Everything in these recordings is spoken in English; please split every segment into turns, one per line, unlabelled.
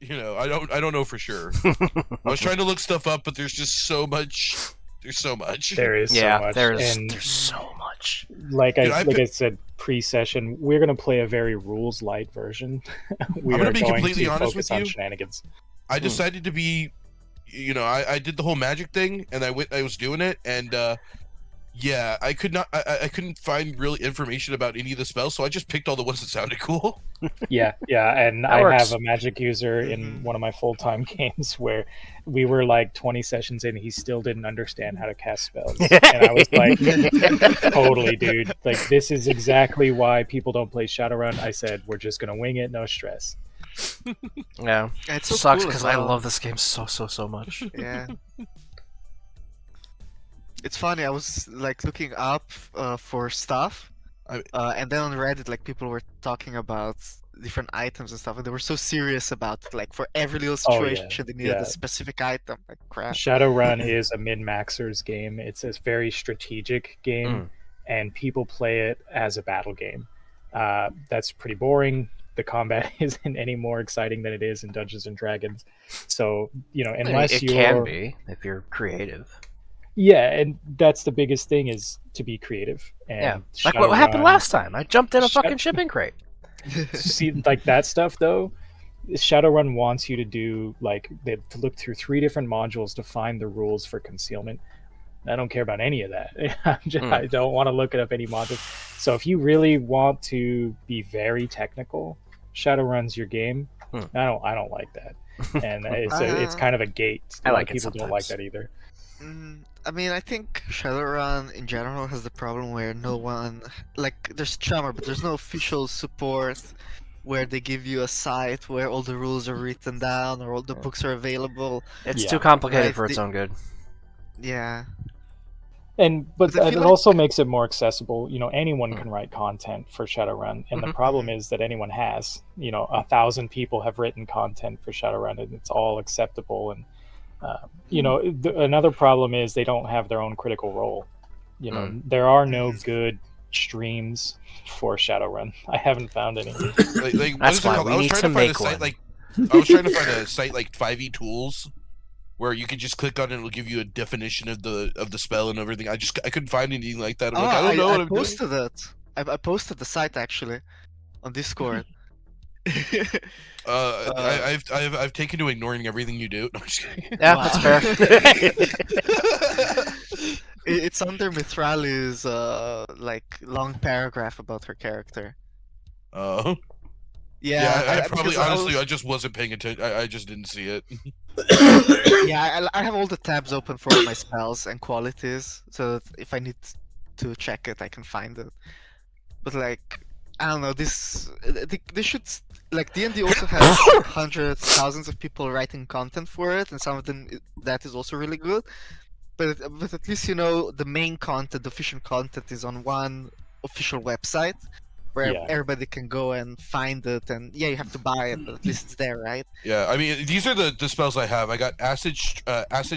I don't know for sure. I was trying to look stuff up, but there's just so much. There's so much.
There is so much.
There's so much.
Like I said pre-session, we're gonna play a very rules light version.
I'm gonna be completely honest with you.
Shenanigans.
I decided to be, I did the whole magic thing, and I was doing it, and yeah, I couldn't find really information about any of the spells, so I just picked all the ones that sounded cool.
Yeah, and I have a magic user in one of my full-time games where we were like 20 sessions in, he still didn't understand how to cast spells. And I was like, totally, dude. Like, this is exactly why people don't play Shadowrun. I said, we're just going to wing it, no stress.
Yeah. It so sucks because I love this game so much.
Yeah. It's funny, I was like looking up for stuff, and then on Reddit, like people were talking about different items and stuff, and they were so serious about it. Like for every little situation, they needed a specific item. Like crap.
Shadowrun is a min-maxer's game. It's a very strategic game, and people play it as a battle game. That's pretty boring. The combat isn't any more exciting than it is in Dungeons and Dragons. So unless
it can be if you're creative.
Yeah, and that's the biggest thing is to be creative. And
like what happened last time. I jumped in a fucking shipping crate.
See, like that stuff though, Shadowrun wants you to do to look through 3 different modules to find the rules for concealment. I don't care about any of that. I don't want to look it up any modules. So if you really want to be very technical, Shadowrun's your game. I don't like that, and it's kind of a gate.
I like
people don't like that either.
I mean, I think Shadowrun in general has the problem where no one, like, there's Tremor, but there's no official support where they give you a site where all the rules are written down or all the books are available.
It's too complicated for its own good.
Yeah.
But it also makes it more accessible. Anyone can write content for Shadowrun, and the problem is that anyone has. 1,000 people have written content for Shadowrun, and it's all acceptable. And another problem is they don't have their own critical role. There are no good streams for Shadowrun. I haven't found any.
That's why we need to make one.
I was trying to find a site like 5e Tools, where you could just click on it and it'll give you a definition of the spell and everything. I couldn't find anything like that. I'm I don't know what I'm doing.
I posted the site actually on Discord.
I've taken to ignoring everything you do. No, I'm just kidding.
Yeah, that's fair.
It's under Mithrali's long paragraph about her character.
Oh.
Yeah,
I just wasn't paying attention. I just didn't see it.
Yeah, I have all the tabs open for all my spells and qualities, so that if I need to check it, I can find it. But like, I don't know, they should, like, D&D also has hundreds, thousands of people writing content for it, and some of them that is also really good. But at least the main content, the official content, is on one official website where everybody can go and find it, and you have to buy it, but at least it's there, right?
Yeah, I mean, these are the spells I have. I got Acid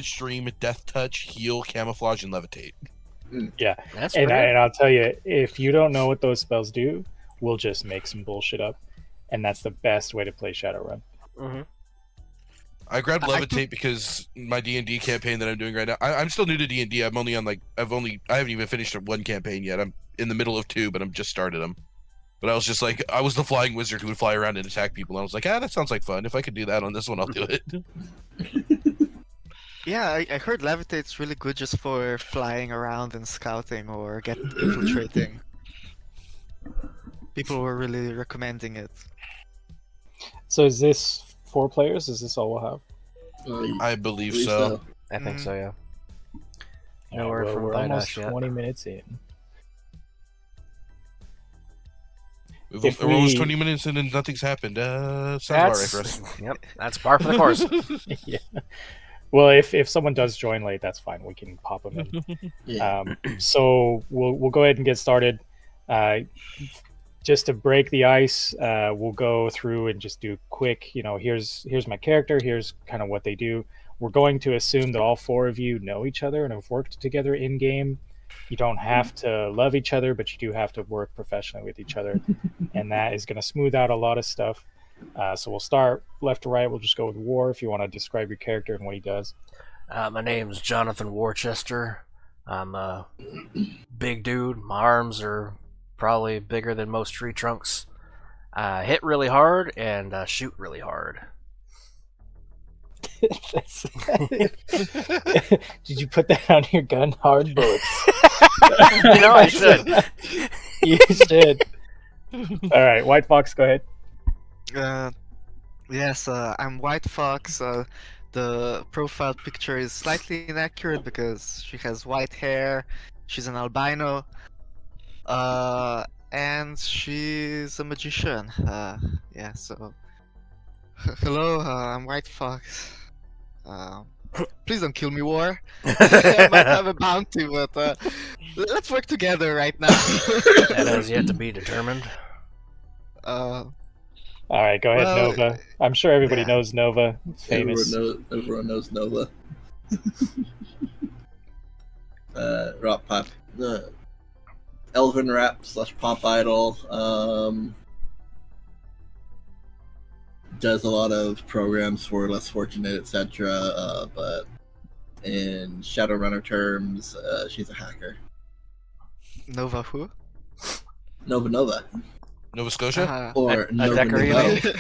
Stream, Death Touch, Heal, Camouflage, and Levitate.
Yeah, and I'll tell you, if you don't know what those spells do, we'll just make some bullshit up, and that's the best way to play Shadowrun.
I grabbed Levitate because my D&D campaign that I'm doing right now. I'm still new to D&D. I'm only on I haven't even finished one campaign yet. I'm in the middle of 2, but I'm just started them. But I was just like, I was the flying wizard who would fly around and attack people. And I was like, that sounds like fun. If I could do that on this one, I'll do it.
Yeah, I heard Levitate's really good just for flying around and scouting or infiltrating. People were really recommending it.
So is this 4 players? Is this all we'll have?
I believe so.
I think so, yeah.
No word from we're almost 20 minutes in.
We're almost 20 minutes in and nothing's happened. Sounds about right for us.
Yep, that's par for the course.
Yeah. Well, if someone does join late, that's fine. We can pop them in. So we'll go ahead and get started. Just to break the ice, we'll go through and just do quick. Here's my character. Here's kind of what they do. We're going to assume that all 4 of you know each other and have worked together in game. You don't have to love each other, but you do have to work professionally with each other, and that is going to smooth out a lot of stuff. So we'll start left to right. We'll just go with War if you want to describe your character and what he does.
My name's Jonathan Worcester. I'm a big dude. My arms are probably bigger than most tree trunks. I hit really hard and shoot really hard.
Did you put that on your gun? Hard bullets.
I should.
You should. All right, White Fox, go ahead.
Yes, I'm White Fox. The profile picture is slightly inaccurate because she has white hair. She's an albino. And she's a magician. Yeah, so. Hello, I'm White Fox. Please don't kill me, War. I might have a bounty, but let's work together right now.
That has yet to be determined.
All right, go ahead, Nova. I'm sure everybody knows Nova. It's famous.
Everyone knows Nova. Rock pop, Elven rap / pop idol. Does a lot of programs for less fortunate, etc. But in Shadowrunner terms, she's a hacker.
Nova who?
Nova.
Nova Scotia?
Or Nova
Nova.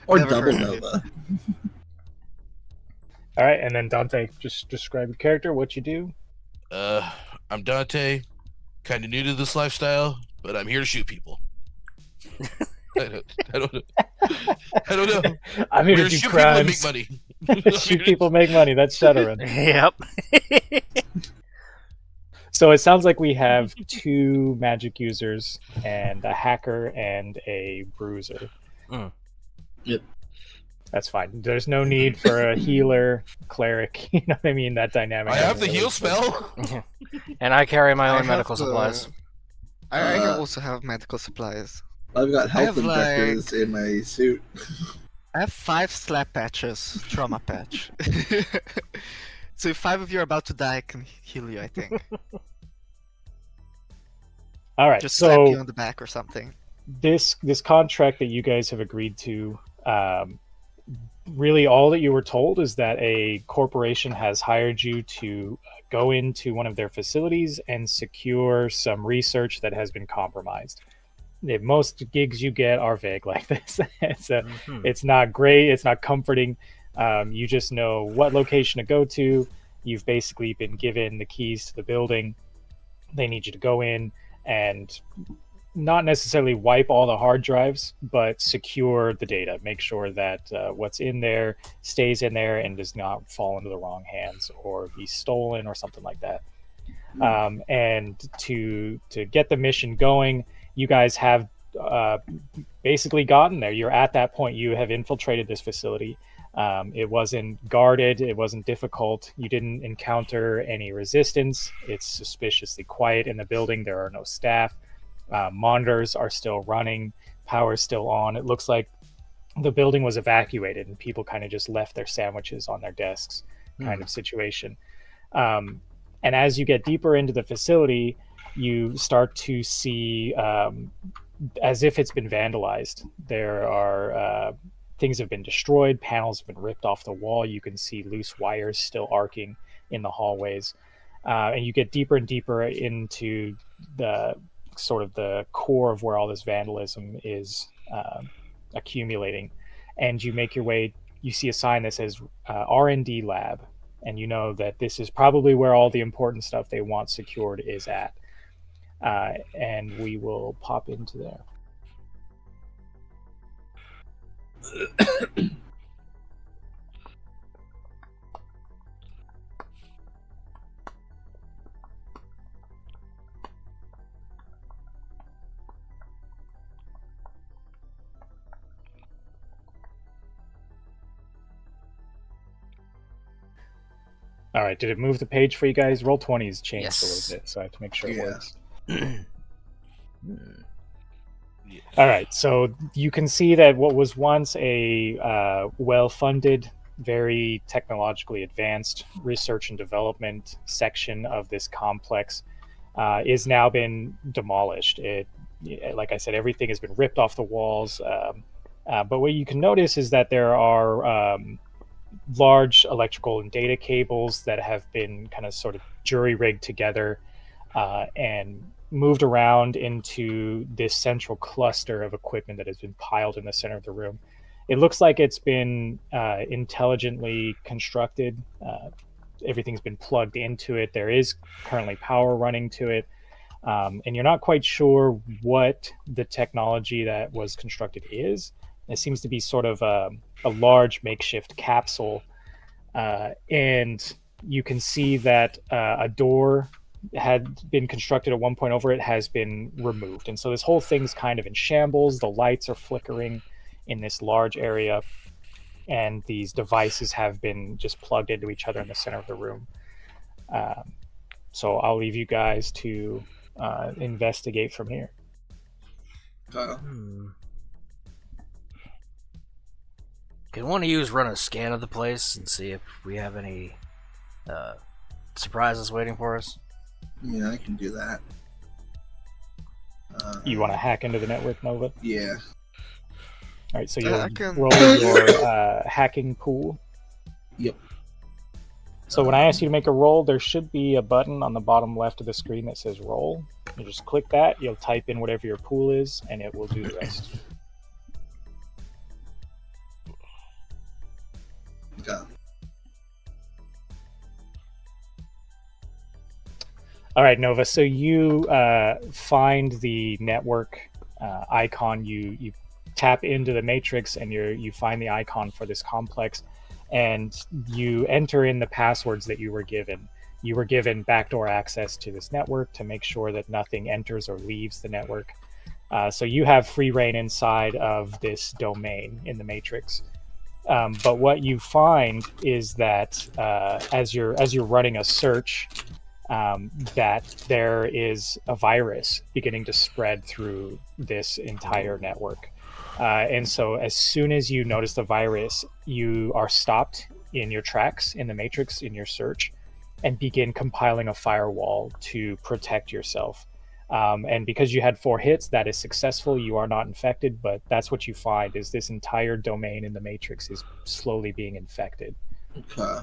Or
Never
Double
heard.
Nova.
All right, and then Dante, just describe your character, what you do.
I'm Dante, kind of new to this lifestyle, but I'm here to shoot people. I don't know.
I'm here to
We're
do
shoot
crimes.
people and make money.
Shoot people, make money. That's Shadowrun.
Yep.
So it sounds like we have 2 magic users and a hacker and a bruiser.
Yep.
That's fine. There's no need for a healer, cleric. You know what I mean? That dynamic.
I have the heal spell.
And I carry my
I
own
have
medical
the-
supplies.
I also have medical supplies.
I've got health
have,
injectors in my suit.
I have 5 slap patches, trauma patch. So if 5 of you are about to die, I can heal you, I think.
All right.
Just slap
So
you on the back or something.
this contract that you guys have agreed to, really all that you were told is that a corporation has hired you to go into one of their facilities and secure some research that has been compromised. Most gigs you get are vague like this. It's not great. It's not comforting. You just know what location to go to. You've basically been given the keys to the building. They need you to go in and not necessarily wipe all the hard drives, but secure the data. Make sure that what's in there stays in there and does not fall into the wrong hands or be stolen or something like that. And to get the mission going, you guys have basically gotten there. You're at that point. You have infiltrated this facility. It wasn't guarded. It wasn't difficult. You didn't encounter any resistance. It's suspiciously quiet in the building. There are no staff. Monitors are still running. Power is still on. It looks like the building was evacuated and people kind of just left their sandwiches on their desks kind of situation. And as you get deeper into the facility, you start to see as if it's been vandalized. There are things have been destroyed. Panels have been ripped off the wall. You can see loose wires still arcing in the hallways. And you get deeper and deeper into the sort of the core of where all this vandalism is accumulating. And you make your way, you see a sign that says R&D lab. And you know that this is probably where all the important stuff they want secured is at. And we will pop into there. All right, did it move the page for you guys? Roll20's changed
Yes.
a little bit, so I have to make sure it
Yeah.
works. All right, so you can see that what was once a well-funded, very technologically advanced research and development section of this complex is now been demolished. Like I said, everything has been ripped off the walls. But what you can notice is that there are large electrical and data cables that have been kind of sort of jury-rigged together and moved around into this central cluster of equipment that has been piled in the center of the room. It looks like it's been intelligently constructed. Everything's been plugged into it. There is currently power running to it. And you're not quite sure what the technology that was constructed is. It seems to be sort of a large makeshift capsule. And you can see that a door had been constructed at one point over it has been removed. And so this whole thing's kind of in shambles. The lights are flickering in this large area. And these devices have been just plugged into each other in the center of the room. So I'll leave you guys to investigate from here.
Can one of you run a scan of the place and see if we have any surprises waiting for us?
Yeah, I can do that.
You want to hack into the network, Nova?
Yeah.
All right, so you'll
can-
roll your hacking pool.
Yep.
So when I ask you to make a roll, there should be a button on the bottom left of the screen that says roll. You just click that, you'll type in whatever your pool is, and it will do the rest.
Okay.
All right, Nova. So you find the network icon. You tap into the matrix, and you find the icon for this complex, and you enter in the passwords that you were given. You were given backdoor access to this network to make sure that nothing enters or leaves the network. So you have free reign inside of this domain in the matrix. But what you find is that as you're running a search, that there is a virus beginning to spread through this entire network. And so as soon as you notice the virus, you are stopped in your tracks in the matrix in your search and begin compiling a firewall to protect yourself. And because you had 4 hits, that is successful. You are not infected, but that's what you find is this entire domain in the matrix is slowly being infected.
Okay.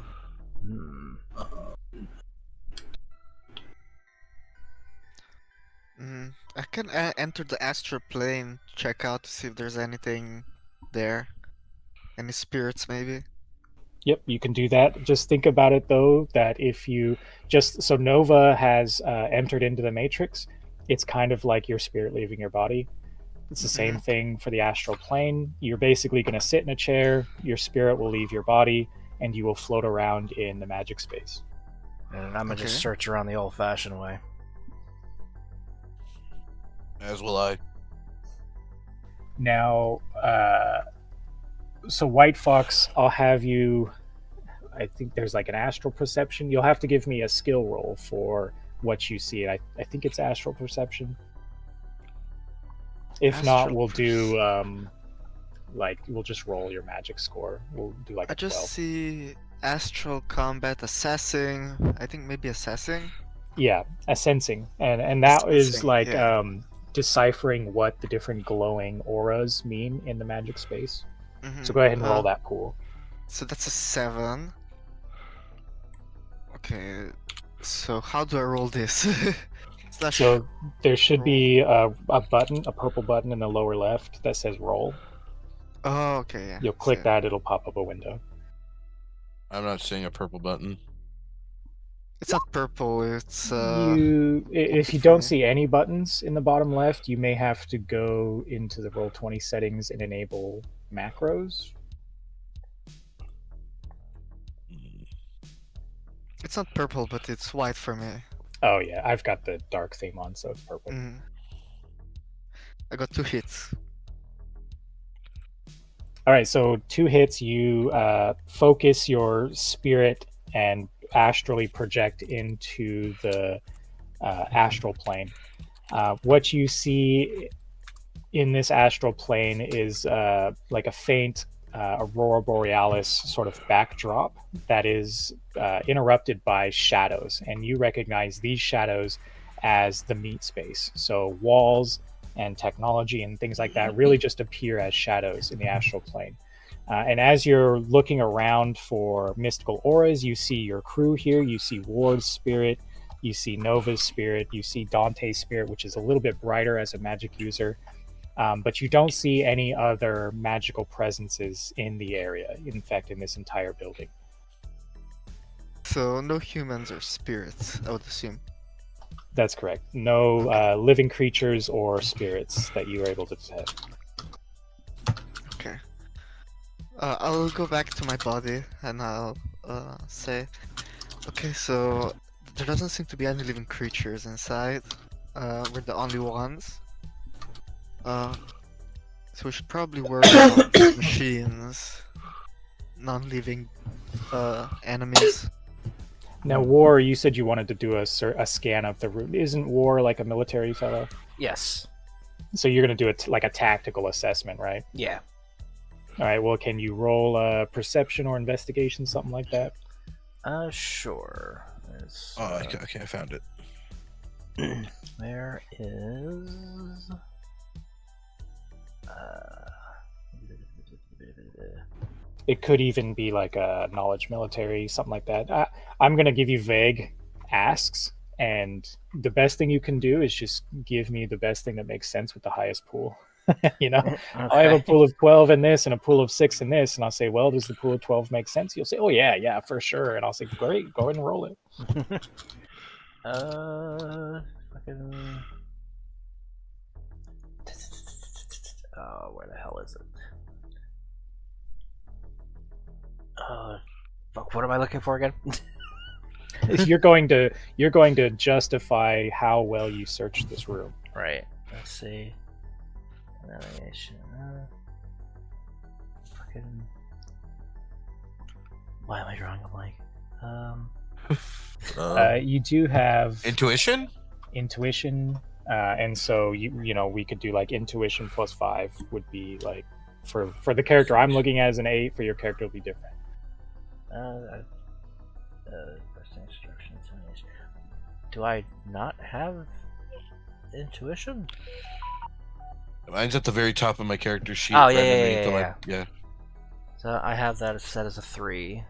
I can enter the astral plane, check out to see if there's anything there. Any spirits, maybe?
Yep, you can do that. Just think about it, though, that if you just... So Nova has entered into the matrix. It's kind of like your spirit leaving your body. It's the same thing for the astral plane. You're basically going to sit in a chair, your spirit will leave your body, and you will float around in the magic space.
And I'm going to just search around the old-fashioned way.
As will I.
Now, so White Fox, I'll have you... I think there's like an astral perception. You'll have to give me a skill roll for what you see. I think it's astral perception. If not, we'll do we'll just roll your magic score. We'll do like a 12.
I just see astral combat assessing. I think maybe assessing.
Yeah, a sensing, and that is like
yeah.
Deciphering what the different glowing auras mean in the magic space. So go ahead and roll that pool.
So that's a 7. Okay, so how do I roll this?
So there should be a button, a purple button in the lower left that says roll.
Oh, okay, yeah.
You'll click that, it'll pop up a window.
I'm not seeing a purple button.
It's not purple, it's
if you don't see any buttons in the bottom left, you may have to go into the Roll20 settings and enable macros.
It's not purple, but it's white for me.
Oh yeah, I've got the dark theme on, so it's purple.
I got 2 hits.
All right, so 2 hits, you focus your spirit and astrally project into the astral plane. What you see in this astral plane is like a faint aurora borealis sort of backdrop that is interrupted by shadows, and you recognize these shadows as the meat space. So walls and technology and things like that really just appear as shadows in the astral plane. And as you're looking around for mystical auras, you see your crew here. You see Ward's spirit, you see Nova's spirit, you see Dante's spirit, which is a little bit brighter as a magic user. But you don't see any other magical presences in the area, in fact, in this entire building.
So no humans or spirits, I would assume.
That's correct. No living creatures or spirits that you are able to detect.
Okay. I'll go back to my body and I'll say, okay, so there doesn't seem to be any living creatures inside. We're the only ones. So we should probably worry about machines, non-living enemies.
Now, War, you said you wanted to do a scan of the room. Isn't War like a military fellow?
Yes.
So you're going to do it like a tactical assessment, right?
Yeah.
All right. Well, can you roll perception or investigation, something like that?
Sure.
Okay, I found it.
There is.
It could even be like a knowledge military, something like that. I'm going to give you vague asks, and the best thing you can do is just give me the best thing that makes sense with the highest pool. You know,
Okay.
I have a pool of 12 in this and a pool of 6 in this, and I'll say, well, does the pool of 12 make sense? You'll say, oh yeah, for sure. And I'll say, great, go ahead and roll it.
Fucking. Oh, where the hell is it? Fuck, what am I looking for again?
You're going to justify how well you searched this room.
Right. Let's see. Navigation. Fucking. Why am I drawing a blank?
You do have
Intuition?
intuition, and so you know we could do like intuition plus 5 would be like for the character I'm looking at as an 8. For your character, it'll be different.
Instructions. Do I not have intuition?
Mine's at the very top of my character sheet.
Oh,
right
yeah,
underneath
yeah. So I have that set as a 3.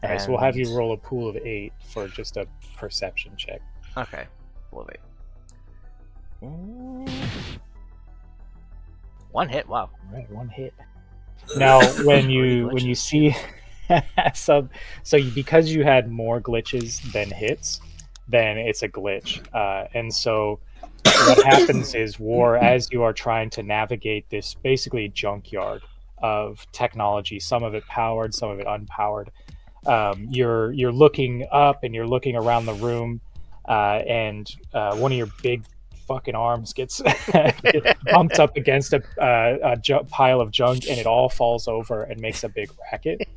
All right, so we'll have you roll a pool of 8 for just a perception check.
Okay. Pool of 8. One hit. Wow.
All right, 1 hit. Now, when you see, so because you had more glitches than hits, then it's a glitch, and so what happens is, War, as you are trying to navigate this basically junkyard of technology, some of it powered, some of it unpowered, you're looking up and you're looking around the room, and one of your big fucking arms gets bumped up against a pile of junk, and it all falls over and makes a big racket.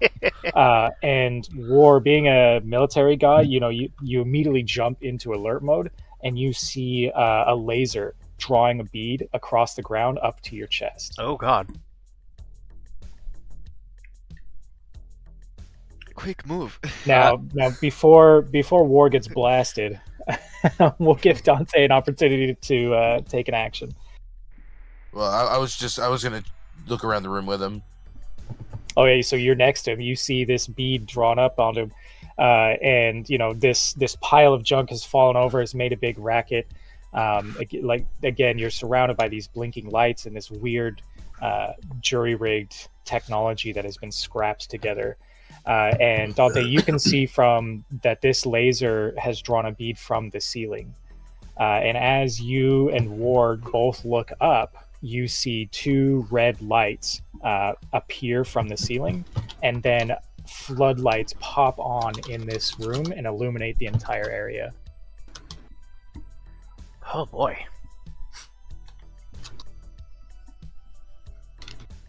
And War, being a military guy, you know, you immediately jump into alert mode, and you see a laser drawing a bead across the ground up to your chest.
Oh god.
Quick move.
Now before War gets blasted, we'll give Dante an opportunity to take an action.
Well, I was gonna look around the room with him.
Oh yeah, so you're next to him. You see this bead drawn up onto him, and you know this pile of junk has fallen over, has made a big racket. Like again, you're surrounded by these blinking lights and this weird jury-rigged technology that has been scrapped together. And Dante, you can see from that this laser has drawn a bead from the ceiling. And as you and Ward both look up, you see 2 red lights appear from the ceiling, and then floodlights pop on in this room and illuminate the entire area.
Oh boy.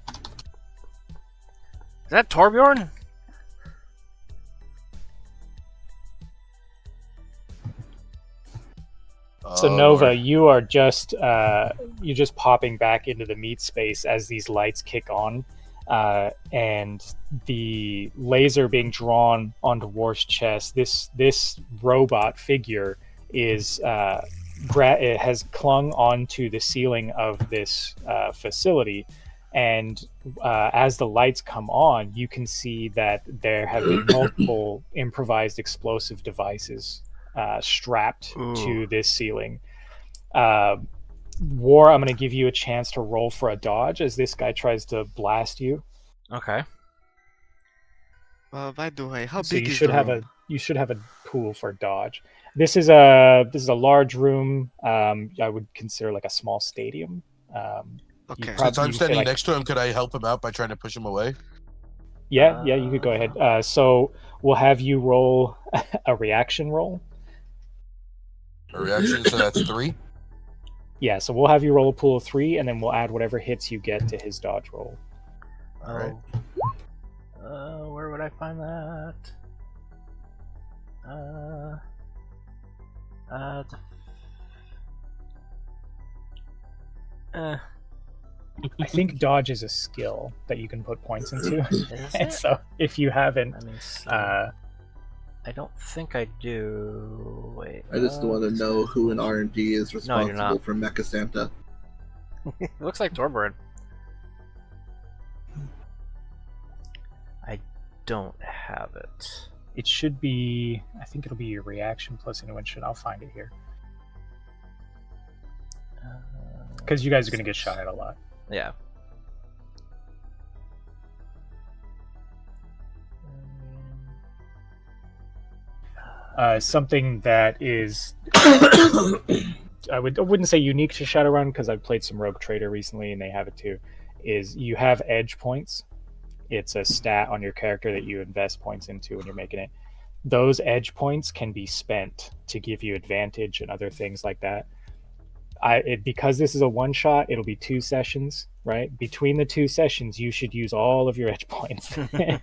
Is that Torbjorn?
So Nova, you are just you're just popping back into the meat space as these lights kick on, and the laser being drawn onto War's chest. This robot figure is it has clung onto the ceiling of this facility, and as the lights come on, you can see that there have been multiple improvised explosive devices strapped to this ceiling. War, I'm going to give you a chance to roll for a dodge as this guy tries to blast you.
Okay.
By the way, how
So
big
you
is
should
the
have
room?
you should have a pool for dodge. This is a large room. I would consider like a small stadium.
Okay.
Since I'm
you say,
standing
like,
next to him, could I help him out by trying to push him away?
Yeah, you could go ahead. So we'll have you roll a reaction roll.
A reaction, so that's 3.
Yeah, so we'll have you roll a pool of 3, and then we'll add whatever hits you get to his dodge roll.
All right.
Where would I find that?
I think dodge is a skill that you can put points into.
Is
And
it?
so if you haven't,
Let me see. I don't think I do. Wait.
I just want to know who in R&D is
you're
responsible
not.
for Mecha Santa.
It looks like Torburn. I don't have it.
it should be, I think it'll be your reaction plus intervention. I'll find it here. Because you guys are going to get shot at a lot.
Yeah.
Something that is, I wouldn't say unique to Shadowrun, because I've played some Rogue Trader recently and they have it too, is you have edge points. It's a stat on your character that you invest points into when you're making it. Those edge points can be spent to give you advantage and other things like that. Because this is a one shot, it'll be 2 sessions, right? Between the 2 sessions, you should use all of your edge points. And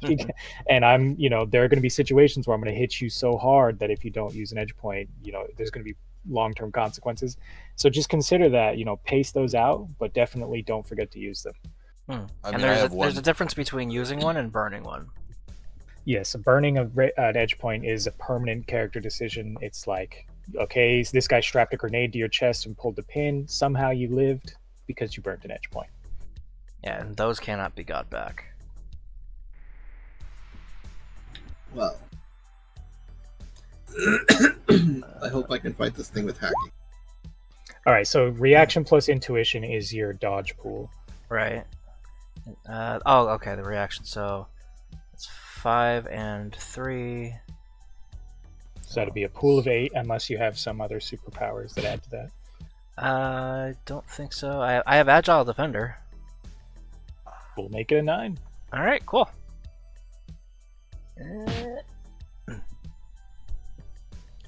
there are going to be situations where I'm going to hit you so hard that if you don't use an edge point, there's going to be long-term consequences. So just consider that, pace those out, but definitely don't forget to use them.
There's a difference between using one and burning one.
Yes, burning an edge point is a permanent character decision. It's like, okay, this guy strapped a grenade to your chest and pulled the pin. Somehow you lived because you burnt an edge point.
Yeah, and those cannot be got back.
Well, I hope I can fight this thing with hacking.
All right, so reaction plus intuition is your dodge pool.
Right. Okay, the reaction. So it's 5 and 3.
So that'd be a pool of 8, unless you have some other superpowers that add to that.
I don't think so. I have Agile Defender.
We'll make it a 9.
All right, cool.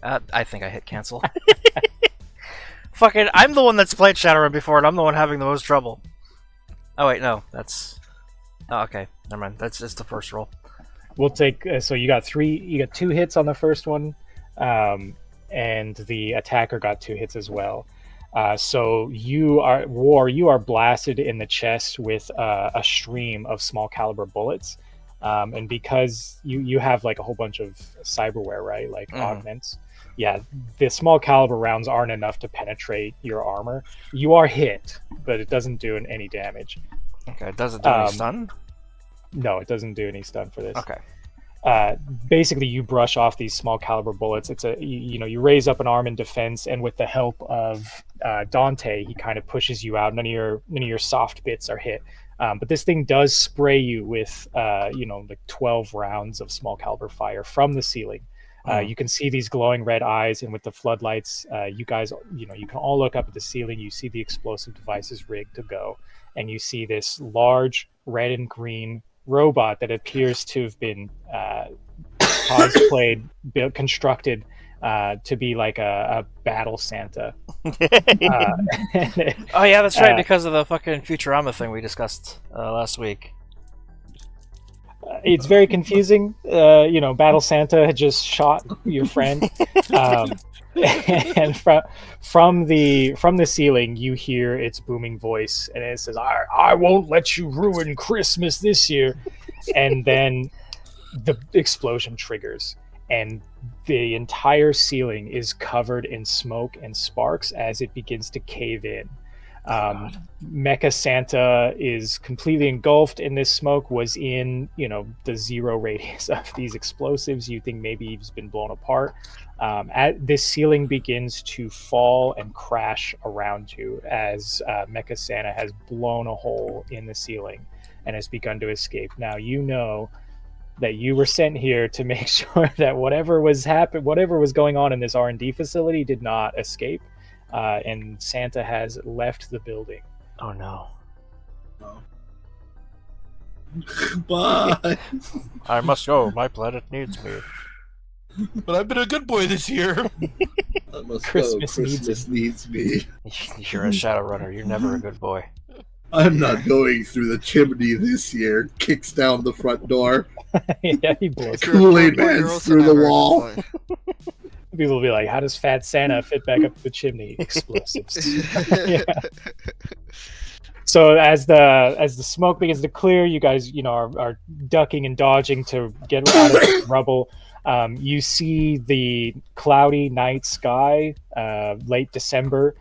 I think I hit cancel. Fucking, I'm the one that's played Shadowrun before, and I'm the one having the most trouble. Oh wait, no, that's. Oh, okay, never mind. That's just the first roll.
We'll take. So you got 2 hits on the first one, and the attacker got 2 hits as well. So you are blasted in the chest with a stream of small caliber bullets, and because you have like a whole bunch of cyberware, right? Like augments. Yeah, the small caliber rounds aren't enough to penetrate your armor. You are hit, but it doesn't do any damage.
Okay, does it do any stun?
No, it doesn't do any stun for this.
Okay.
Basically, you brush off these small caliber bullets. It's you raise up an arm in defense, and with the help of Dante, he kind of pushes you out. None of your soft bits are hit. But this thing does spray you with like 12 rounds of small caliber fire from the ceiling. You can see these glowing red eyes, and with the floodlights, you guys, you can all look up at the ceiling. You see the explosive devices rigged to go, and you see this large red and green robot that appears to have been cosplayed, constructed to be like a battle Santa.
Oh yeah, that's right, because of the fucking Futurama thing we discussed last week.
It's very confusing. Battle Santa had just shot your friend, and from the ceiling, you hear its booming voice, and it says, "I won't let you ruin Christmas this year." And then the explosion triggers, and the entire ceiling is covered in smoke and sparks as it begins to cave in. Mecha Santa is completely engulfed in this smoke, was in, the 0 radius of these explosives. You think maybe he's been blown apart. This ceiling begins to fall and crash around you as Mecha Santa has blown a hole in the ceiling and has begun to escape. Now you know that you were sent here to make sure that whatever was going on in this R&D facility did not escape, and Santa has left the building.
Oh no.
Bye.
I must go. My planet needs me.
But I've been a good boy this year.
I must
Christmas
go. Christmas needs me.
You're a Shadowrunner. You're never a good boy.
I'm not going through the chimney this year. Kicks down the front door.
Yeah, he blows.
Kool-Aid Man's through the wall.
People will be like, "How does Fat Santa fit back up the chimney?" Explosives. Yeah. So as the smoke begins to clear, you guys, are ducking and dodging to get out of the rubble. You see the cloudy night sky, late December.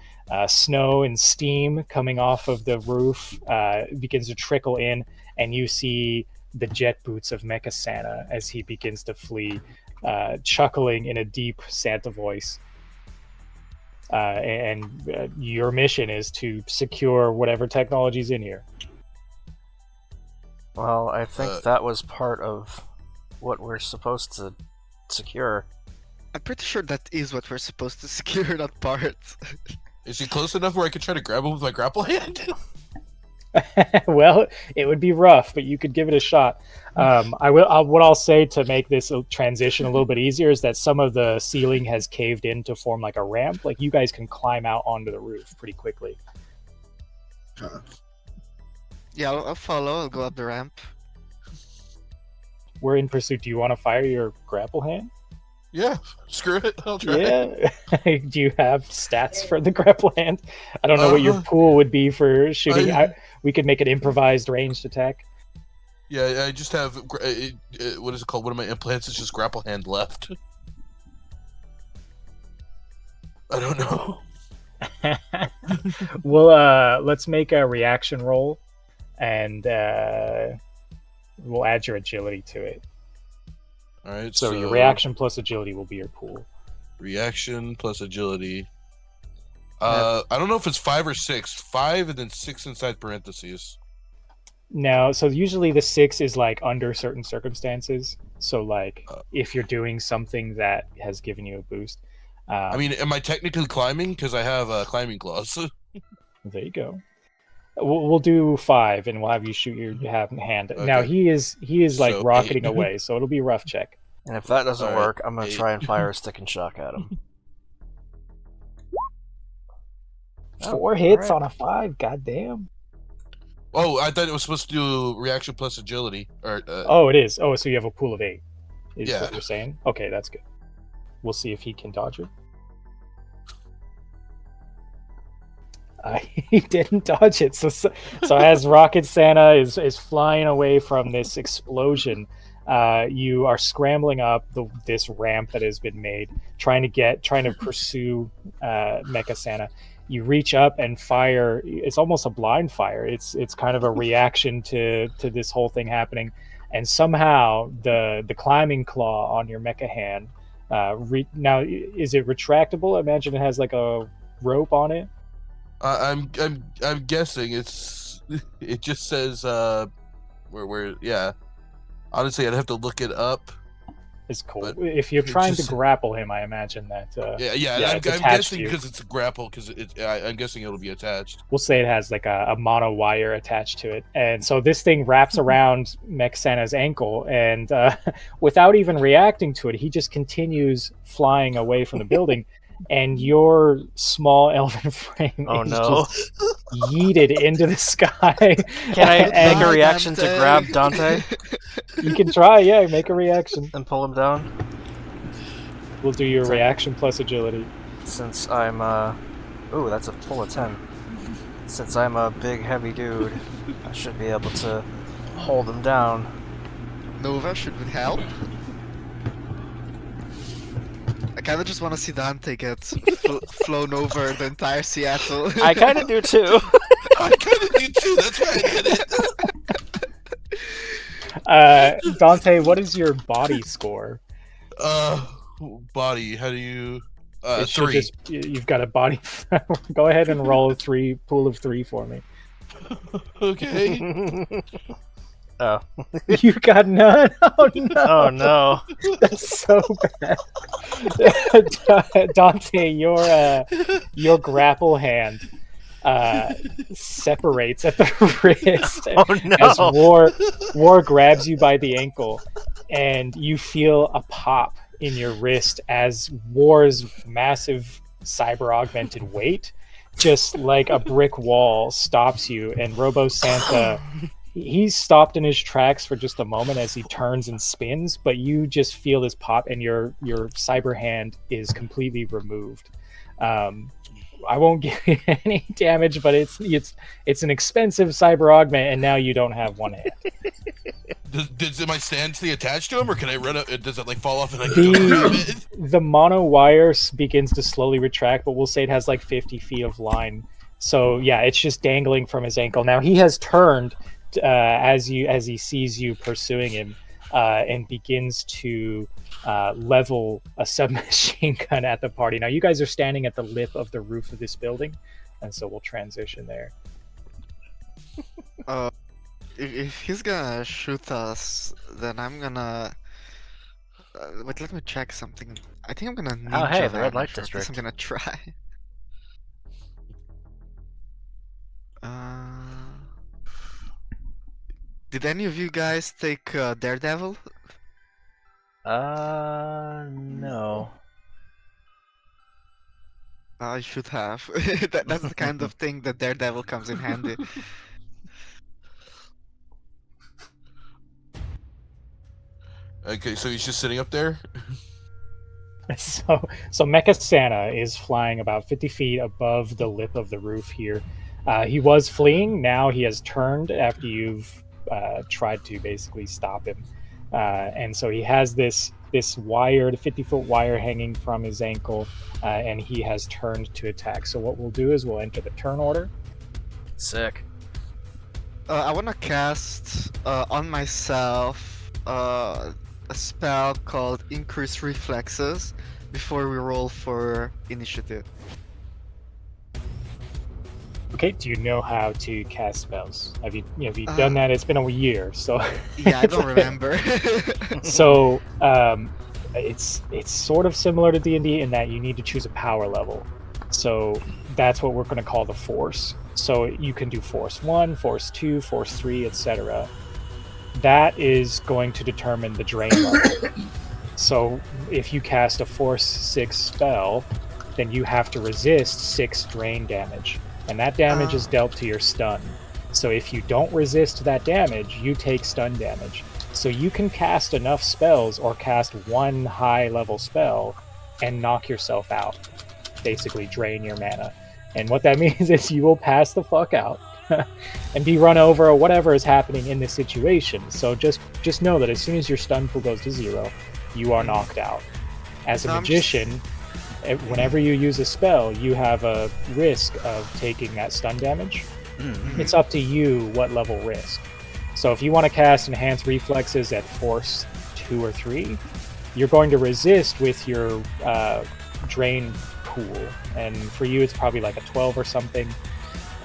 Snow and steam coming off of the roof begins to trickle in, and you see the jet boots of Mecha Santa as he begins to flee, chuckling in a deep Santa voice. And your mission is to secure whatever technology's in here.
Well, I think that was part of what we're supposed to secure.
I'm pretty sure that is what we're supposed to secure, not parts.
Is he close enough where I could try to grab him with my grapple hand?
Well, it would be rough, but you could give it a shot. What I'll say to make this transition a little bit easier is that some of the ceiling has caved in to form like a ramp. Like, you guys can climb out onto the roof pretty quickly.
Yeah, I'll follow. I'll go up the ramp.
We're in pursuit. Do you want to fire your grapple hand?
Yeah, screw it. I'll try.
Yeah. Do you have stats for the grapple hand? I don't know what your pool would be for shooting. We could make an improvised ranged attack.
Yeah, I just have what is it called? One of my implants is just grapple hand left. I don't know.
Well, let's make a reaction roll, and we'll add your agility to it.
All right.
So your reaction plus agility will be your pool.
Reaction plus agility. I don't know if it's 5 or 6. 5 and then 6 inside parentheses.
No, so usually the 6 is like under certain circumstances. So like if you're doing something that has given you a boost.
I mean, am I technically climbing? Because I have climbing claws.
There you go. We'll do 5, and we'll have you shoot your hand. Okay. Now he is like so rocketing 8. Away, so it'll be a rough check.
And if that doesn't work, I'm gonna try and fire a stick and shock at him.
4 hits on a 5. Goddamn.
Oh, I thought it was supposed to do reaction plus agility. Or
oh, it is. Oh, so you have a pool of 8. Is
what
you're saying? Okay, that's good. We'll see if he can dodge it. He didn't dodge it. So as Rocket Santa is flying away from this explosion, you are scrambling up this ramp that has been made, trying to pursue Mecha Santa. You reach up and fire. It's almost a blind fire. It's kind of a reaction to this whole thing happening, and somehow the climbing claw on your mecha hand. Now, is it retractable? I imagine it has like a rope on it.
I'm guessing it just says where yeah. Honestly, I'd have to look it up.
It's cool. If you're trying to grapple him, I imagine that.
I'm guessing because it's a grapple. Because I'm guessing it'll be attached.
We'll say it has like a mono wire attached to it, and so this thing wraps around Mech Santa's ankle, and without even reacting to it, he just continues flying away from the building. And your small elven frame is just yeeted into the sky.
Can I make a reaction to grab Dante?
You can try, yeah, make a reaction.
And pull him down?
We'll do your reaction plus agility.
Since I'm, ooh, that's a pull of 10. Since I'm a big, heavy dude, I should be able to hold him down.
Nova, should we help? kind of just want to see Dante get flown over the entire Seattle.
I kind of do too.
I kind of do too. That's why I did it.
Dante, what is your body score?
Body. How do you?
It should
3.
just, you've got a body. Go ahead and roll a pool of 3 for me.
Okay.
Oh.
You got none? Oh no!
Oh no!
That's so bad. Dante, your grapple hand separates at the wrist
Oh no!
as War grabs you by the ankle, and you feel a pop in your wrist as War's massive cyber augmented weight, just like a brick wall, stops you, and Robo Santa. He's stopped in his tracks for just a moment as he turns and spins, but you just feel this pop, and your cyber hand is completely removed. I won't give you any damage, but it's an expensive cyber augment, and now you don't have one hand.
Does my stand stay attached to him, or can I run up? Does it like fall off and I can go grab it?
The mono wire begins to slowly retract, but we'll say it has like 50 feet of line. So yeah, it's just dangling from his ankle. Now he has turned as he sees you pursuing him, and begins to level a submachine gun at the party. Now you guys are standing at the lip of the roof of this building, and so we'll transition there.
If he's gonna shoot us, then I'm gonna. Wait, let me check something. I think I'm gonna.
Oh, hey,
ninja
the red light
vanish, or at least
district.
I'm gonna try. Did any of you guys take Daredevil?
No.
I should have. That's the kind of thing that Daredevil comes in handy.
Okay, so he's just sitting up there.
So Mecha Santa is flying about 50 feet above the lip of the roof here. He was fleeing. Now he has turned after you've tried to basically stop him. And so he has this wire, the 50-foot wire hanging from his ankle, and he has turned to attack. So what we'll do is we'll enter the turn order.
Sick.
I want to cast on myself a spell called Increase Reflexes before we roll for initiative.
Okay, do you know how to cast spells? Have you done that? It's been a year, so
Yeah, I don't remember.
So it's sort of similar to D&D in that you need to choose a power level. So that's what we're going to call the Force. So you can do Force 1, Force 2, Force 3, etc. That is going to determine the drain level. So if you cast a Force 6 spell, then you have to resist 6 drain damage. And that damage is dealt to your stun. So if you don't resist that damage, you take stun damage. So you can cast enough spells or cast one high-level spell and knock yourself out. Basically drain your mana. And what that means is you will pass the fuck out and be run over or whatever is happening in this situation. So just know that as soon as your stun pool goes to 0, you are knocked out. As a magician, whenever you use a spell, you have a risk of taking that stun damage. Mm-hmm. It's up to you what level risk. So if you want to cast Enhanced Reflexes at Force 2 or 3, you're going to resist with your drain pool. And for you, it's probably like a 12 or something.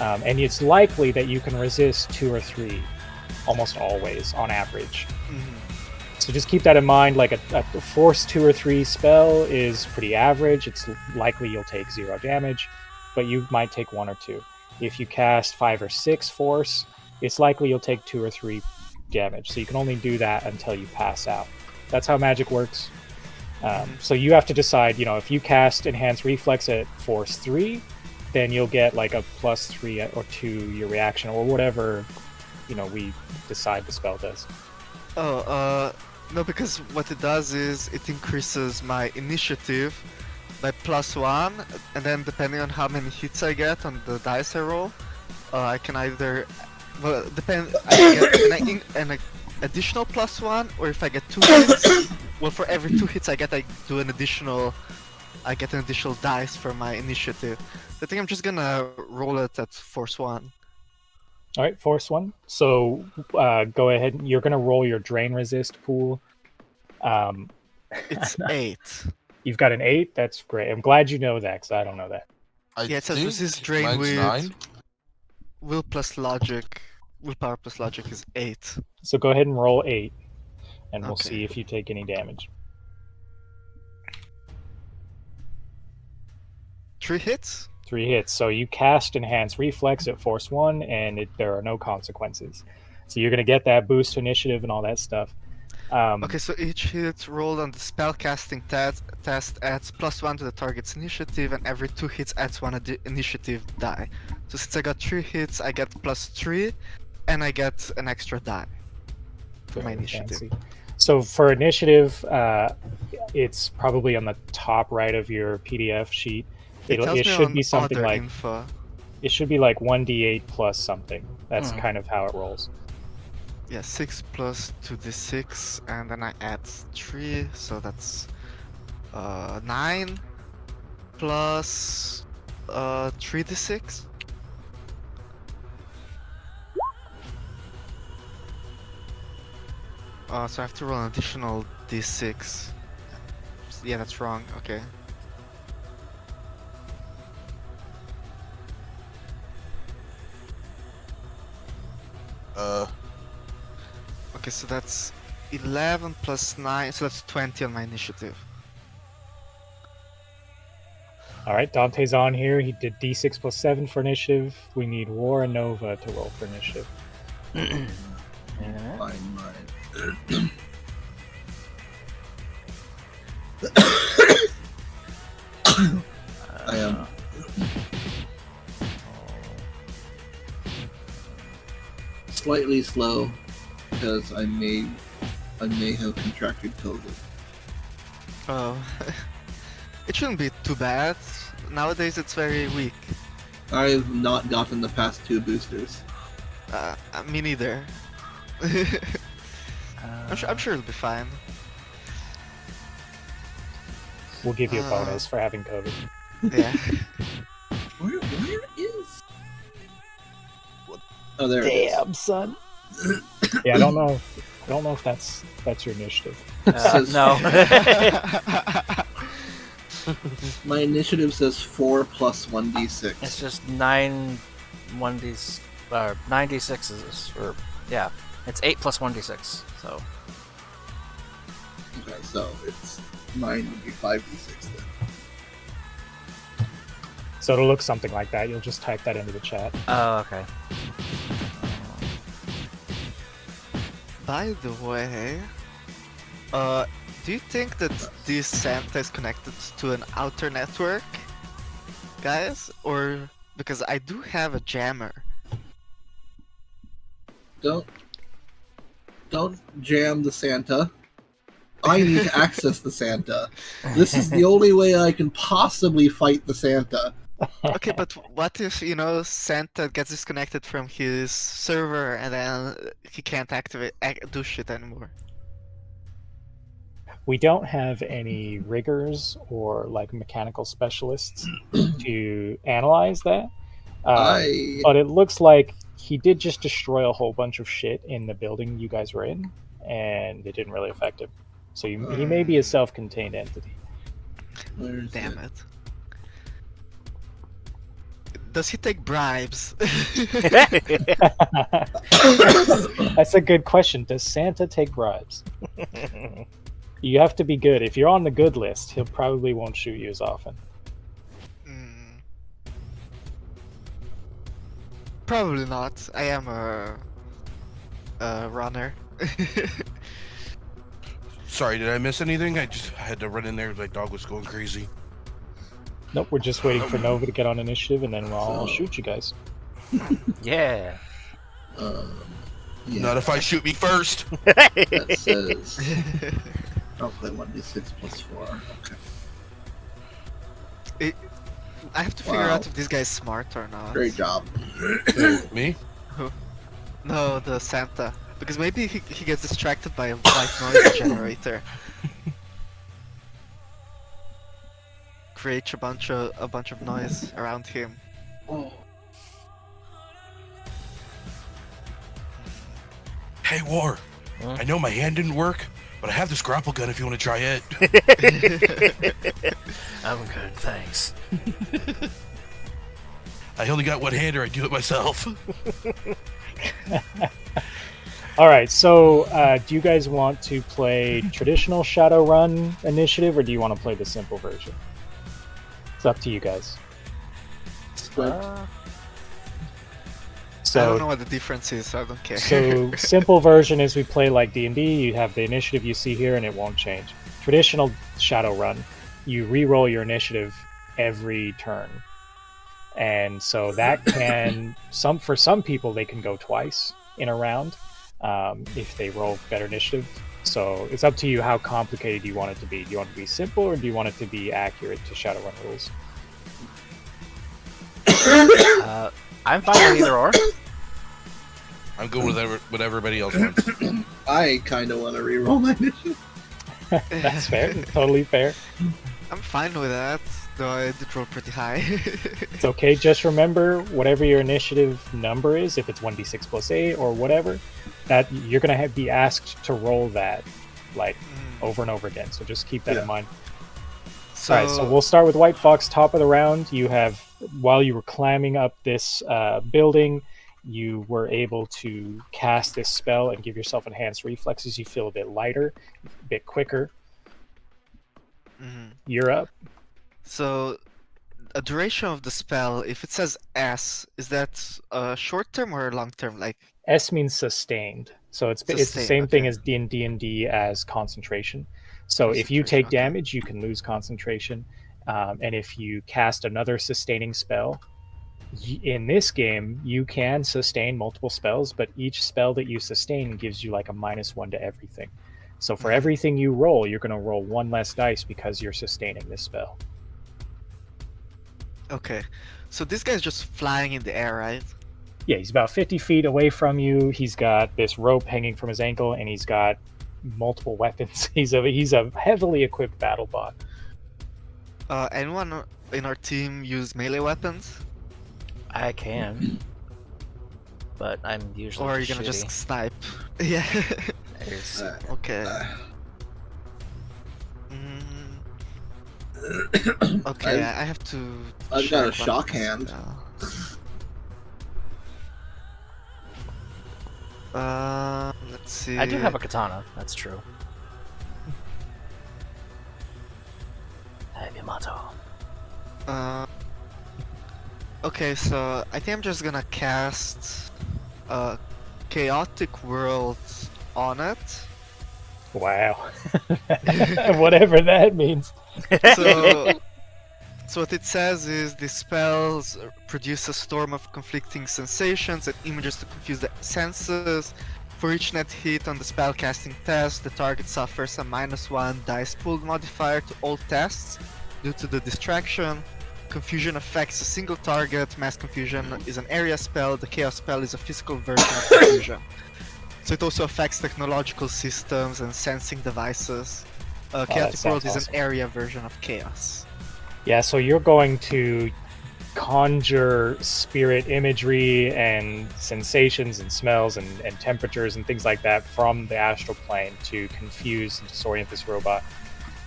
And it's likely that you can resist 2 or 3, almost always, on average. Mm-hmm. So just keep that in mind. Like a Force 2 or 3 spell is pretty average. It's likely you'll take 0 damage, but you might take 1 or 2. If you cast 5 or 6 Force, it's likely you'll take 2 or 3 damage. So you can only do that until you pass out. That's how magic works. So you have to decide, if you cast Enhanced Reflex at Force 3, then you'll get like a +3 or 2 your reaction, or whatever, we decide the spell does.
No, because what it does is it increases my initiative by +1, and then depending on how many hits I get on the dice I roll, I can either, I can get an additional +1, or if I get 2 hits, well, for every 2 hits I get, I do an additional I get an additional dice for my initiative. I think I'm just gonna roll it at force 1.
All right, force 1. So go ahead. You're going to roll your drain resist pool.
It's 8.
You've got an 8. That's great. I'm glad you know that, because I don't know that.
Yeah, it says resist drain
mine's
with
9.
will plus logic. Willpower plus logic is 8.
So go ahead and roll 8, and we'll
Okay.
see if you take any damage.
3 hits?
3 hits. So you cast Enhanced Reflex at Force 1, and there are no consequences. So you're going to get that boost to initiative and all that stuff.
Okay, so each hit rolled on the spellcasting test adds +1 to the target's initiative, and every 2 hits adds 1 initiative die. So since I got 3 hits, I get +3, and I get an extra die for my
Very
initiative.
fancy. So for initiative, it's probably on the top right of your PDF sheet.
It tells
It
me
should
on
be something
other
like
info.
it should be like 1d8 plus something. That's kind of how it rolls.
Yeah, 6 plus 2d6, and then I add 3, so that's 9 plus 3d6. So I have to roll an additional d6. Yeah, that's wrong. Okay. Okay, so that's 11 plus 9, so that's 20 on my initiative.
All right, Dante's on here. He did d6 plus 7 for initiative. We need War and Nova to roll for initiative.
Find mine. I am. Slightly slow because I may have contracted COVID.
Oh, it shouldn't be too bad. Nowadays it's very weak.
I've not gotten the past 2 boosters.
Me neither. I'm sure it'll be fine.
We'll give you a bonus for having COVID.
Yeah.
Where is? Oh, there it is.
Damn, son. Yeah, I don't know if that's your initiative.
No.
My initiative says 4 plus 1d6.
It's just 9 9d6s, or yeah, it's 8 plus 1d6. So
Okay, so it's mine would be 5d6 then.
So it'll look something like that. You'll just type that into the chat.
oh, okay.
By the way, do you think that this Santa is connected to an outer network, guys? Or because I do have a jammer.
Don't jam the Santa. I need to access the Santa. This is the only way I can possibly fight the Santa.
Okay, but what if, Santa gets disconnected from his server and then he can't do shit anymore?
We don't have any riggers or like mechanical specialists to analyze that. But it looks like he did just destroy a whole bunch of shit in the building you guys were in, and it didn't really affect him. So he may be a self-contained entity.
Damn it. Does he take bribes?
That's a good question. Does Santa take bribes? You have to be good. If you're on the good list, he'll probably won't shoot you as often.
Probably not. I am a runner.
Sorry, did I miss anything? I just had to run in there. My dog was going crazy.
Nope, we're just waiting for Nova to get on initiative, and then I'll shoot you guys.
Yeah.
Yeah.
Not if I shoot me first.
That says. I'll play 1d6 plus 4. Okay.
I have to figure out if this guy's smart or not.
Great job.
Me?
No, the Santa. Because maybe he gets distracted by a white noise generator. create a bunch of noise around him.
Hey, War.
Huh?
I know my hand didn't work, but I have this grapple gun if you want to try it.
I'm good, thanks.
I only got one hand, or I do it myself.
All right, so do you guys want to play traditional Shadowrun initiative, or do you want to play the simple version? It's up to you guys.
Split.
I
So,
don't know what the difference is, so I don't care.
so simple version is we play like D&D. You have the initiative you see here, and it won't change. Traditional Shadowrun, you re-roll your initiative every turn, and so that can for some people they can go twice in a round if they roll better initiative. So it's up to you how complicated you want it to be. Do you want it to be simple, or do you want it to be accurate to Shadowrun rules?
I'm fine with either or.
I'm going with what everybody else wants.
I kind of want to reroll my initiative.
That's fair. Totally fair.
I'm fine with that, though I did roll pretty high.
It's okay. Just remember, whatever your initiative number is, if it's 1d6 plus 8 or whatever, that you're going to be asked to roll that like over and over again. So just keep that in mind.
So,
All right, so we'll start with White Fox, top of the round. You have, while you were climbing up this building, you were able to cast this spell and give yourself enhanced reflexes. You feel a bit lighter, a bit quicker. You're up.
So, a duration of the spell, if it says S, is that short term or long term? Like
S means sustained. So it's the
Sustained,
same thing
okay.
as D&D as concentration. So if you take damage, you can lose concentration. And if you cast another sustaining spell, in this game, you can sustain multiple spells, but each spell that you sustain gives you like a -1 to everything. So for everything you roll, you're going to roll one less dice because you're sustaining this spell.
Okay, so this guy's just flying in the air, right?
Yeah, he's about 50 feet away from you. He's got this rope hanging from his ankle, and he's got multiple weapons. He's a heavily equipped battle bot.
Anyone in our team use melee weapons?
I can, but I'm usually
Or are you
just
gonna
shooting.
just snipe? Yeah.
There's-
Okay. Okay, I have to.
I've got a
check what
shock
this
hand.
spell. Let's see.
I do have a katana. That's true. Yamato.
Okay, so I think I'm just gonna cast Chaotic World on it.
Wow. Whatever that means.
So what it says is the spells produce a storm of conflicting sensations and images to confuse the senses. For each net hit on the spellcasting test, the target suffers a -1 dice pooled modifier to all tests due to the distraction. Confusion affects a single target. Mass Confusion is an area spell. The Chaos spell is a physical version of Confusion. So it also affects technological systems and sensing devices. Chaotic World is
sounds
an area version of Chaos.
Yeah, so you're going to conjure spirit imagery and sensations and smells and temperatures and things like that from the astral plane to confuse and disorient this robot.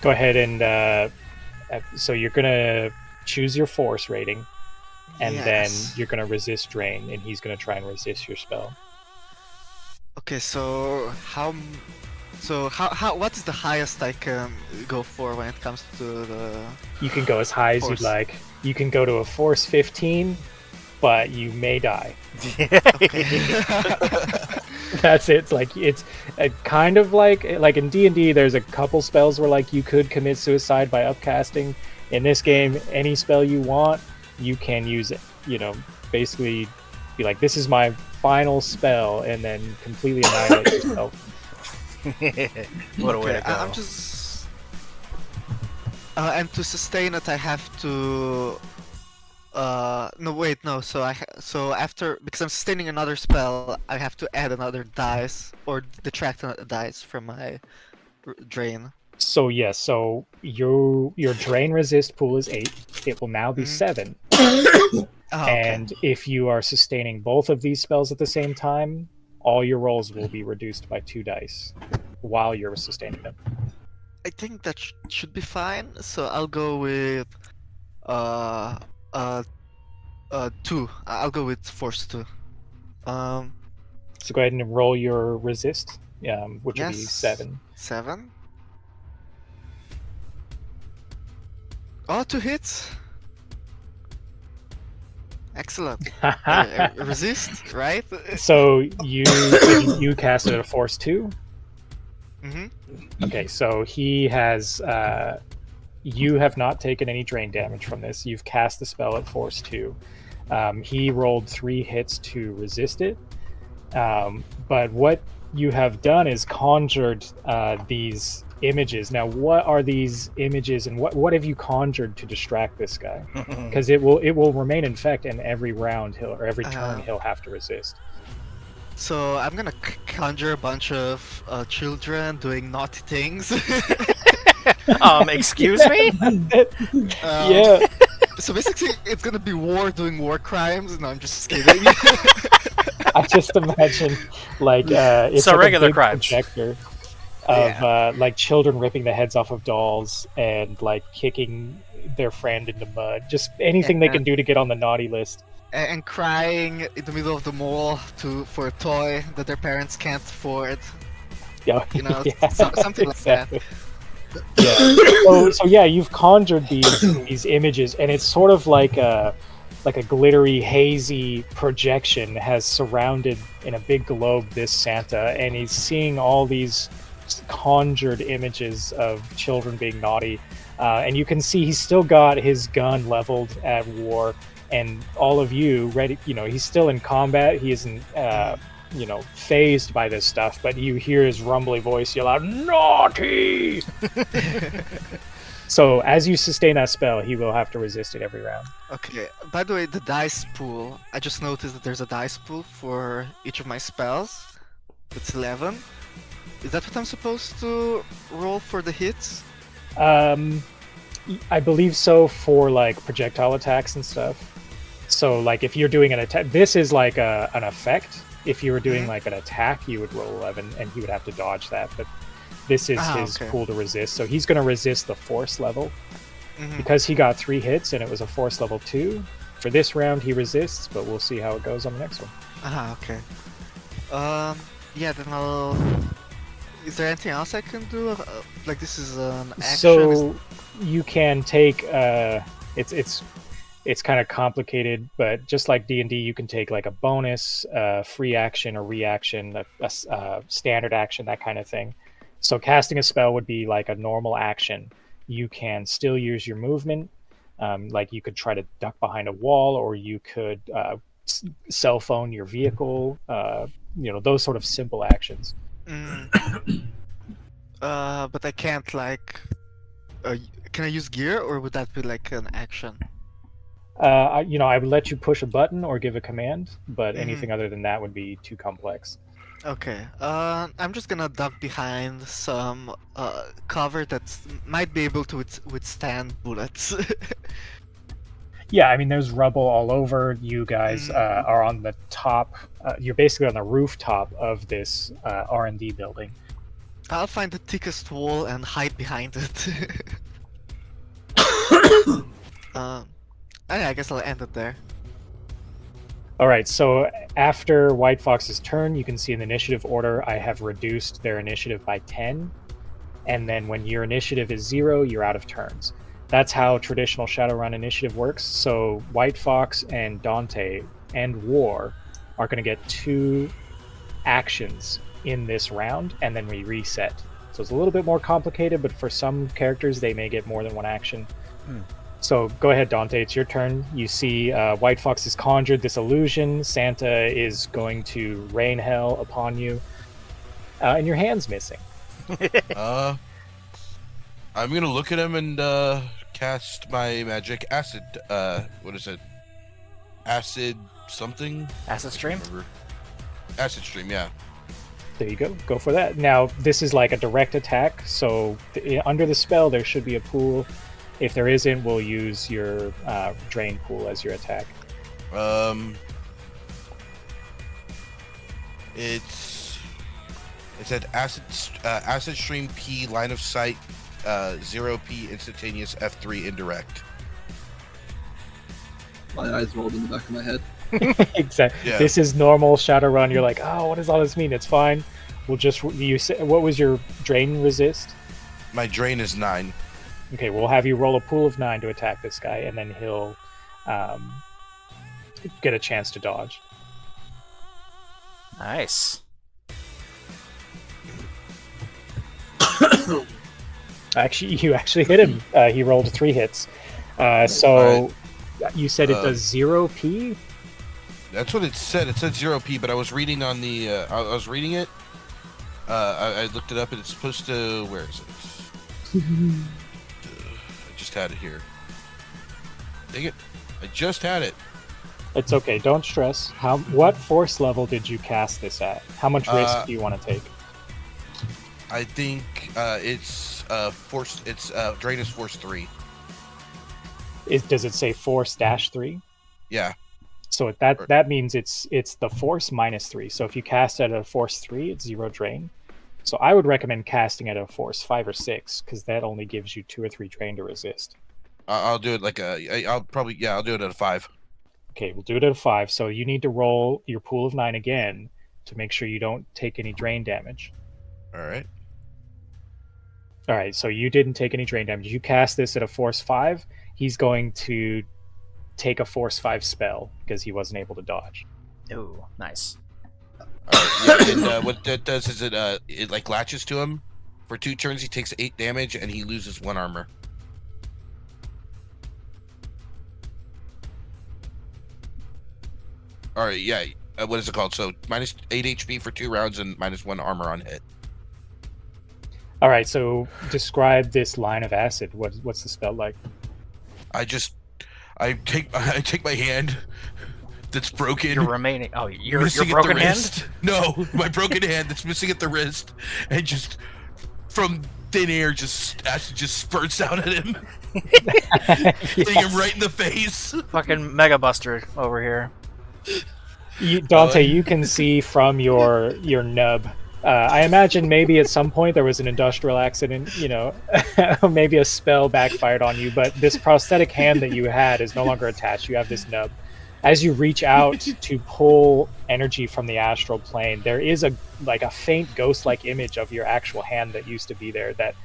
Go ahead and so you're gonna choose your force rating, and then
Yes.
you're gonna resist drain, and he's gonna try and resist your spell.
Okay, so what is the highest I can go for when it comes to the?
You can go as high as you'd
Force.
like. You can go to a force 15, but you may die.
Okay.
That's it. It's kind of like in D&D, there's a couple spells where like you could commit suicide by upcasting. In this game, any spell you want, you can use it. You know, basically be like, this is my final spell, and then completely annihilate yourself.
What a way to go.
I'm just. And to sustain it, I have to. No, wait, no. So after, because I'm sustaining another spell, I have to add another dice or detract a dice from my drain.
So yes, so your drain resist pool is 8. It will now be 7.
Oh, okay.
And if you are sustaining both of these spells at the same time, all your rolls will be reduced by 2 dice while you're sustaining them.
I think that should be fine. So I'll go with uh uh 2. I'll go with force 2.
So go ahead and roll your resist, which would be
Yes.
7.
7. Oh, 2 hits. Excellent. Resist, right?
So you casted a force 2. Okay, so he has. You have not taken any drain damage from this. You've cast the spell at force 2. He rolled 3 hits to resist it. But what you have done is conjured these images. Now, what are these images, and what have you conjured to distract this guy? Because it will remain in effect, and every round or every turn he'll have to resist.
So I'm gonna conjure a bunch of children doing naughty things.
Excuse me?
Yeah.
So basically, it's gonna be war doing war crimes. No, I'm just kidding.
I just imagine like it's
So
like
regular
a big
crimes.
projector of like children ripping the heads off of dolls and like kicking their friend into mud. Just anything they can do to get on the naughty list.
And crying in the middle of the mall for a toy that their parents can't afford.
Yeah,
You know,
yeah,
something like that.
Yeah. So yeah, you've conjured these images, and it's sort of like a glittery, hazy projection has surrounded in a big globe this Santa, and he's seeing all these conjured images of children being naughty, and you can see he's still got his gun leveled at war, and all of you ready. You know, he's still in combat. He isn't. Phased by this stuff, but you hear his rumbly voice yell out, "Naughty!" So as you sustain that spell, he will have to resist it every round.
Okay, by the way, the dice pool, I just noticed that there's a dice pool for each of my spells. It's 11. Is that what I'm supposed to roll for the hits?
I believe so for like projectile attacks and stuff. So like if you're doing an attack, this is like an effect. If you were doing like an attack, you would roll 11 and he would have to dodge that. But this is his pool to resist. So he's going to resist the force level. Because he got 3 hits and it was a force level 2. For this round, he resists, but we'll see how it goes on the next one.
Okay. Yeah, then I'll... Is there anything else I can do? Like this is an action?
So you can take... It's kind of complicated, but just like D&D, you can take like a bonus, free action, a reaction, a standard action, that kind of thing. So casting a spell would be like a normal action. You can still use your movement. Like you could try to duck behind a wall, or you could cell phone your vehicle. Those sort of simple actions.
But I can't like... can I use gear, or would that be like an action?
I would let you push a button or give a command, but anything other than that would be too complex.
Okay. I'm just gonna duck behind some cover that might be able to withstand bullets.
Yeah, I mean, there's rubble all over. You guys are on the top. You're basically on the rooftop of this R&D building.
I'll find the thickest wall and hide behind it. I guess I'll end it there.
All right, so after White Fox's turn, you can see in the initiative order, I have reduced their initiative by 10. And then when your initiative is 0, you're out of turns. That's how traditional Shadowrun initiative works. So White Fox and Dante and War are going to get 2 actions in this round, and then we reset. So it's a little bit more complicated, but for some characters, they may get more than 1 action. So go ahead, Dante, it's your turn. You see White Fox has conjured this illusion. Santa is going to rain hell upon you. And your hand's missing.
I'm going to look at him and cast my magic acid. What is it? Acid something?
Acid stream?
Acid stream, yeah.
There you go. Go for that. Now, this is like a direct attack, so under the spell there should be a pool. If there isn't, we'll use your drain pool as your attack.
It's at acid stream P, line of sight 0p, instantaneous F3 indirect.
My eyes rolled in the back of my head.
Exactly.
Yeah.
This is normal Shadowrun. You're like, oh, what does all this mean? It's fine. We'll just what was your drain resist?
My drain is 9.
Okay, we'll have you roll a pool of 9 to attack this guy, and then he'll get a chance to dodge.
Nice.
Actually, you actually hit him. He rolled 3 hits. So you said it does 0p?
That's what it said. It said 0p, but I was reading on the. I was reading it. I looked it up, and it's supposed to. Where is it? I just had it here. Dang it! I just had it.
It's okay. Don't stress. What force level did you cast this at? How much risk do you want to take?
I think it's force. It's drain is force 3.
Does it say force -3?
Yeah.
So that means it's the force -3. So if you cast at a force 3, it's 0 drain. So I would recommend casting at a force 5 or 6 because that only gives you 2 or 3 drain to resist.
I'll do it like I'll do it at a 5.
Okay, we'll do it at a 5. So you need to roll your pool of 9 again to make sure you don't take any drain damage.
All right.
All right, so you didn't take any drain damage. You cast this at a force 5. He's going to take a force 5 spell because he wasn't able to dodge.
Ooh, nice.
And what that does is it like latches to him for 2 turns. He takes 8 damage and he loses 1 armor. All right, yeah. What is it called? So minus 8 HP for 2 rounds and minus 1 armor on hit.
All right, so describe this line of acid. What's the spell like?
I take my hand that's broken.
Your remaining. Oh, your
missing at the
broken hand.
wrist. No, my broken hand that's missing at the wrist, and just from thin air, acid just spurts out at him, hitting him right in the face.
Fucking Mega Buster over here.
Dante, you can see from your nub. I imagine maybe at some point there was an industrial accident, maybe a spell backfired on you, but this prosthetic hand that you had is no longer attached. You have this nub. As you reach out to pull energy from the astral plane, there is a faint ghost-like image of your actual hand that used to be there that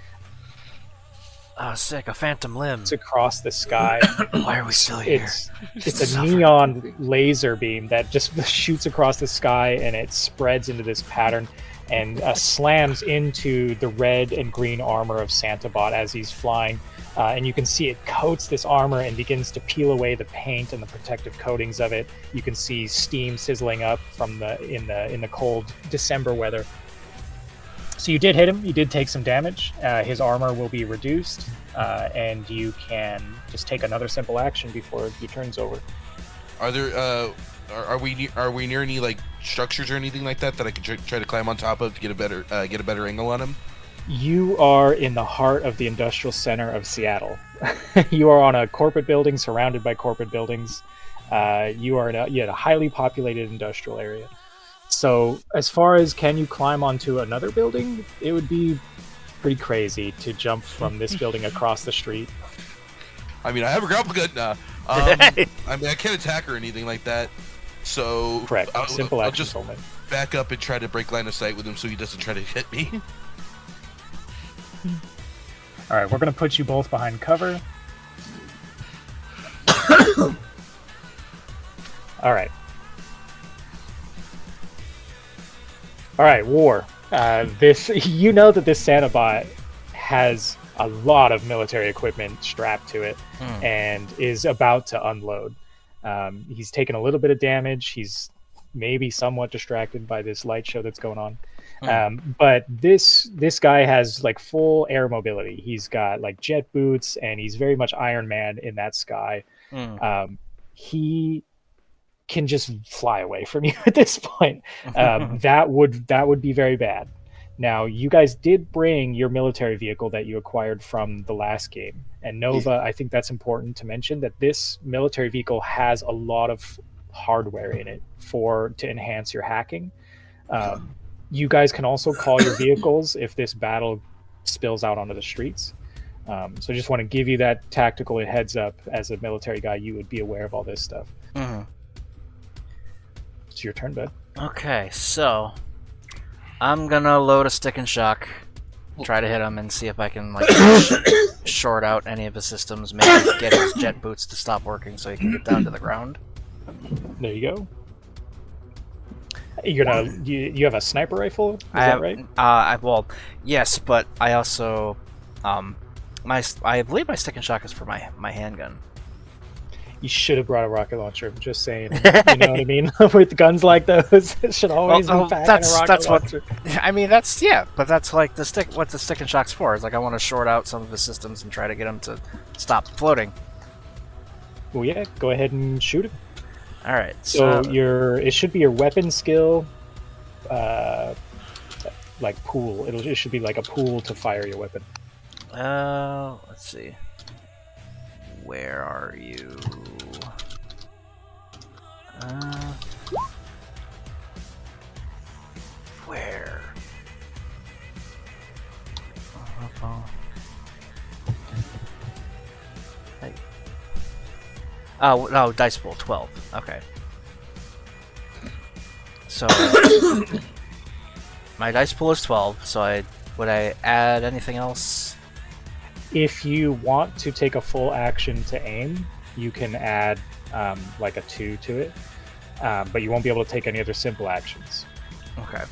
sick, a phantom limb.
it's across the sky.
Why are we still here?
It's a neon laser beam that just shoots across the sky, and it spreads into this pattern and slams into the red and green armor of Santabot as he's flying. And you can see it coats this armor and begins to peel away the paint and the protective coatings of it. You can see steam sizzling up from in the cold December weather. So you did hit him. You did take some damage. His armor will be reduced, and you can just take another simple action before your turn's over.
Are there are we near any like structures or anything like that I could try to climb on top of to get a better angle on him?
You are in the heart of the industrial center of Seattle. You are on a corporate building surrounded by corporate buildings. You are in a highly populated industrial area. So as far as can you climb onto another building, it would be pretty crazy to jump from this building across the street.
I mean, I have a grapple gun now. I mean, I can't attack or anything like that. So
Correct. Simple
I'll
action
just
only.
back up and try to break line of sight with him so he doesn't try to hit me.
All right, we're going to put you both behind cover. All right. All right, War. You know that this Santabot has a lot of military equipment strapped to it and is about to unload. He's taken a little bit of damage. He's maybe somewhat distracted by this light show that's going on. But this guy has like full air mobility. He's got like jet boots, and he's very much Iron Man in that sky. He can just fly away from you at this point. That would be very bad. Now, you guys did bring your military vehicle that you acquired from the last game. And Nova, I think that's important to mention that this military vehicle has a lot of hardware in it to enhance your hacking. You guys can also call your vehicles if this battle spills out onto the streets. So I just want to give you that tactical heads up. As a military guy, you would be aware of all this stuff. It's your turn, bud.
Okay, so I'm gonna load a stick and shock, try to hit him, and see if I can like short out any of his systems. Maybe get his jet boots to stop working so he can get down to the ground.
There you go. You're gonna you have a sniper rifle? Is that right?
Well, yes, but I also I believe my stick and shock is for my handgun.
You should have brought a rocket launcher. Just saying. You know what I mean? With guns like those, it should always be packing a rocket launcher.
I mean, but that's like what the stick and shock's for. Is like I want to short out some of his systems and try to get him to stop floating.
Well, yeah, go ahead and shoot him.
All right.
So it should be your weapon skill, like pool. It should be like a pool to fire your weapon.
Let's see. Where are you? Where? Hey. Oh no, dice pool 12. Okay. So my dice pool is 12. So would I add anything else?
If you want to take a full action to aim, you can add like a 2 to it, but you won't be able to take any other simple actions.
Okay.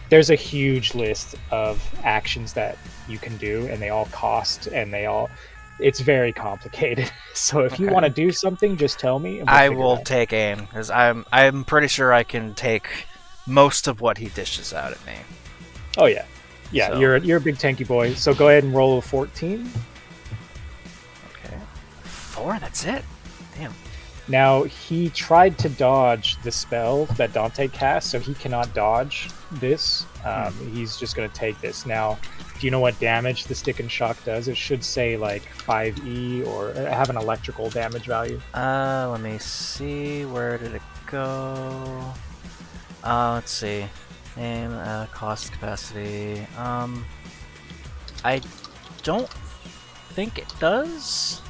There's a huge list of actions that you can do, and they all cost, and it's very complicated. So if you want to do something, just tell me. And
I will take aim, because I'm pretty sure I can take most of what he dishes out at me.
Oh yeah. Yeah, so. You're a big tanky boy. So go ahead and roll a 14.
Okay. 4, that's it? Damn.
Now, he tried to dodge the spell that Dante cast, so he cannot dodge this. He's just going to take this. Now, do you know what damage the stick and shock does? It should say like 5e or have an electrical damage value.
Let me see. Where did it go? Let's see. Name, cost, capacity. I don't think it does.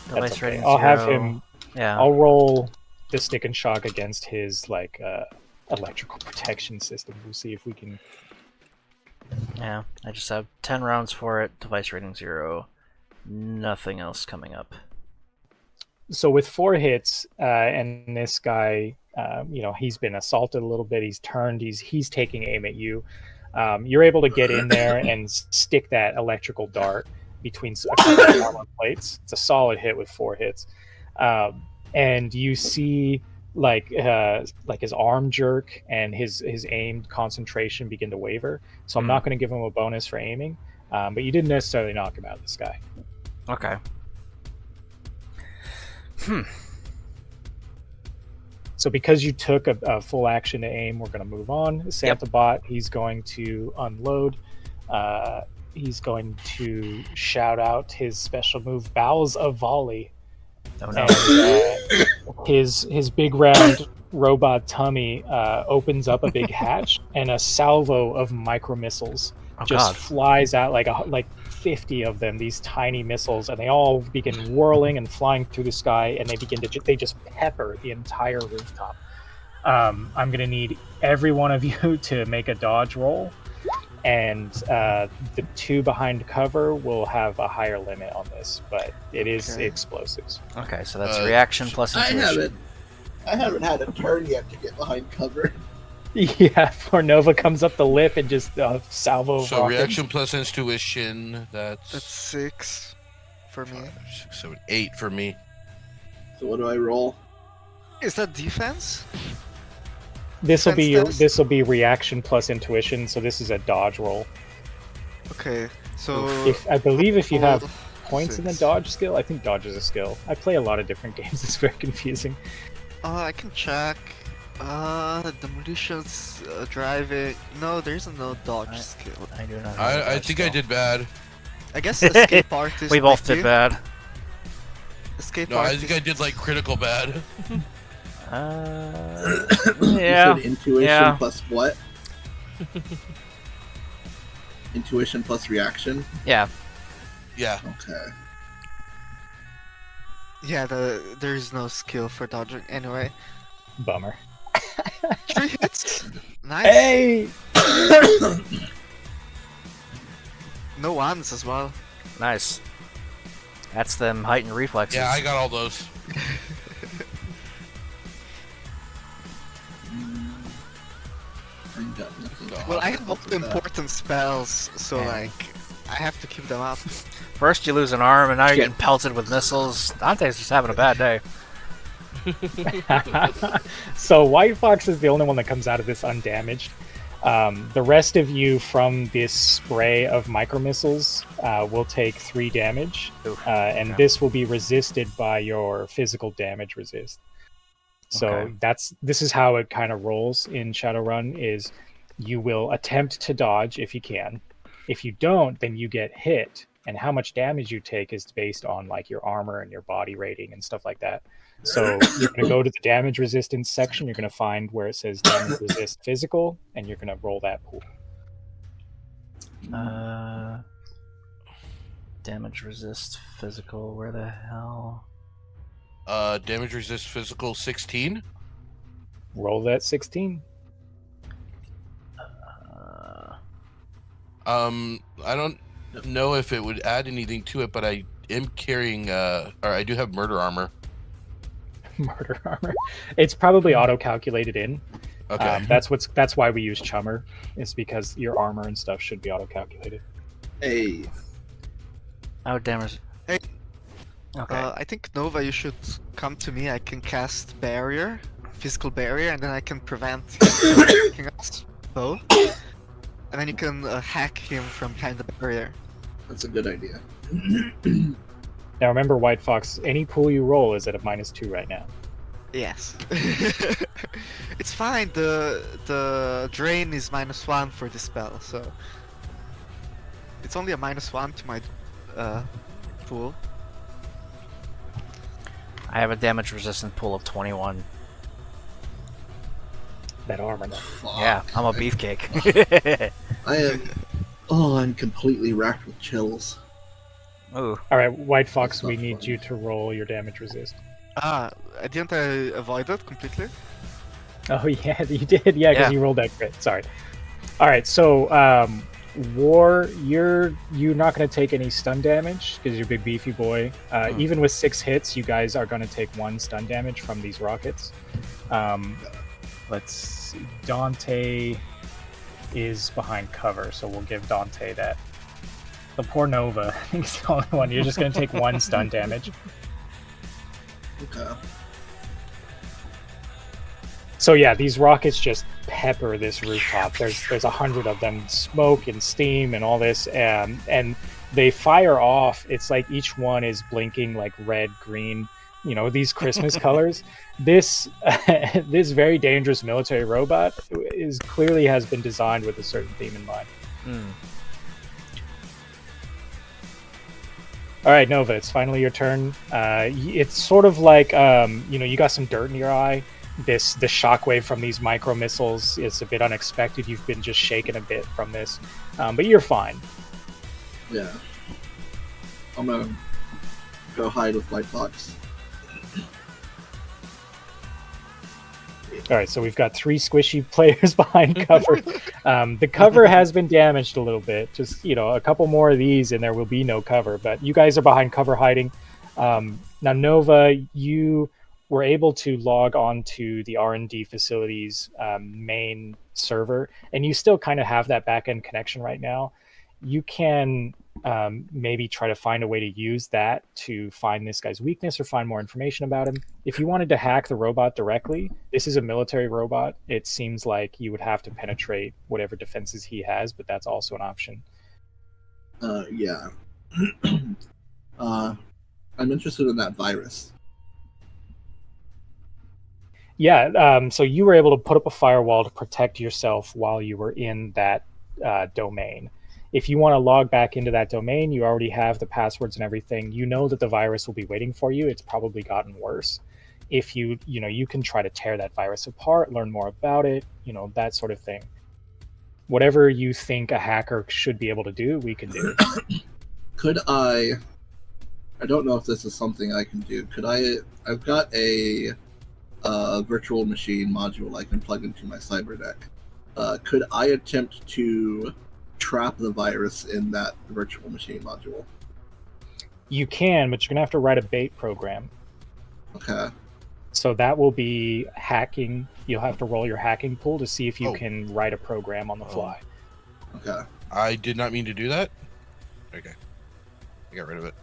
Device
okay.
rating 0.
I'll have him.
Yeah.
I'll roll the stick and shock against his like electrical protection system. We'll see if we can.
Yeah, I just have 10 rounds for it. Device rating 0. Nothing else coming up.
So with 4 hits, and this guy. He's been assaulted a little bit. He's turned. He's taking aim at you. You're able to get in there and stick that electrical dart between a couple of armor plates. It's a solid hit with 4 hits, and you see like his arm jerk and his aim concentration begin to waver. So I'm not going to give him a bonus for aiming, but you didn't necessarily knock him out, this guy.
Okay.
So because you took a full action to aim, we're going to move on. Santa Bot, he's going to unload. He's going to shout out his special move, Bowels of Volley.
Oh, no.
And, his big round robot tummy opens up a big hatch, and a salvo of micro missiles flies out like 50 of them, these tiny missiles, and they all begin whirling and flying through the sky, and they just pepper the entire rooftop. I'm gonna need every one of you to make a dodge roll, and the 2 behind cover will have a higher limit on this, but it is explosives.
Okay, so that's reaction plus intuition.
I haven't had a turn yet to get behind cover.
Yeah, before Nova comes up the lip and just salvo.
So rocket. Reaction plus intuition. That's
6 for me.
5, 6, 7, 8 for me.
So what do I roll?
Is that defense?
This will be reaction plus intuition. So this is a dodge roll.
Okay, so
I believe if you have points in the dodge skill, I think dodge is a skill. I play a lot of different games. It's very confusing.
I can check. Demolitions, driving. No, there's no dodge skill.
I do not have a
I
dodge
think I
skill.
did bad.
I guess escape artist.
We both
might
did
do.
bad.
Escape
No, I
artist.
think I did like critical bad.
You
Yeah.
said intuition
Yeah.
plus what? Intuition plus reaction?
Yeah.
Yeah.
Okay.
Yeah, there's no skill for dodging anyway.
Bummer.
3 hits. Nice.
Hey!
No ones as well.
Nice. That's them heightened reflexes.
Yeah, I got all those.
I got nothing.
Well, I have all the
With that.
important spells, so
Yeah.
like I have to keep them up.
First you lose an arm, and now you're
Shit.
getting pelted with missiles. Dante's just having a bad day.
So White Fox is the only one that comes out of this undamaged. The rest of you from this spray of micro missiles will take 3 damage, and
okay.
this will be resisted by your physical damage resist. So
Okay.
this is how it kind of rolls in Shadowrun: is you will attempt to dodge if you can. If you don't, then you get hit, and how much damage you take is based on like your armor and your body rating and stuff like that. So you're going to go to the damage resistance section. You're going to find where it says damage resist physical, and you're going to roll that pool.
Damage resist physical. Where the hell?
Damage resist physical 16.
Roll that 16.
I don't know if it would add anything to it, but I am carrying or I do have murder armor.
Murder armor. It's probably auto calculated in.
Okay.
That's why we use Chummer. Is because your armor and stuff should be auto calculated.
Hey,
Oh, damage.
Hey.
Okay.
I think Nova, you should come to me. I can cast barrier, physical barrier, and then I can prevent him from attacking us both. And then you can hack him from behind the barrier.
that's a good idea.
Now remember, White Fox, any pool you roll is at a -2 right now.
Yes. It's fine. The drain is -1 for this spell, so it's only a -1 to my pool.
I have a damage resistant pool of 21.
That armor. Though.
Fuck.
Yeah, I'm a beefcake.
I am. Oh, I'm completely racked with chills.
Ooh.
All right, White Fox,
That's
we
not
need
funny.
you to roll your damage resist.
Didn't I avoid it completely?
Oh yeah, you did. Yeah, because
Yeah.
you rolled that crit. Sorry. All right, so War, you're not going to take any stun damage because you're a big beefy boy. Even with 6 hits, you guys are going to take 1 stun damage from these rockets. Let's see. Dante is behind cover, so we'll give Dante that. The poor Nova, I think it's the only one. You're just going to take 1 stun damage.
Okay.
So yeah, these rockets just pepper this rooftop. There's 100 of them, smoke and steam and all this, and they fire off. It's like each one is blinking like red, green, these Christmas colors. This this very dangerous military robot clearly has been designed with a certain theme in mind. All right, Nova, it's finally your turn. It's sort of like you got some dirt in your eye. The shockwave from these micro missiles is a bit unexpected. You've been just shaken a bit from this, but you're fine.
Yeah. I'm gonna go hide with White Fox.
All right, so we've got 3 squishy players behind cover. The cover has been damaged a little bit. Just a couple more of these, and there will be no cover. But you guys are behind cover hiding. Now, Nova, you were able to log on to the R&D facility's main server, and you still kind of have that back-end connection right now. You can maybe try to find a way to use that to find this guy's weakness or find more information about him. If you wanted to hack the robot directly, this is a military robot. It seems like you would have to penetrate whatever defenses he has, but that's also an option.
Yeah. I'm interested in that virus.
Yeah, so you were able to put up a firewall to protect yourself while you were in that domain. If you want to log back into that domain, you already have the passwords and everything. You know that the virus will be waiting for you. It's probably gotten worse. If you can try to tear that virus apart, learn more about it, that sort of thing. Whatever you think a hacker should be able to do, we can do.
Could I don't know if this is something I can do. I've got a virtual machine module I can plug into my cyber deck. Could I attempt to trap the virus in that virtual machine module?
You can, but you're going to have to write a bait program.
Okay.
So that will be hacking. You'll have to roll your hacking pool to see if you can write a program on the fly.
Okay.
I did not mean to do that. Okay. I got rid of it.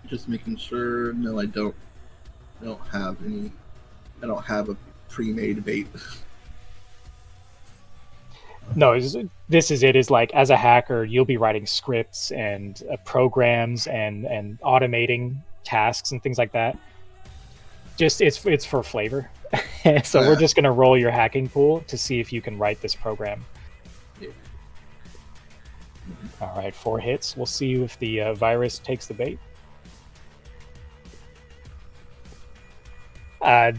Just making sure. No, I don't have any. I don't have a pre-made bait.
No, this is it. Is like, as a hacker, you'll be writing scripts and programs and automating tasks and things like that. Just it's for flavor. So we're just gonna roll your hacking pool to see if you can write this program.
Yeah.
All right, 4 hits. We'll see if the virus takes the bait.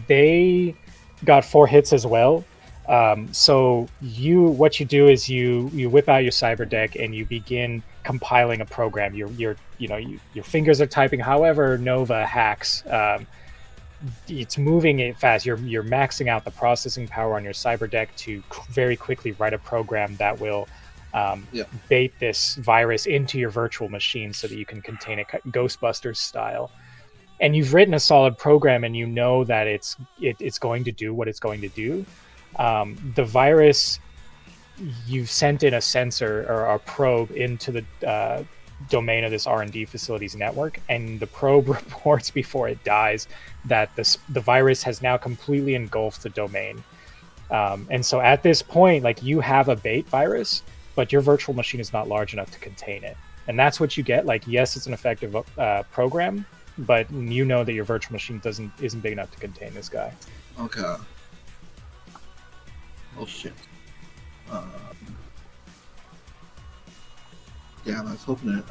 They got 4 hits as well. So what you do is you whip out your cyber deck and you begin compiling a program. Your fingers are typing. However, Nova hacks. It's moving it fast. You're maxing out the processing power on your cyber deck to very quickly write a program that will bait this virus into your virtual machine so that you can contain it, Ghostbusters style. And you've written a solid program, and you know that it's going to do what it's going to do. The virus, you've sent in a sensor or a probe into the domain of this R&D facility's network, and the probe reports before it dies that the virus has now completely engulfed the domain. And so at this point, like, you have a bait virus, but your virtual machine is not large enough to contain it. And that's what you get. Like, yes, it's an effective program, but you know that your virtual machine isn't big enough to contain this guy.
Okay. Oh shit. Yeah, I was hoping that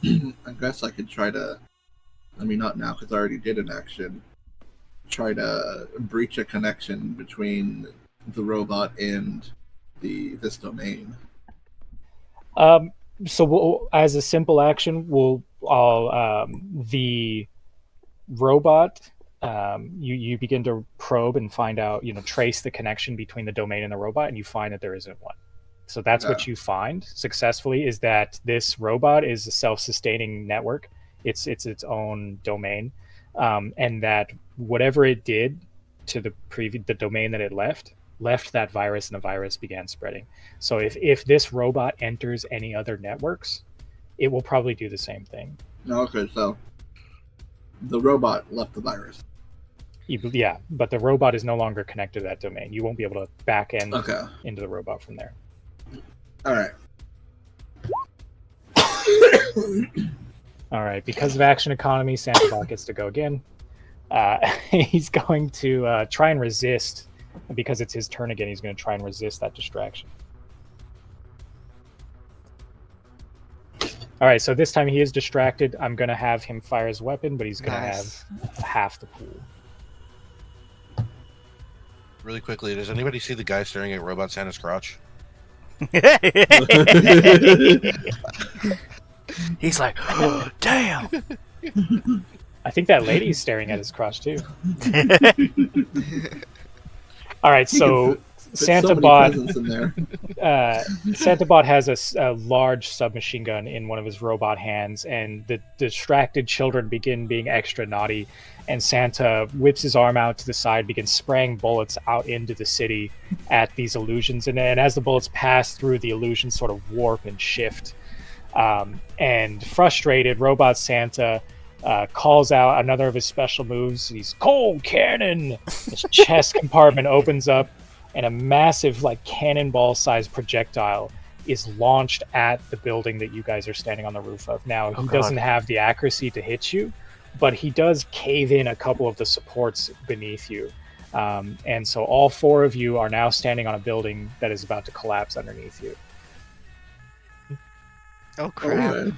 I guess I could try to. I mean, not now because I already did an action. Try to breach a connection between the robot and this domain.
So as a simple action, the robot. You begin to probe and find out, trace the connection between the domain and the robot, and you find that there isn't one. So that's what you find successfully, is that this robot is a self-sustaining network. It's its own domain, and that whatever it did to the domain that it left that virus, and the virus began spreading. So if this robot enters any other networks, it will probably do the same thing.
Okay, so the robot left the virus.
Yeah, but the robot is no longer connected to that domain. You won't be able to back end into the robot from there.
All right.
All right. Because of action economy, Santobot gets to go again. He's going to try and resist. Because it's his turn again, he's going to try and resist that distraction. All right. So this time he is distracted. I'm going to have him fire his weapon, but he's going to have half the pool.
Really quickly, does anybody see the guy staring at Robot Santa's crotch?
He's like, oh, damn.
I think that lady's staring at his crotch too. All right, so Santobot has a large submachine gun in one of his robot hands, and the distracted children begin being extra naughty, and Santa whips his arm out to the side, begins spraying bullets out into the city at these illusions, and as the bullets pass through, the illusions sort of warp and shift. And frustrated, Robot Santa calls out another of his special moves. He's cold cannon. His chest compartment opens up, and a massive, like, cannonball-sized projectile is launched at the building that you guys are standing on the roof of. Now, he doesn't have the accuracy to hit you, but he does cave in a couple of the supports beneath you. And so all 4 of you are now standing on a building that is about to collapse underneath you.
Oh crap!
Okay.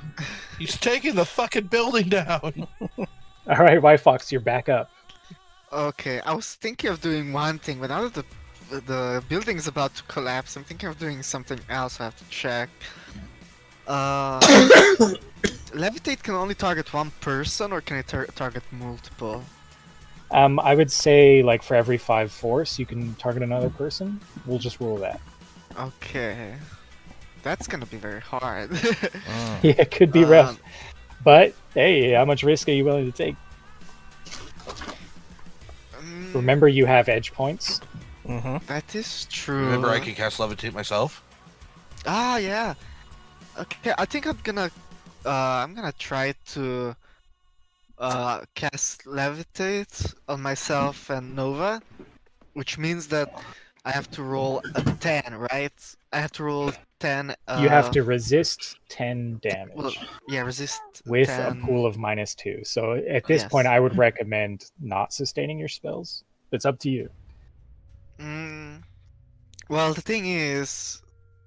He's taking the fucking building down.
All right, White Fox, you're back up.
Okay, I was thinking of doing one thing, but now that the building is about to collapse, I'm thinking of doing something else. I have to check. Levitate can only target one person, or can it target multiple?
I would say, like, for every 5 force, you can target another person. We'll just rule that.
Okay. That's gonna be very hard.
Yeah, it could be rough. But, hey, how much risk are you willing to take? Remember, you have edge points.
That is true.
Remember, I can cast Levitate myself.
Ah, yeah. Okay, I think I'm gonna try to cast Levitate on myself and Nova, which means that I have to roll a 10, right? I have to roll 10.
You have to resist 10 damage.
Well, yeah, resist
with
10.
a pool of -2. So at this
Yes.
point, I would recommend not sustaining your spells. It's up to you.
Well, the thing is,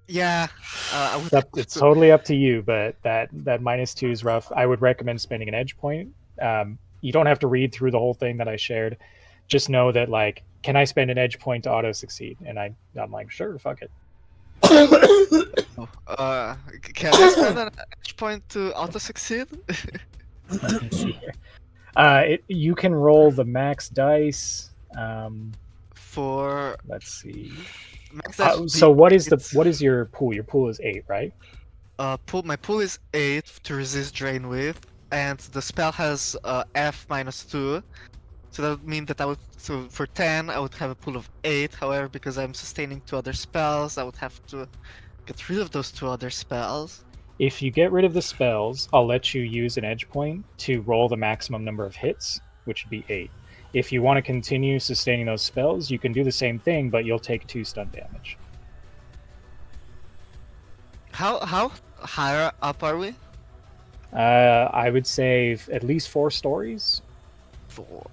yeah, I would.
It's totally up to you, but that -2 is rough. I would recommend spending an edge point. You don't have to read through the whole thing that I shared. Just know that, like, can I spend an edge point to auto succeed? And I'm like, sure, fuck it.
Can I spend an edge point to auto succeed?
Let me see here. You can roll the max dice.
For
Let's see.
max dice
So what is your pool? Your pool is 8, right?
my pool is 8 to resist drain with, and the spell has F -2. So that would mean that so for 10 I would have a pool of 8. However, because I'm sustaining 2 other spells, I would have to get rid of those 2 other spells.
If you get rid of the spells, I'll let you use an edge point to roll the maximum number of hits, which would be 8. If you want to continue sustaining those spells, you can do the same thing, but you'll take 2 stun damage.
How higher up are we?
I would say at least 4 stories.
4.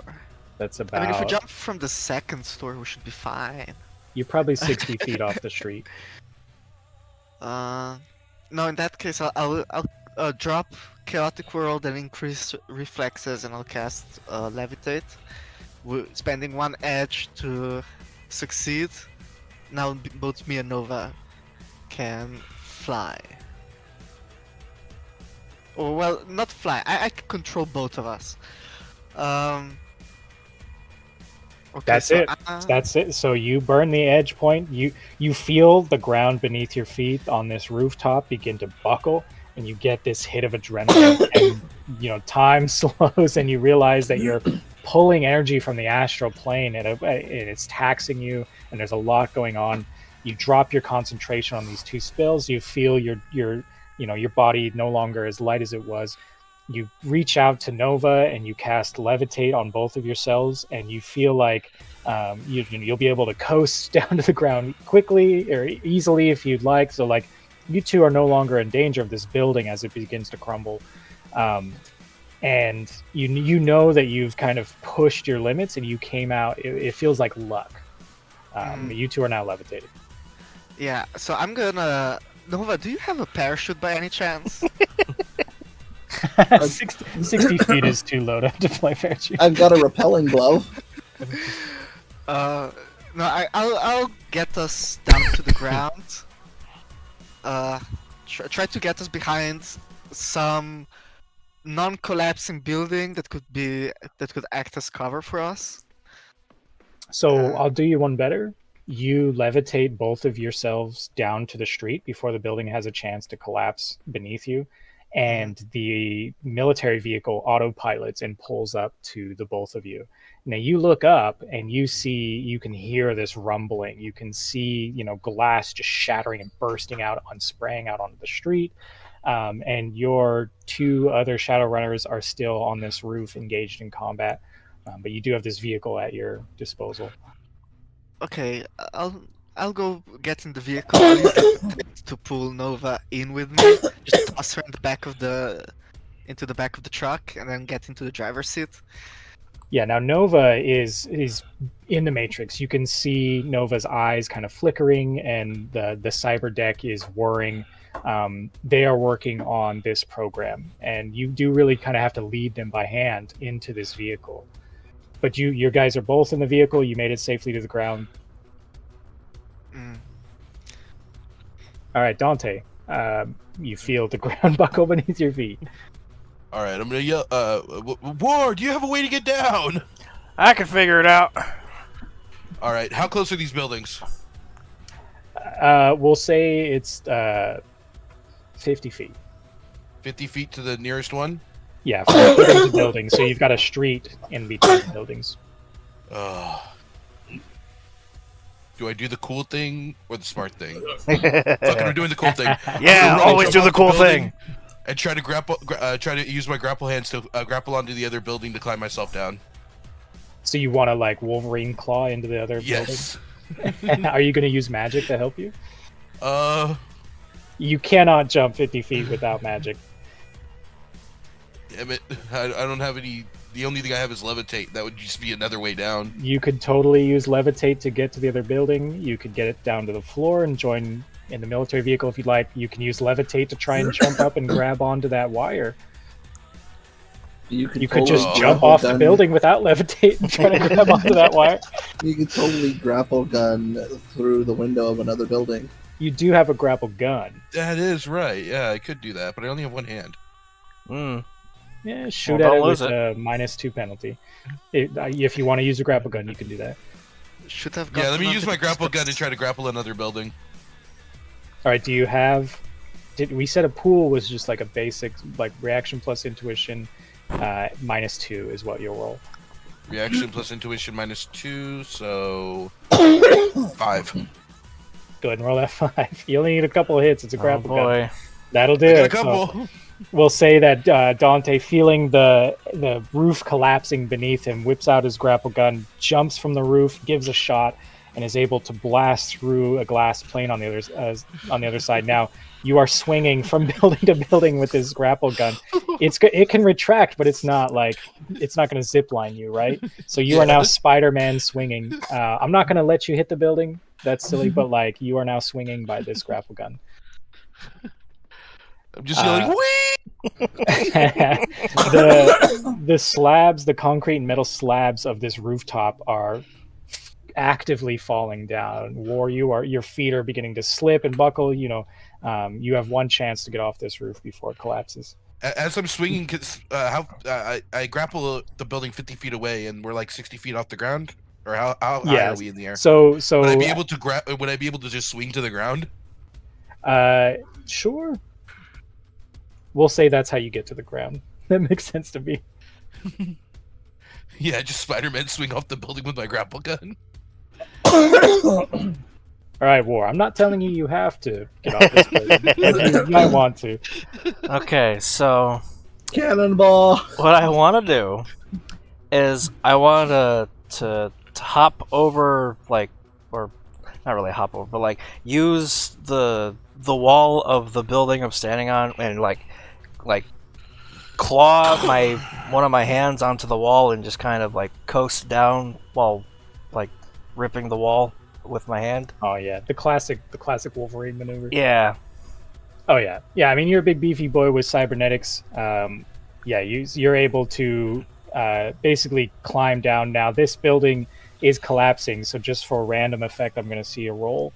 That's about.
I mean, if we jump from the second story, we should be fine.
You're probably 60 feet off the street.
No, in that case, I'll drop Chaotic World and increase reflexes, and I'll cast Levitate. Spending 1 edge to succeed. Now both me and Nova can fly. Or, well, not fly. I can control both of us. Okay,
That's it. That's it. So you burn the edge point. You feel the ground beneath your feet on this rooftop begin to buckle, and you get this hit of adrenaline. And time slows, and you realize that you're pulling energy from the astral plane, and it's taxing you. And there's a lot going on. You drop your concentration on these 2 spells. You feel your body no longer as light as it was. You reach out to Nova and you cast Levitate on both of yourselves, and you feel like you'll be able to coast down to the ground quickly or easily if you'd like. So, like, you 2 are no longer in danger of this building as it begins to crumble. And you know that you've kind of pushed your limits and you came out. It feels like luck. You 2 are now levitated.
Yeah, so I'm gonna... Nova, do you have a parachute by any chance?
60 feet is too low to deploy parachute.
I've got a repelling glove.
No, I'll get us down to the ground. Try to get us behind some non-collapsing building that could act as cover for us.
So I'll do you one better. You levitate both of yourselves down to the street before the building has a chance to collapse beneath you, and the military vehicle autopilots and pulls up to the both of you. Now you look up and you can hear this rumbling. You can see, glass just shattering and bursting out and spraying out onto the street. And your 2 other Shadowrunners are still on this roof engaged in combat. But you do have this vehicle at your disposal.
Okay, I'll go get in the vehicle. I'll use the to pull Nova in with me. Just toss her in the back of the into the back of the truck and then get into the driver's seat.
Yeah, now Nova is in the Matrix. You can see Nova's eyes kind of flickering, and the cyber deck is whirring. They are working on this program, and you do really kind of have to lead them by hand into this vehicle. But your guys are both in the vehicle. You made it safely to the ground.
Mm.
All right, Dante. You feel the ground buckle beneath your feet.
All right, I'm gonna yell. War, do you have a way to get down?
I can figure it out.
All right, how close are these buildings?
We'll say it's 50 feet.
50 feet to the nearest one.
Yeah, from building to building. So you've got a street in between the buildings.
Do I do the cool thing or the smart thing? Fucking, we're doing the cool thing.
Yeah, always do the cool thing.
And try to grapple. Try to use my grapple hands to grapple onto the other building to climb myself down.
So you want to like Wolverine claw into the other
Yes.
building? Are you going to use magic to help you?
You
You cannot jump 50 feet without magic.
Damn it! I don't have any. The only thing I have is levitate. That would just be another way down.
You could totally use levitate to get to the other building. You could get it down to the floor and join in the military vehicle if you'd like. You can use levitate to try and jump up and grab onto that wire. You could just jump off the building without levitate and try to grab onto that wire.
You could totally grapple gun through the window of another building.
You do have a grapple gun.
That is right. Yeah, I could do that, but I only have one hand.
Yeah, shoot at it with a -2 penalty. If you want to use a grapple gun, you can do that.
Should have.
Yeah, let me use my grapple
gun.
gun and try to grapple another building.
All right. Do you have? We said a pool was just like a basic like reaction plus intuition. -2 is what you'll roll.
Reaction plus intuition -2, so 5.
Go ahead and roll that 5. You only need a couple of hits. It's a grapple gun. That'll do
I got
it.
a couple.
So we'll say that Dante, feeling the roof collapsing beneath him, whips out his grapple gun, jumps from the roof, gives a shot, and is able to blast through a glass plane on the other side. Now you are swinging from building to building with this grapple gun. It can retract, but it's not going to zip line you, right? So you are now Spider-Man swinging. I'm not going to let you hit the building. That's silly, but like you are now swinging by this grapple gun.
I'm just yelling, wee!
The slabs, the concrete and metal slabs of this rooftop are actively falling down. War, your feet are beginning to slip and buckle. You have one chance to get off this roof before it collapses.
As I'm swinging, I grapple the building 50 feet away, and we're like 60 feet off the ground. Or how high are we in the air?
So
would I be able to Would I be able to just swing to the ground?
Sure. We'll say that's how you get to the ground. That makes sense to me.
Yeah, just Spider-Man swing off the building with my grapple gun.
All right, War. I'm not telling you have to get off this building. You might want to.
Okay, so
Cannonball.
what I want to do is I want to hop over, like, or not really hop over, but like use the wall of the building I'm standing on and like claw one of my hands onto the wall and just kind of like coast down while like ripping the wall with my hand.
Oh yeah, the classic Wolverine maneuver.
Yeah.
Oh yeah. I mean, you're a big beefy boy with cybernetics. Yeah, you're able to basically climb down. Now this building is collapsing, so just for a random effect, I'm going to see a roll.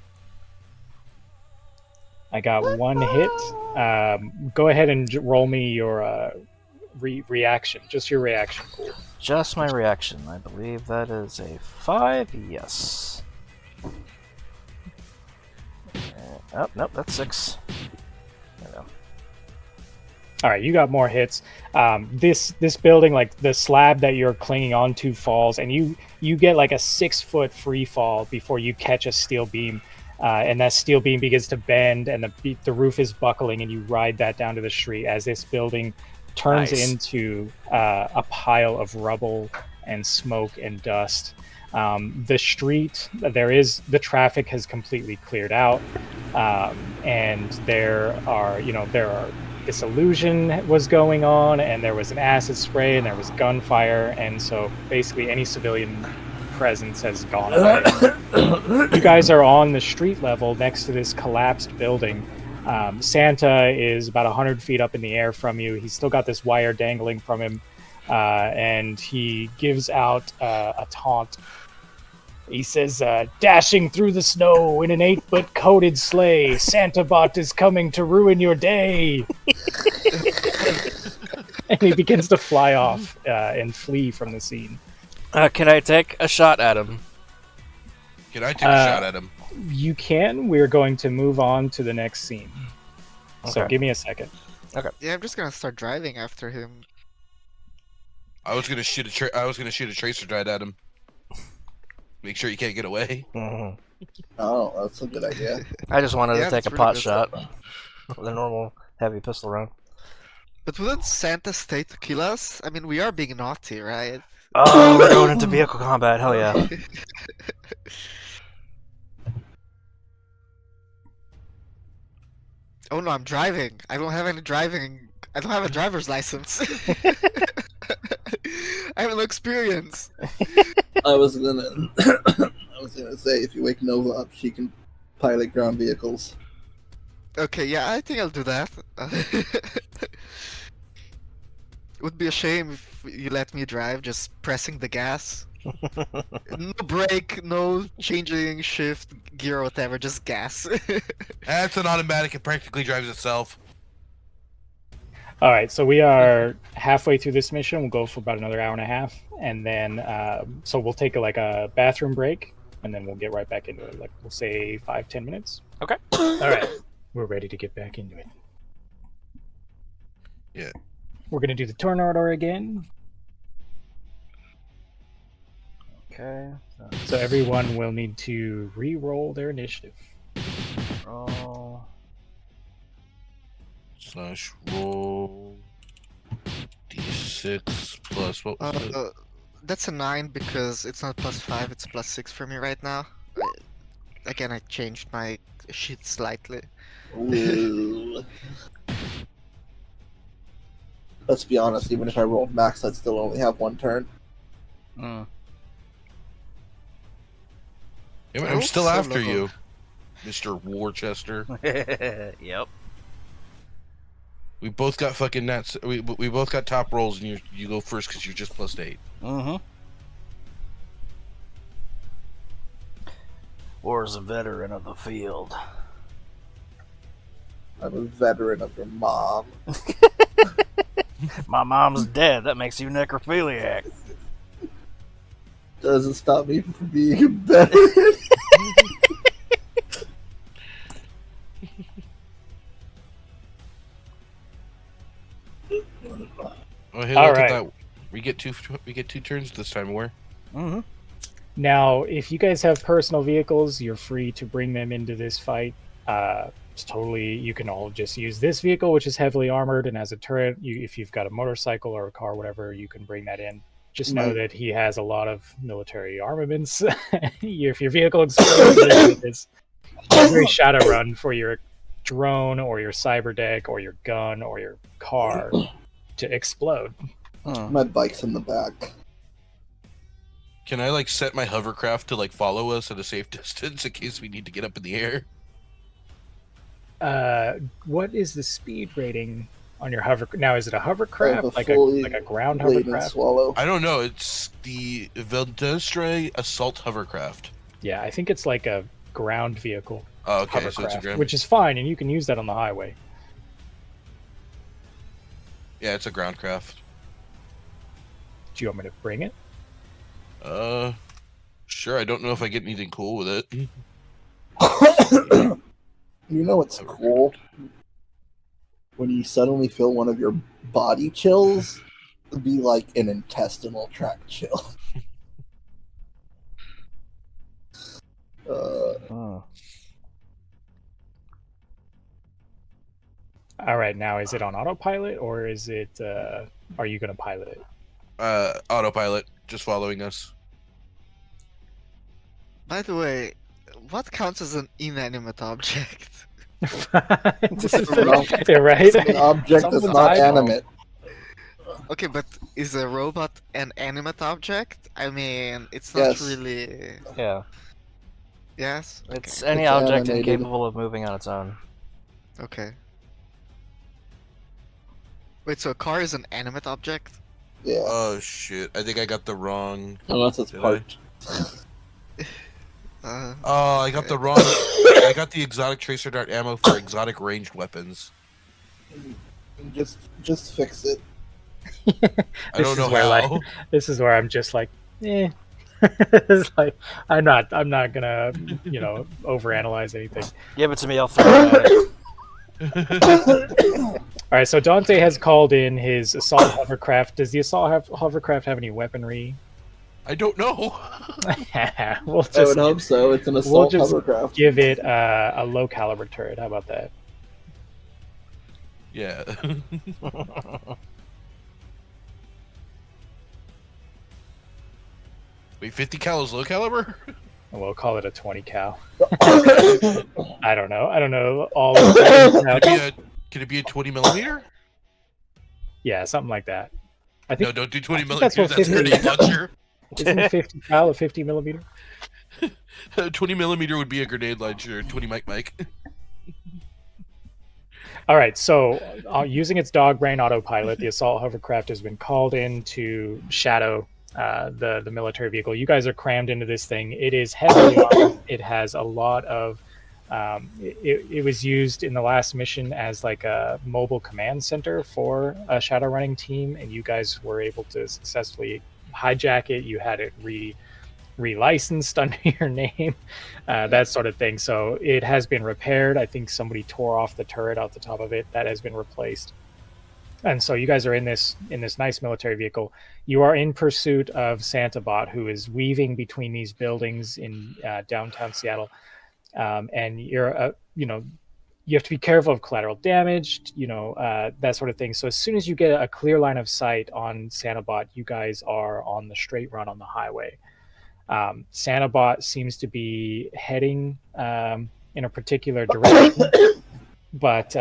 I got one hit. Go ahead and roll me your reaction. Just your reaction. Cool.
Just my reaction. I believe that is a 5. Yes. Oh, nope, that's 6. There we go.
All right, you got more hits. This building, like the slab that you're clinging onto, falls, and you get like a 6-foot free fall before you catch a steel beam, and that steel beam begins to bend, and the roof is buckling, and you ride that down to the street as this building turns into a pile of rubble and smoke and dust. The street, the traffic has completely cleared out, and there are this illusion was going on, and there was an acid spray, and there was gunfire, and so basically any civilian presence has gone away. You guys are on the street level next to this collapsed building. Santa is about 100 feet up in the air from you. He's still got this wire dangling from him, and he gives out a taunt. He says, dashing through the snow in an 8-foot coated sleigh, Santa Bot is coming to ruin your day. And he begins to fly off and flee from the scene.
Can I take a shot at him?
Can I take a shot at him?
You can. We're going to move on to the next scene. So
Okay.
give me a second.
Yeah, I'm just gonna start driving after him.
I was gonna shoot a tracer dart at him. Make sure you can't get away.
Mhm.
Oh, that's a good idea.
I just wanted
Yeah,
to take
that's
a
really
pot
good.
shot with a normal heavy pistol round.
But wouldn't Santa stay to kill us? I mean, we are being naughty, right?
Oh, we're going into vehicle combat. Hell yeah.
Oh no, I'm driving. I don't have any driving. I don't have a driver's license. I have no experience.
I was gonna say if you wake Nova up, she can pilot ground vehicles.
Okay, yeah, I think I'll do that. It would be a shame if you let me drive, just pressing the gas. No brake, no changing shift, gear, or whatever, just gas.
That's an automatic. It practically drives itself.
All right, so we are halfway through this mission. We'll go for about another hour and a half, and then so we'll take a bathroom break, and then we'll get right back into it. Like we'll say 5-10 minutes.
Okay.
All right, we're ready to get back into it.
Yeah.
We're gonna do the turn order again.
Okay.
So everyone will need to re-roll their initiative.
Roll.
/roll d6 plus what was it?
That's a 9 because it's not +5, it's +6 for me right now. Again, I changed my sheet slightly.
Ooh. Let's be honest, even if I rolled max, I'd still only have one turn.
Mm.
Yeah, I'm still
so
after
low.
you, Mr. Worcester.
Yep.
We both got fucking nats. We both got top rolls, and you go first because you're just +8.
Mm-hmm. War's a veteran of the field.
I'm a veteran of your mom.
My mom's dead. That makes you necrophiliac.
Doesn't stop me from being a veteran.
Oh, hey,
All
look
right.
at that. We get two turns this time. Where?
Mm-hmm.
Now, if you guys have personal vehicles, you're free to bring them into this fight. It's totally, you can all just use this vehicle, which is heavily armored and has a turret. If you've got a motorcycle or a car, whatever, you can bring that in. Just know that he has a lot of military armaments. If your vehicle explodes, it's very Shadowrun for your drone or your cyber deck or your gun or your car to explode.
My bike's in the back.
Can I set my hovercraft to follow us at a safe distance in case we need to get up in the air?
What is the speed rating on your hover? Now, is it a hovercraft,
a
like
fully
a ground
laden
hovercraft?
swallow.
I don't know. It's the Veldestre assault hovercraft.
Yeah, I think it's like a ground vehicle,
Oh, okay. So it's a
hovercraft,
ground.
which is fine, and you can use that on the highway.
Yeah, it's a ground craft.
Do you want me to bring it?
Sure. I don't know if I get anything cool with it.
You know what's cool? When you suddenly feel one of your body chills be like an intestinal tract chill.
All right, now is it on autopilot or is it? Are you going to pilot it?
Autopilot, just following us.
By the way, what counts as an inanimate object?
Yeah, right?
An object that's
Someone's
not
eyeball.
animate.
Okay, but is a robot an animate object? I mean, it's not
Yes.
really.
Yeah.
Yes. Okay.
It's any
It's
object
animated.
incapable of moving on its own.
Okay. Wait, so a car is an animate object?
Yeah.
Oh shit! I think I got the wrong.
Unless it's
Did I?
parked.
Oh, I got the wrong. I got the exotic tracer dart ammo for exotic ranged weapons.
Just fix it.
I don't know
where,
how.
like, this is where I'm just like, eh. It's like I'm not gonna overanalyze anything.
Give it to me, I'll throw it at it.
All right, so Dante has called in his assault hovercraft. Does the assault hovercraft have any weaponry?
I don't know.
We'll
I would
just
hope so. It's an assault
just
hovercraft.
give it a low caliber turret. How about that?
Yeah. Wait, 50 cal is low caliber?
We'll call it a 20 cal. I don't know. All of the
Could it be a 20 millimeter?
yeah, something like that. I think
No, don't do 20
that's
millimeter.
what
That's
50
grenade launcher.
isn't 50 cal a 50 millimeter?
20 millimeter would be a grenade launcher. 20 Mike.
All right, so using its dog brain autopilot, the assault hovercraft has been called in to shadow the military vehicle. You guys are crammed into this thing. It is heavily armed. It has a lot of. It was used in the last mission as like a mobile command center for a shadow running team, and you guys were able to successfully hijack it. You had it relicensed under your name, that sort of thing. So it has been repaired. I think somebody tore off the turret out the top of it. That has been replaced. And so you guys are in this nice military vehicle. You are in pursuit of Santabot, who is weaving between these buildings in downtown Seattle. And you're, you have to be careful of collateral damage, that sort of thing. So as soon as you get a clear line of sight on Santabot, you guys are on the straight run on the highway. Santabot seems to be heading in a particular direction, but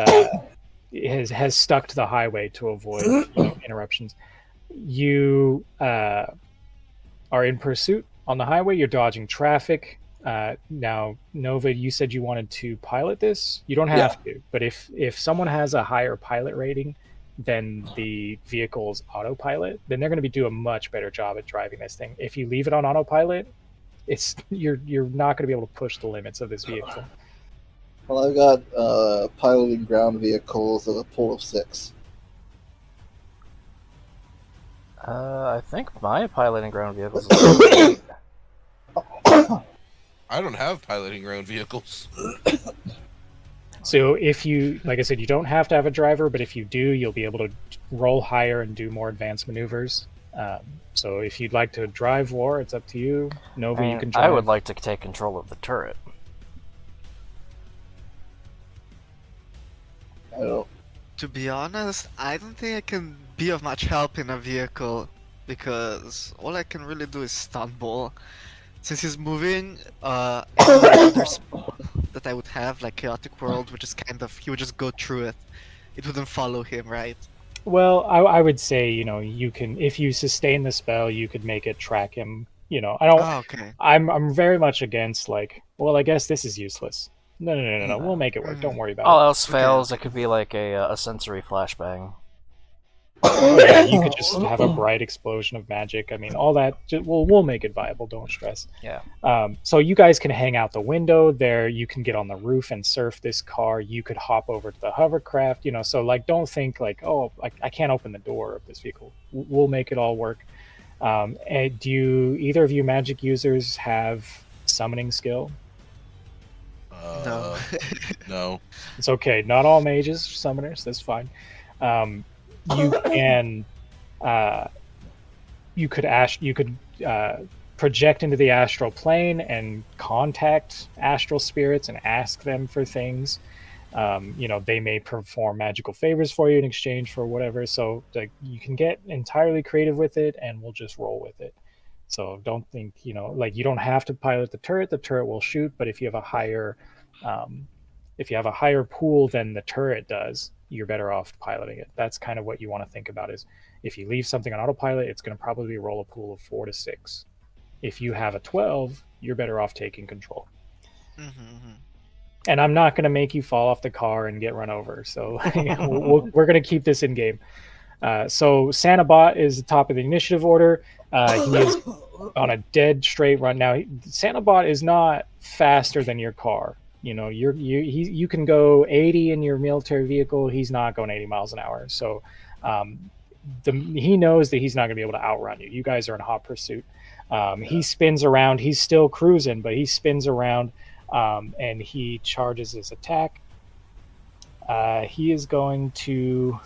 has stuck to the highway to avoid interruptions. You are in pursuit on the highway. You're dodging traffic. Now, Nova, you said you wanted to pilot this. You don't have to, but if someone has a higher pilot rating than the vehicle's autopilot, then they're going to do a much better job at driving this thing. If you leave it on autopilot, you're not going to be able to push the limits of this vehicle.
Well, I've got piloting ground vehicles at a pull of 6.
I think my piloting ground vehicles is
I don't have piloting ground vehicles.
So if you, like I said, you don't have to have a driver, but if you do, you'll be able to roll higher and do more advanced maneuvers. So if you'd like to drive war, it's up to you. Nova, you can drive.
I would like to take control of the turret.
To be honest, I don't think I can be of much help in a vehicle because all I can really do is stun ball. Since he's moving, any other spell that I would have, like Chaotic World, which is kind of, he would just go through it. It wouldn't follow him, right?
Well, I would say, you can, if you sustain the spell, you could make it track him. I don't.
Oh, okay.
I'm very much against well, I guess this is useless. No. We'll make it work. Don't worry about it.
All else fails, it could be like a sensory flashbang.
Yeah, you could just have a bright explosion of magic. I mean, all that. We'll make it viable. Don't stress.
Yeah.
So you guys can hang out the window there. You can get on the roof and surf this car. You could hop over to the hovercraft. So don't think oh, I can't open the door of this vehicle. We'll make it all work. And do either of you magic users have summoning skill?
No.
No.
It's okay. Not all mages are summoners. That's fine. You can you could project into the astral plane and contact astral spirits and ask them for things. They may perform magical favors for you in exchange for whatever. So you can get entirely creative with it, and we'll just roll with it. So don't think you don't have to pilot the turret. The turret will shoot, but if you have a higher If you have a higher pool than the turret does, you're better off piloting it. That's kind of what you want to think about is if you leave something on autopilot, it's going to probably roll a pool of 4 to 6. If you have a 12, you're better off taking control. And I'm not going to make you fall off the car and get run over. So we're going to keep this in game. So Santabot is the top of the initiative order. He is on a dead straight run. Now, Santabot is not faster than your car. You know, you can go 80 in your military vehicle. He's not going 80 miles an hour. So he knows that he's not going to be able to outrun you. You guys are in hot pursuit. He spins around. He's still cruising, but he spins around and he charges his attack. He is going to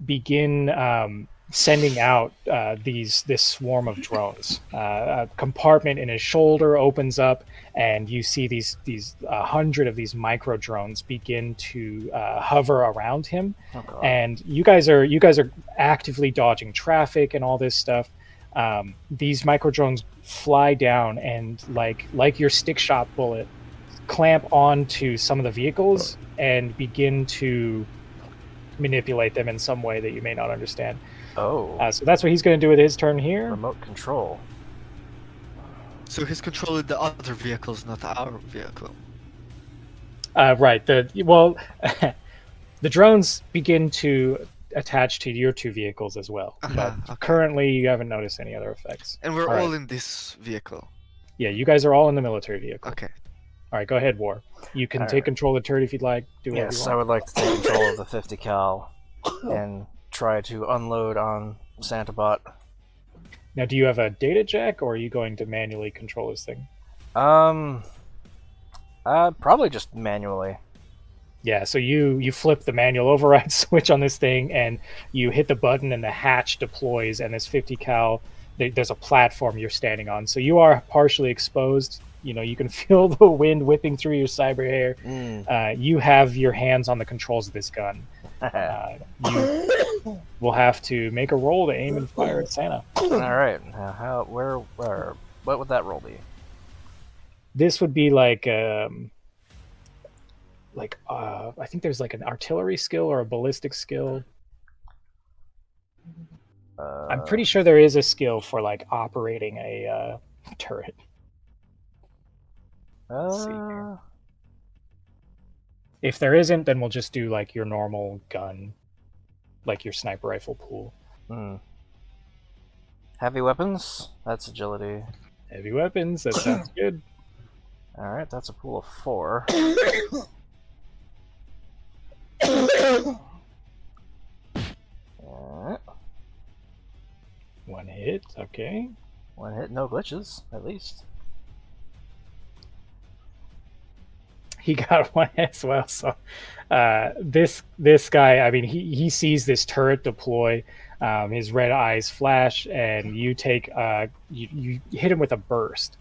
begin sending out this swarm of drones. A compartment in his shoulder opens up, and you see these 100 of these micro drones begin to hover around him.
Oh,
and you guys are actively dodging traffic and all this stuff. These micro drones fly down and like your stick shot bullet, clamp onto some of the vehicles and begin to manipulate them in some way that you may not understand. So that's what he's going to do with his turn here.
Remote control.
So he's controlling the other vehicles, not our vehicle.
Right. The drones begin to attach to your 2 vehicles as well. But
Okay.
currently, you haven't noticed any other effects.
And we're
All
all
right.
in this vehicle.
Yeah, you guys are all in the military vehicle.
Okay.
All right, go ahead, War. You can
All
take
right.
control of the turret if you'd like. Do whatever
Yes,
you
I
want.
would like to take control of the 50 cal and try to unload on Santabot.
Now, do you have a data jack, or are you going to manually control this thing?
Probably just manually.
Yeah, so you flip the manual override switch on this thing, and you hit the button, and the hatch deploys, and this 50 cal, there's a platform you're standing on. So you are partially exposed. You know, you can feel the wind whipping through your cyber hair. You have your hands on the controls of this gun. You will have to make a roll to aim and fire at Santa.
All right. What would that roll be?
This would be like I think there's like an artillery skill or a ballistic skill. I'm pretty sure there is a skill for like operating a turret. Let's see here. If there isn't, then we'll just do like your normal gun, like your sniper rifle pool.
Heavy weapons? That's agility.
Heavy weapons, that sounds good.
Alright, that's a pool of 4.
One hit, okay.
1 hit, no glitches, at least.
He got 1 as well. So this guy, I mean, he sees this turret deploy. His red eyes flash, and you take you hit him with a burst,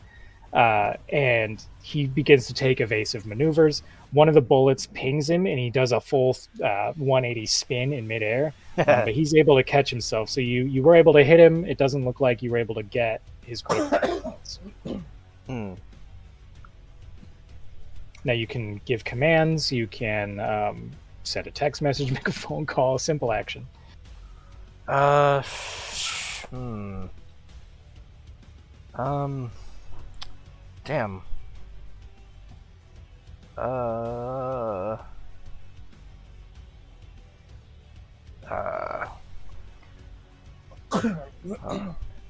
and he begins to take evasive maneuvers. One of the bullets pings him, and he does a full 180 spin in midair. But he's able to catch himself. So you were able to hit him. It doesn't look like you were able to get his quick points. Now you can give commands, you can send a text message, make a phone call, simple action.
Damn. I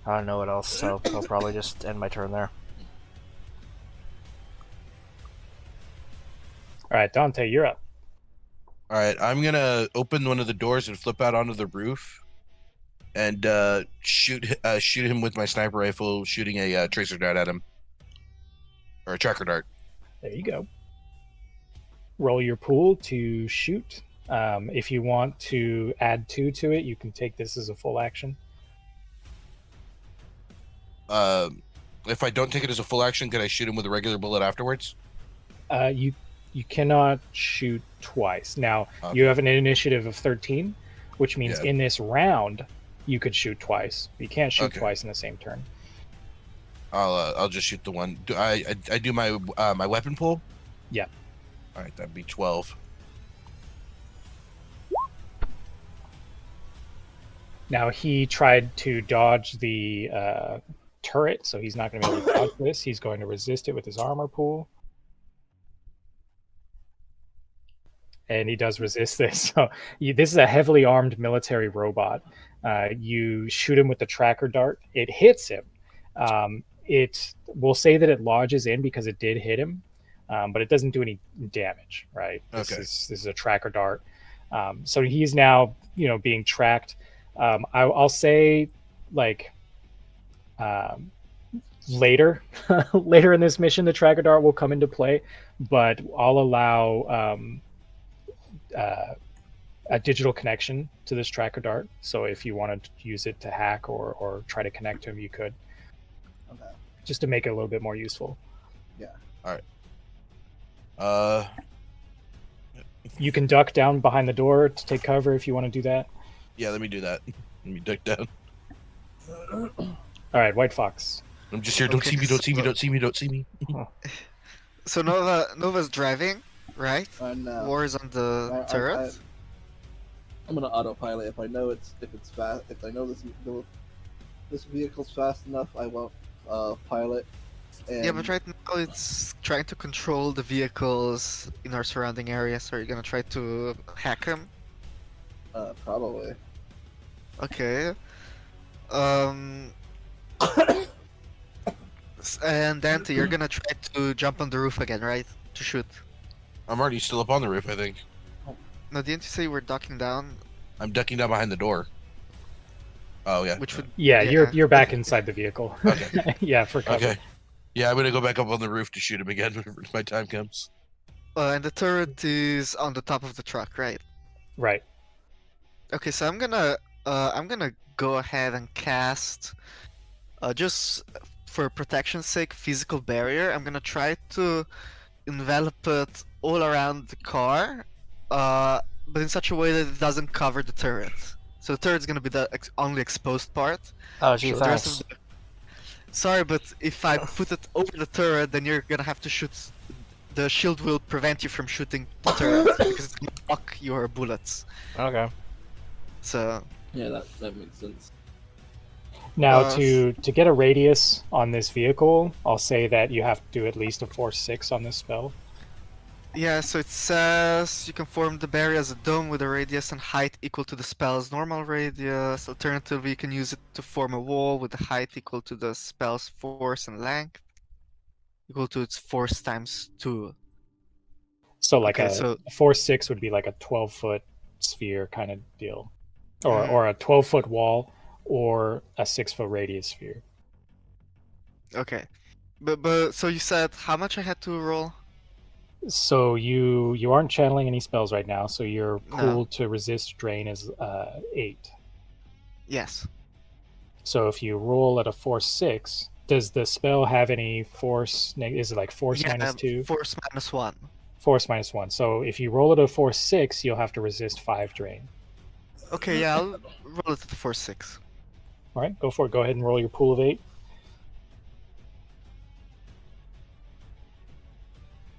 don't know what else, so I'll probably just end my turn there.
All right, Dante, you're up.
All right, I'm gonna open one of the doors and flip out onto the roof, and shoot him with my sniper rifle, shooting a tracer dart at him, or a tracker dart.
There you go. Roll your pool to shoot. If you want to add 2 to it, you can take this as a full action.
If I don't take it as a full action, can I shoot him with a regular bullet afterwards?
You cannot shoot twice. Now,
Okay.
you have an initiative of 13, which means
Yeah.
in this round, you could shoot twice. You can't shoot
Okay.
twice in the same turn.
I'll just shoot the one. Do I do my my weapon pull?
Yeah.
All right, that'd be 12.
Now he tried to dodge the turret, so he's not going to be able to dodge this. He's going to resist it with his armor pool. And he does resist this. So this is a heavily armed military robot. You shoot him with the tracker dart. It hits him. We'll say that it lodges in because it did hit him, but it doesn't do any damage, right? This is a tracker dart. So he's now, being tracked. I'll say, like, later in this mission, the tracker dart will come into play, but I'll allow a digital connection to this tracker dart. So if you wanted to use it to hack or try to connect to him, you could.
Okay.
Just to make it a little bit more useful.
Yeah.
All right.
You can duck down behind the door to take cover if you want to do that.
Yeah, let me do that. Let me duck down.
All right, White Fox.
I'm just here. Don't see me. Don't see me. Don't see me. Don't see me.
So Nova's driving, right? War is on the turret.
I'm gonna autopilot if I know if it's fast. If I know this vehicle's fast enough, I won't pilot. And
Yeah, but right now it's trying to control the vehicles in our surrounding area. So you're gonna try to hack them.
Probably.
Okay. And Dante, you're gonna try to jump on the roof again, right? To shoot.
I'm already still up on the roof, I think.
No, didn't you say you were ducking down?
I'm ducking down behind the door. Oh, yeah.
Which would
Yeah, you're back inside the vehicle.
Okay.
Yeah, for cover.
Okay. Yeah, I'm gonna go back up on the roof to shoot him again when my time comes.
and the turret is on the top of the truck, right?
Right.
Okay, so I'm gonna go ahead and cast, just for protection's sake, physical barrier. I'm gonna try to envelop it all around the car, but in such a way that it doesn't cover the turret. So the turret's gonna be the only exposed part.
Oh, gee,
So the rest
thanks.
of the- Sorry, but if I put it over the turret, then you're gonna have to shoot. The shield will prevent you from shooting the turret because it's gonna block your bullets.
Okay.
So
Yeah, that makes sense.
Now, to get a radius on this vehicle, I'll say that you have to do at least a force 6 on this spell.
yeah, so it says you can form the barrier as a dome with a radius and height equal to the spell's normal radius. Alternatively, you can use it to form a wall with a height equal to the spell's force and length, equal to its force times 2.
So like
Okay,
a
so-
force 6 would be like a 12-foot sphere kind of deal. Or a 12-foot wall or a 6-foot radius sphere.
Okay, but so you said how much I had to roll?
So you aren't channeling any spells right now, so your
No.
pool to resist drain is 8.
Yes.
So if you roll at a force 6, does the spell have any force? Is it like force minus 2?
Force minus 1.
Force minus 1. So if you roll at a force 6, you'll have to resist 5 drain.
Okay, yeah, I'll roll it at the force 6.
All right, go for it. Go ahead and roll your pool of 8.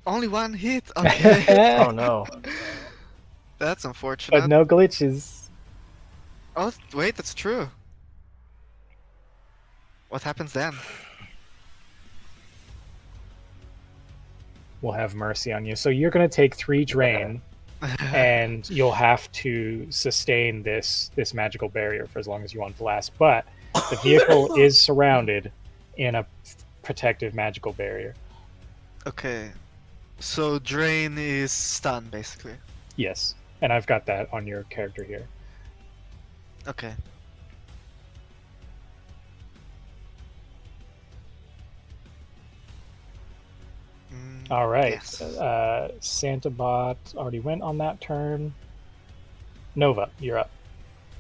Only one hit. Okay.
Oh no.
That's unfortunate.
But no glitches.
Oh wait, that's true. What happens then?
We'll have mercy on you. So you're going to take 3 drain, and you'll have to sustain this magical barrier for as long as you want to last. But the vehicle is surrounded in a protective magical barrier.
Okay. So drain is stun basically.
Yes, and I've got that on your character here.
Okay.
All right.
Yes.
Santa Bot already went on that turn. Nova, you're up.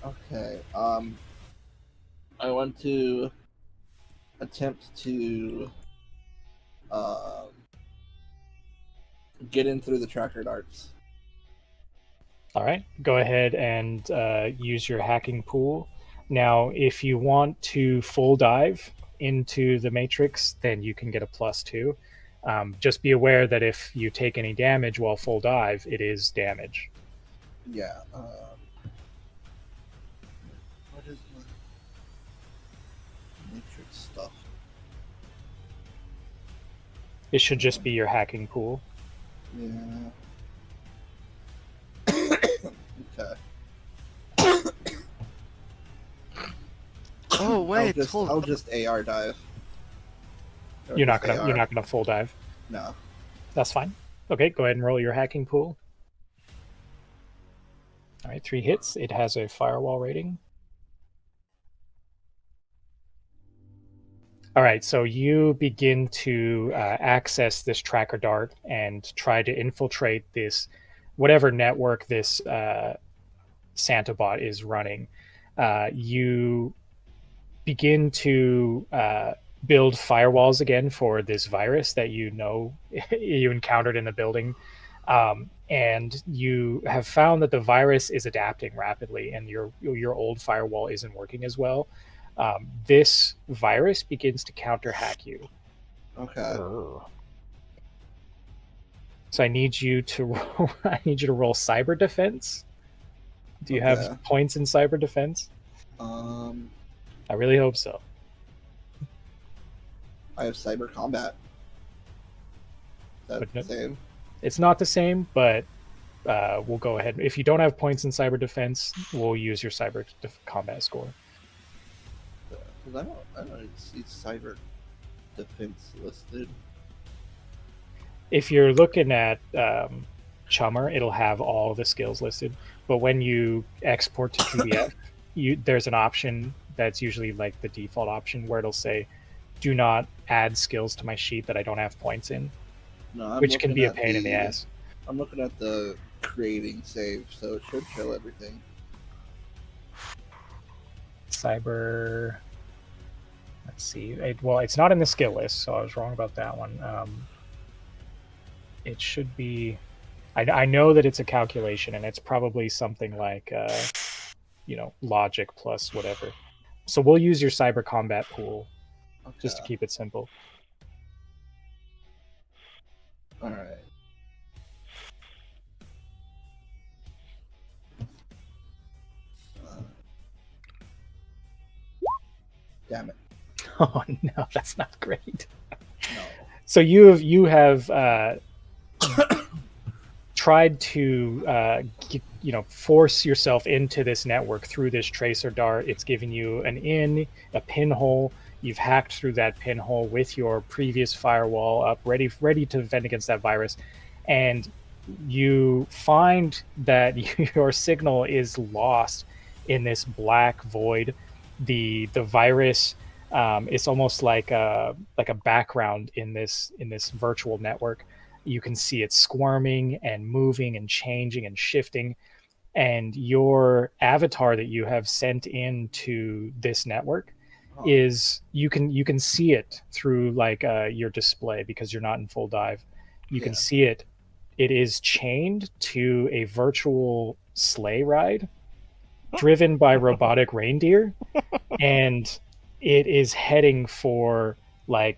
Okay. I want to attempt to get in through the tracker darts.
All right. Go ahead and use your hacking pool. Now, if you want to full dive into the matrix, then you can get a +2. Just be aware that if you take any damage while full dive, it is damage.
Yeah. What is my matrix stuff?
It should just be your hacking pool.
Yeah. Okay.
Oh wait,
I'll just AR dive. Or
You're not
just AR.
gonna full dive.
No.
That's fine. Okay, go ahead and roll your hacking pool. All right, 3 hits. It has a firewall rating. All right, so you begin to access this tracker dart and try to infiltrate this, whatever network this Santa bot is running. You begin to build firewalls again for this virus that you know you encountered in the building. And you have found that the virus is adapting rapidly and your old firewall isn't working as well. This virus begins to counter hack you.
Okay.
Oh.
So I need you to roll, I need you to roll cyber defense. Do you have points in cyber defense? I really hope so.
I have cyber combat. That's the same.
It's not the same, but we'll go ahead. If you don't have points in cyber defense, we'll use your cyber combat score.
Because I don't see cyber defense listed.
If you're looking at Chummer, it'll have all the skills listed. But when you export to PDF, there's an option that's usually like the default option where it'll say, "Do not add skills to my sheet that I don't have points in," which can be a pain in the ass.
I'm looking at the creating save, so it should show everything.
Cyber. Let's see. Well, it's not in the skill list, so I was wrong about that one. It should be. I know that it's a calculation, and it's probably something like, logic plus whatever. So we'll use your cyber combat pool, just to keep it simple.
All right. Damn it.
Oh no, that's not great.
No.
So you have tried to force yourself into this network through this tracer dart. It's giving you a pinhole. You've hacked through that pinhole with your previous firewall up, ready to defend against that virus, and you find that your signal is lost in this black void. The virus, it's almost like a background in this virtual network. You can see it squirming and moving and changing and shifting, and your avatar that you have sent into this network is you can see it through your display because you're not in full dive. You can see it. It is chained to a virtual sleigh ride driven by robotic reindeer, and it is heading for an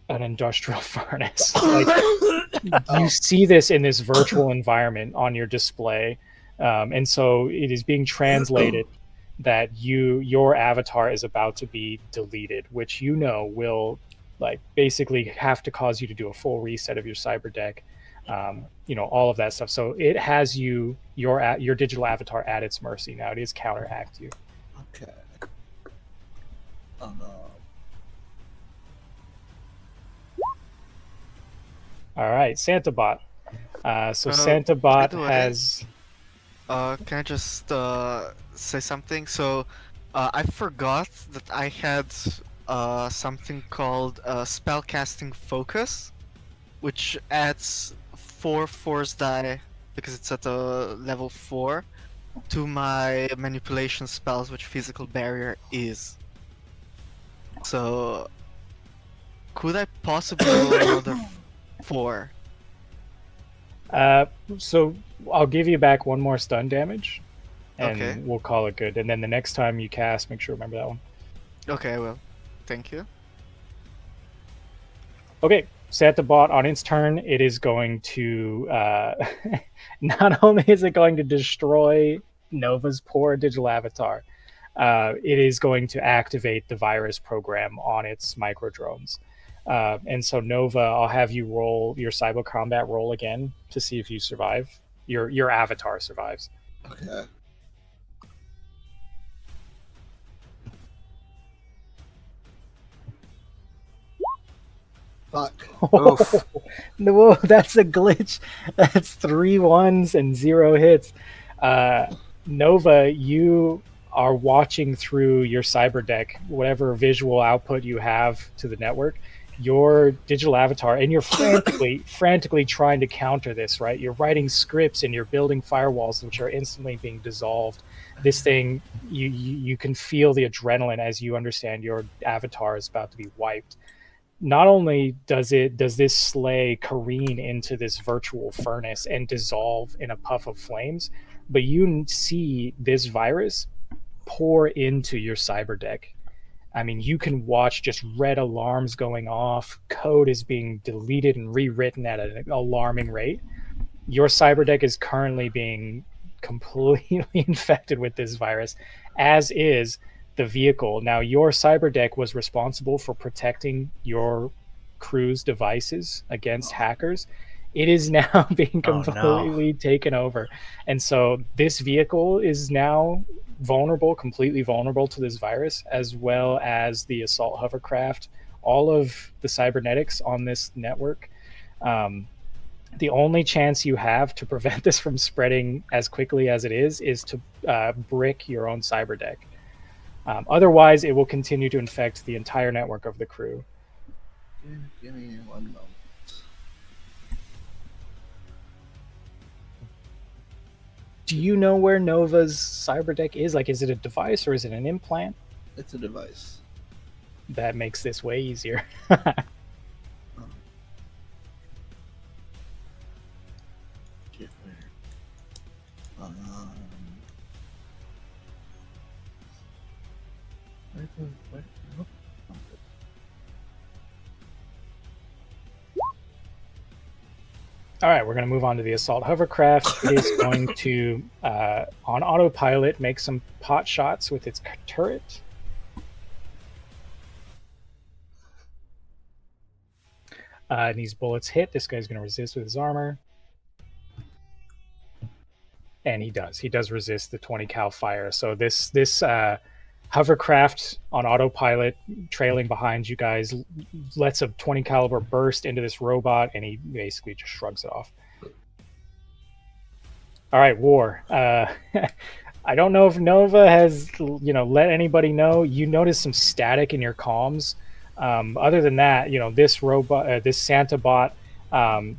industrial furnace. You see this in this virtual environment on your display, and so it is being translated that your avatar is about to be deleted, which will basically have to cause you to do a full reset of your cyber deck, all of that stuff. So it has your digital avatar at its mercy now. It is counter hacked you.
Okay.
All right, Santa Bot. Santa Bot has.
Can I just say something? So, I forgot that I had something called spellcasting focus, which adds 4 force die because it's at a level 4 to my manipulation spells, which physical barrier is. So, could I possibly roll another 4?
So I'll give you back 1 more stun damage, and
Okay.
we'll call it good. And then the next time you cast, make sure to remember that one.
Okay, I will. Thank you.
Okay, Santabot, on its turn, it is going to not only is it going to destroy Nova's poor digital avatar, it is going to activate the virus program on its micro drones. And so Nova, I'll have you roll your cyber combat roll again to see if you survive. Your avatar survives.
Okay. Fuck.
Oof.
No, that's a glitch. That's 3 1s and 0 hits. Nova, you are watching through your cyber deck, whatever visual output you have to the network, your digital avatar, and you're frantically trying to counter this, right? You're writing scripts and you're building firewalls which are instantly being dissolved. This thing, you can feel the adrenaline as you understand your avatar is about to be wiped. Not only does this sleigh careen into this virtual furnace and dissolve in a puff of flames, but you see this virus pour into your cyber deck. I mean, you can watch just red alarms going off. Code is being deleted and rewritten at an alarming rate. Your cyber deck is currently being completely infected with this virus, as is the vehicle. Now, your cyber deck was responsible for protecting your crew's devices against hackers. It is now being completely taken over. And so this vehicle is now completely vulnerable to this virus, as well as the assault hovercraft, all of the cybernetics on this network. The only chance you have to prevent this from spreading as quickly as it is to brick your own cyber deck. Otherwise, it will continue to infect the entire network of the crew.
Give me 1 moment.
Do you know where Nova's cyber deck is? Like, is it a device or is it an implant?
It's a device.
That makes this way easier. All right, we're going to move on to the assault hovercraft. It is going to, on autopilot, make some pot shots with its turret. And these bullets hit. This guy's going to resist with his armor. And he does. He does resist the 20 cal fire. So this hovercraft on autopilot, trailing behind you guys, lets a 20 caliber burst into this robot, and he basically just shrugs it off. All right, War. I don't know if Nova has, let anybody know. You notice some static in your comms. Other than that, this robot, this Santa bot,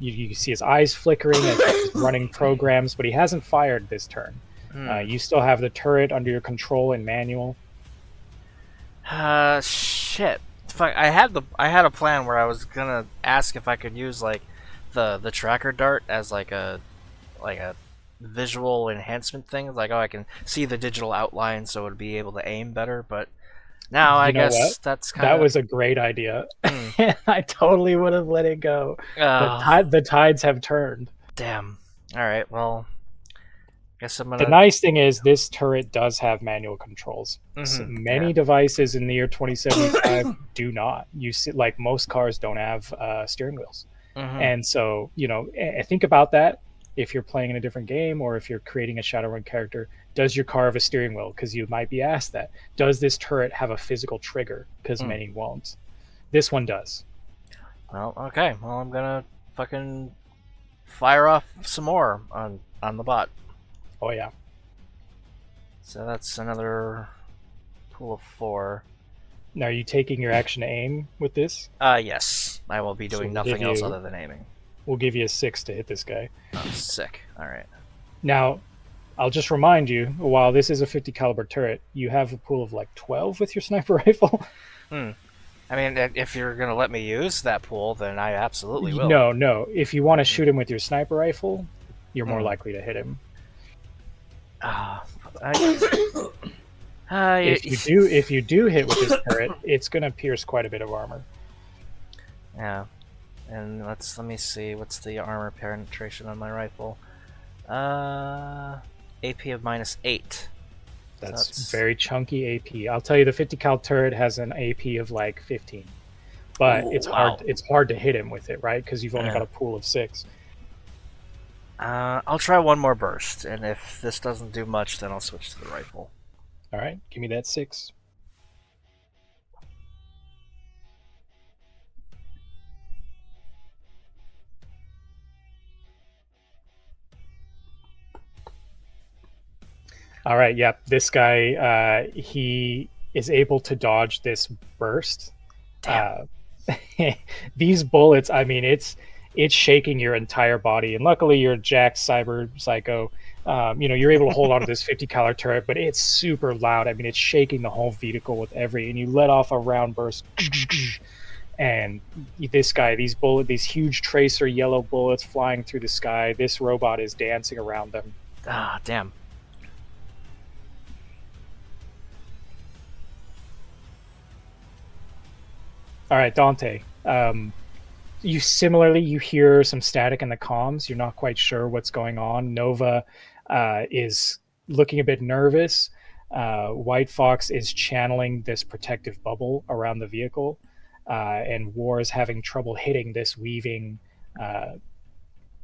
you see his eyes flickering as he's running programs, but he hasn't fired this turn. You still have the turret under your control and manual.
Shit. I had a plan where I was gonna ask if I could use like the tracker dart as like a visual enhancement thing. Like, I can see the digital outline, so it would be able to aim better. But now I guess that's kind of...
That was a great idea. I totally would have let it go. The tides have turned.
Damn. All right. Well, guess I'm gonna...
The nice thing is this turret does have manual controls. So many devices in the year 2075 do not. You see, like, most cars don't have steering wheels. And so, think about that. If you're playing in a different game or if you're creating a Shadowrun character, does your car have a steering wheel? Because you might be asked that. Does this turret have a physical trigger? Because many won't. This one does.
Well, okay. Well, I'm gonna fucking fire off some more on the bot.
Oh, yeah.
So that's another pool of 4.
Now, are you taking your action to aim with this?
Yes. I will be doing
So
nothing else other than aiming.
We'll give you a 6 to hit this guy.
Oh, sick. Alright.
Now, I'll just remind you, while this is a 50 caliber turret, you have a pool of like 12 with your sniper rifle.
I mean, if you're going to let me use that pool, then I absolutely will.
No. If you want to shoot him with your sniper rifle, you're more likely to hit him. If you do hit with this turret, it's going to pierce quite a bit of armor.
Yeah. And let me see, what's the armor penetration on my rifle? AP of -8.
That's very chunky AP. I'll tell you, the 50 cal turret has an AP of like 15, but it's hard. It's hard to hit him with it, right? Because you've only got a pool of 6.
I'll try one more burst, and if this doesn't do much, then I'll switch to the rifle.
All right, give me that 6. All right, yep. This guy, he is able to dodge this burst. These bullets, I mean, it's shaking your entire body. And luckily, you're jacked cyber psycho. You're able to hold on to this 50 cal turret, but it's super loud. I mean, it's shaking the whole vehicle with and you let off a round burst. And this guy, these huge tracer yellow bullets flying through the sky. This robot is dancing around them.
Ah, damn.
All right, Dante. You hear some static in the comms. You're not quite sure what's going on. Nova is looking a bit nervous. White Fox is channeling this protective bubble around the vehicle, and War is having trouble hitting this weaving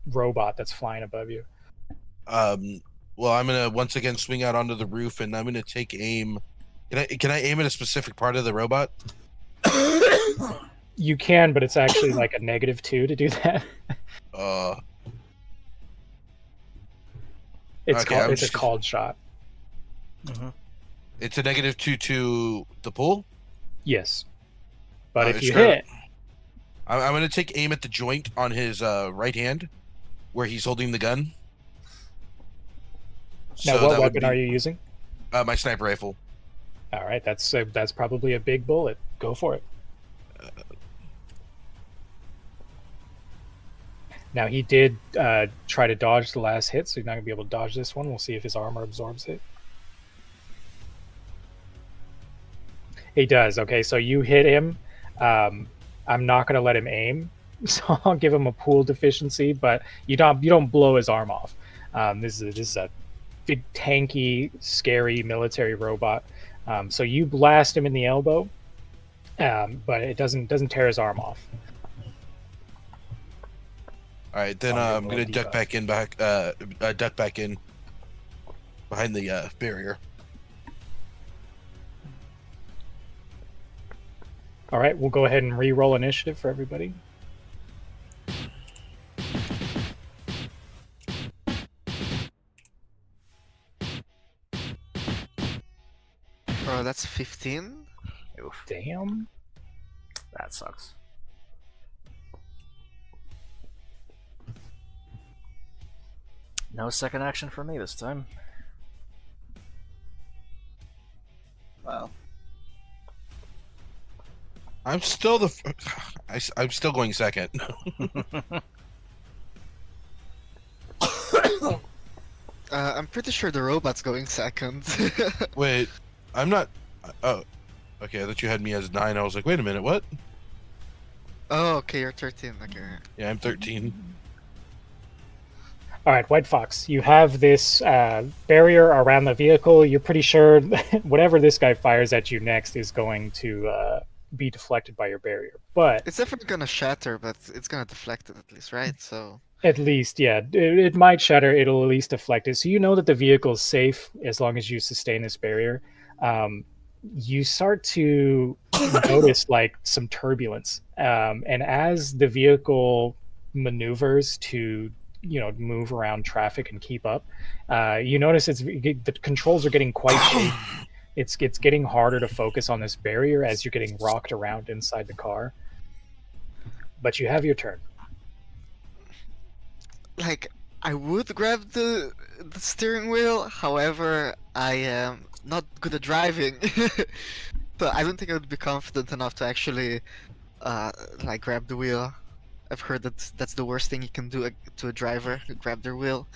robot that's flying above you.
Well, I'm gonna once again swing out onto the roof, and I'm gonna take aim. Can I aim at a specific part of the robot?
You can, but it's actually like a -2 to do that. It's a called shot.
Mm-hmm.
It's a -2 to the pull?
Yes. But if you hit...
I'm going to take aim at the joint on his right hand, where he's holding the gun.
Now, what weapon are you using?
My sniper rifle.
All right, that's probably a big bullet. Go for it. Now, he did try to dodge the last hit, so he's not going to be able to dodge this one. We'll see if his armor absorbs it. He does. Okay, so you hit him. I'm not going to let him aim, so I'll give him a pool deficiency, but you don't blow his arm off. This is a big, tanky, scary military robot. So you blast him in the elbow, but it doesn't tear his arm off.
All right, then I'm gonna duck back in behind the barrier.
All right, we'll go ahead and re-roll initiative for everybody.
Oh, that's 15.
Oof.
Damn.
That sucks. No second action for me this time.
Wow.
I'm still I'm still going second.
I'm pretty sure the robot's going second.
Wait, I'm not. Oh, okay. I thought you had me as 9. I was like, wait a minute, what?
Oh, okay, you're 13. Okay.
Yeah, I'm 13.
All right, White Fox, you have this barrier around the vehicle. You're pretty sure whatever this guy fires at you next is going to be deflected by your barrier. But
it's definitely gonna shatter, but it's gonna deflect it at least, right? So
at least, yeah, it might shatter. It'll at least deflect it. So you know that the vehicle is safe as long as you sustain this barrier. You start to notice like some turbulence, and as the vehicle maneuvers to move around traffic and keep up, you notice the controls are getting quite shaky. It's getting harder to focus on this barrier as you're getting rocked around inside the car. But you have your turn.
like I would grab the steering wheel, however, I am not good at driving. So I don't think I would be confident enough to actually like grab the wheel. I've heard that that's the worst thing you can do to a driver, grab their wheel.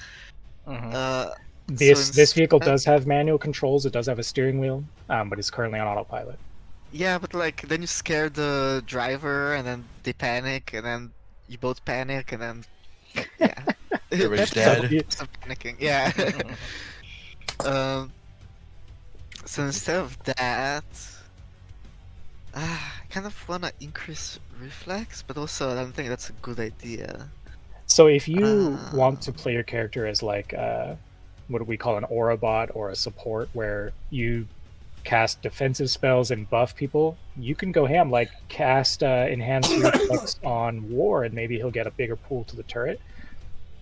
Mm-hmm. This vehicle does have manual controls. It does have a steering wheel, but it's currently on autopilot.
Yeah, but like then you scare the driver, and then they panic, and then you both panic, and then yeah,
Everybody's
That's
dead.
some panicking. Yeah. So instead of that, I kind of wanna increase reflex, but also I don't think that's a good idea.
So if you want to play your character as like what do we call an aura bot or a support, where you cast defensive spells and buff people, you can go ham, like cast enhanced reflex on War, and maybe he'll get a bigger pool to the turret.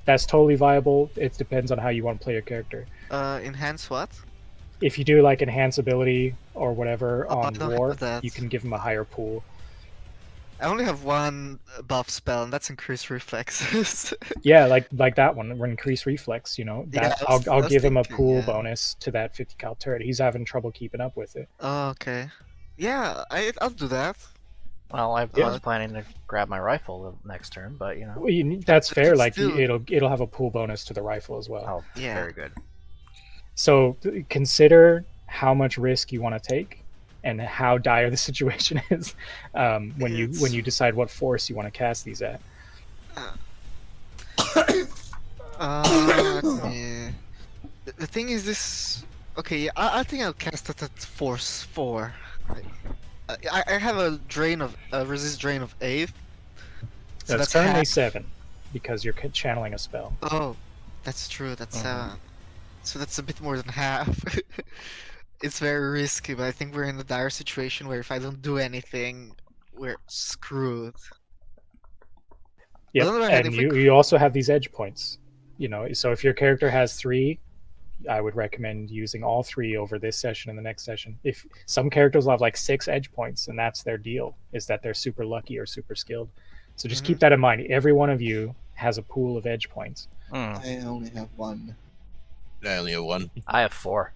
That's totally viable. It depends on how you want to play your character.
Enhance what?
If you do like enhance ability or whatever
I
on
don't
War,
have that.
you can give him a higher pool.
I only have one buff spell, and that's increase reflexes.
Yeah, like that one, increase reflex. You know, that
Yeah, I was
I'll give him a
thinking,
pool
yeah.
bonus to that 50 cal turret. He's having trouble keeping up with it.
Oh, okay. Yeah, I'll do that.
Well, I
Yeah.
was planning to grab my rifle the next turn, but you know.
Well, that's fair. Like
Still-
it'll have a pool bonus to the rifle as well.
Oh,
Yeah.
very good.
So consider how much risk you want to take and how dire the situation is when you decide what force you want to cast these at.
Yeah. The thing is this. Okay, yeah, I think I'll cast it at force 4. I have a drain of resist drain of 8. So
That's currently
half.
7 because you're channeling a spell.
Oh, that's true. That's so that's a bit more than half. It's very risky, but I think we're in a dire situation where if I don't do anything, we're screwed.
Yeah,
on the other hand,
and
if we
you also have these edge points. You know, so if your character has 3, I would recommend using all 3 over this session and the next session. If some characters will have like 6 edge points, and that's their deal, is that they're super lucky or super skilled. So just keep that in mind. Every one of you has a pool of edge points.
I only have 1.
I only have 1.
I have 4.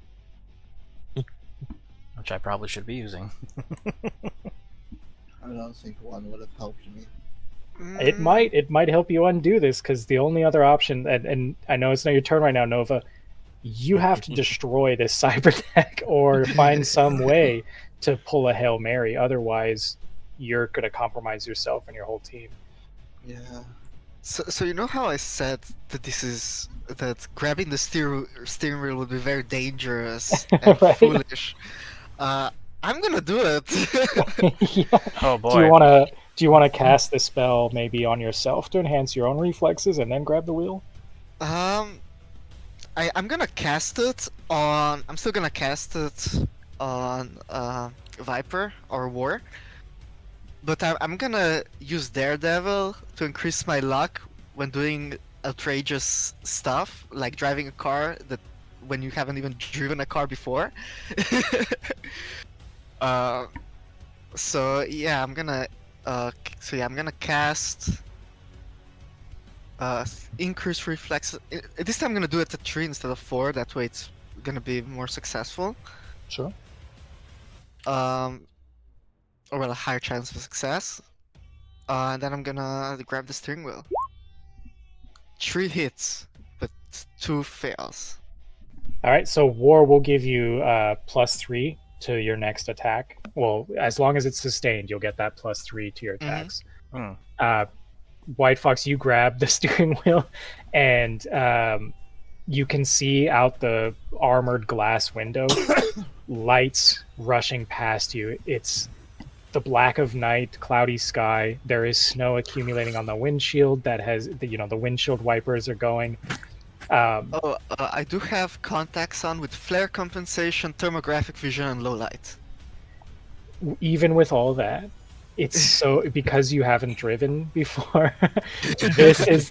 Which I probably should be using.
I don't think 1 would have helped me.
It might help you undo this, because the only other option, and I know it's not your turn right now, Nova, you have to destroy this cyber deck or find some way to pull a Hail Mary. Otherwise, you're going to compromise yourself and your whole team.
Yeah.
So you know how I said that grabbing the steering wheel would be very dangerous and
Right.
foolish. I'm gonna do it.
Yeah.
Oh boy.
Do you want to cast the spell maybe on yourself to enhance your own reflexes and then grab the wheel?
I'm gonna cast it on. I'm still gonna cast it on Viper or War, but I'm gonna use Daredevil to increase my luck when doing outrageous stuff, like driving a car that when you haven't even driven a car before. So yeah, I'm gonna cast increase reflex. This time I'm gonna do it at 3 instead of 4. That way it's gonna be more successful.
Sure.
Or well, a higher chance of success. And then I'm gonna grab the steering wheel. 3 hits, but 2 fails.
All right, so War will give you +3 to your next attack. Well, as long as it's sustained, you'll get that +3 to your attacks. White Fox, you grab the steering wheel, and you can see out the armored glass window lights rushing past you. It's the black of night, cloudy sky. There is snow accumulating on the windshield that has, the windshield wipers are going.
I do have contacts on with flare compensation, thermographic vision, and low light.
Even with all that, it's so, because you haven't driven before. this is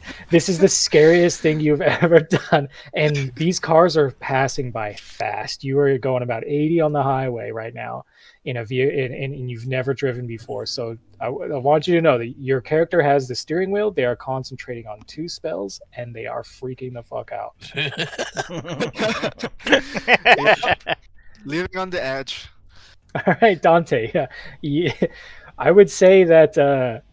the scariest thing you've ever done, and these cars are passing by fast. You are going about 80 on the highway right now in a vehicle, and you've never driven before. So I want you to know that your character has the steering wheel. They are concentrating on 2 spells, and they are freaking the fuck out.
Living on the edge.
All right, Dante. Yeah. I would say that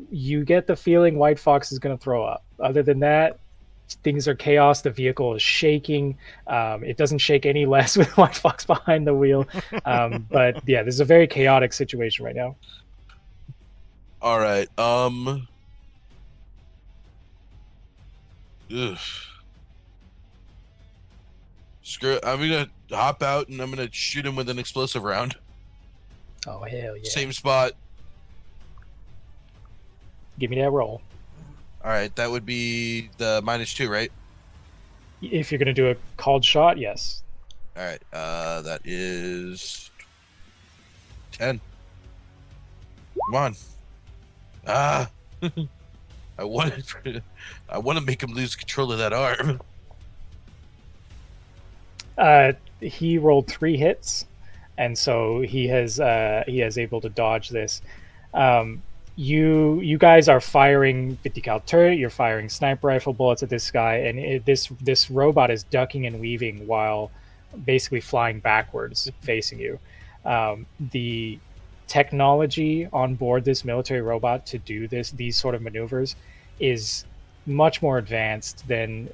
you get the feeling White Fox is going to throw up. Other than that, things are chaos. The vehicle is shaking. It doesn't shake any less with White Fox behind the wheel. But yeah, this is a very chaotic situation right now.
All right. Ugh. Screw it. I'm gonna hop out and I'm gonna shoot him with an explosive round.
Oh hell yeah!
Same spot.
Give me that roll.
All right, that would be the -2, right?
If you're gonna do a called shot, yes.
All right, that is 10. Come on. Ah, I want to make him lose control of that arm.
He rolled 3 hits, and so he has able to dodge this. You guys are firing 50 cal turret. You're firing sniper rifle bullets at this guy, and this robot is ducking and weaving while basically flying backwards, facing you. The technology on board this military robot to do these sort of maneuvers is much more advanced than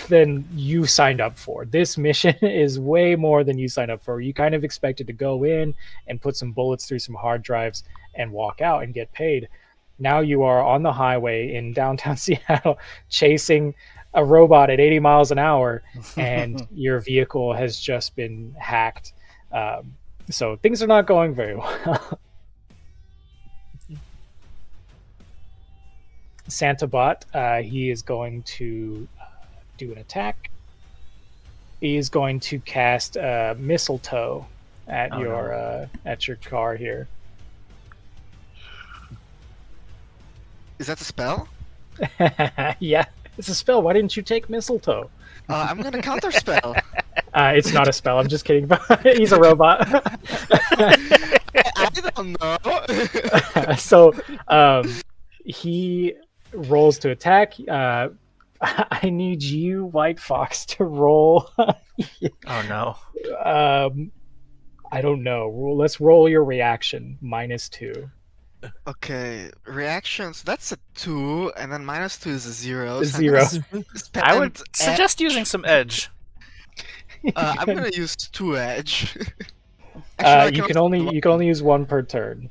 than you signed up for. This mission is way more than you signed up for. You kind of expected to go in and put some bullets through some hard drives and walk out and get paid. Now you are on the highway in downtown Seattle chasing a robot at 80 miles an hour, and your vehicle has just been hacked. So things are not going very well. Santa Bot, he is going to do an attack. He is going to cast mistletoe at at your car here.
Is that a spell?
Yeah, it's a spell. Why didn't you take mistletoe?
I'm gonna counter spell.
It's not a spell. I'm just kidding. He's a robot.
I don't know.
So he rolls to attack. I need you, White Fox, to roll.
Oh no.
I don't know. Let's roll your reaction. -2.
Okay, reactions. That's a 2, and then -2 is a 0.
A 0.
I would suggest using some edge.
I'm gonna use 2 edge. Actually,
you can only use 1 per turn.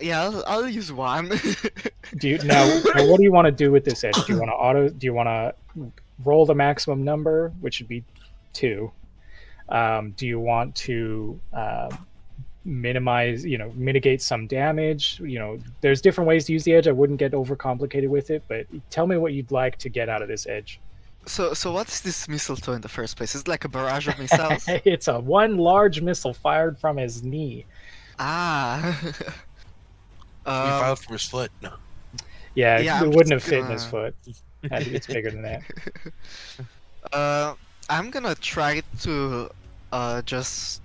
Yeah, I'll use 1.
Now what do you want to do with this edge? Do you want to roll the maximum number, which would be 2? Do you want to mitigate some damage? There's different ways to use the edge. I wouldn't get overcomplicated with it, but tell me what you'd like to get out of this edge.
So what is this mistletoe in the first place? Is it like a barrage of missiles?
It's a one large missile fired from his knee.
Ah.
He fired from his foot. No.
Yeah,
Yeah,
it
I'm
wouldn't have
just
fit in
gonna-
his foot. It's bigger than that.
I'm gonna try to just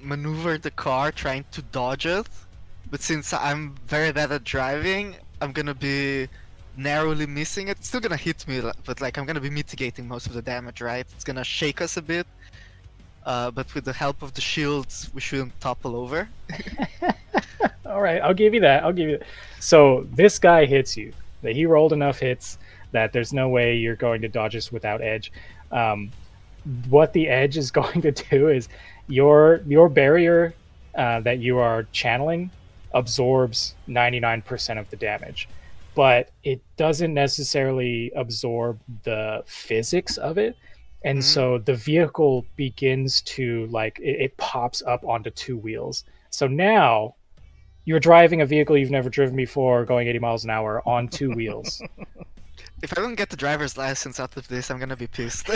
maneuver the car, trying to dodge it. But since I'm very bad at driving, I'm gonna be narrowly missing it. It's still gonna hit me, but like I'm gonna be mitigating most of the damage, right? It's gonna shake us a bit. But with the help of the shields, we shouldn't topple over.
All right, I'll give you that. So this guy hits you. He rolled enough hits that there's no way you're going to dodge this without edge. What the edge is going to do is your barrier that you are channeling absorbs 99% of the damage, but it doesn't necessarily absorb the physics of it. And so the vehicle begins to it pops up onto 2 wheels. So now you're driving a vehicle you've never driven before, going 80 miles an hour on 2 wheels.
If I don't get the driver's license out of this, I'm gonna be pissed.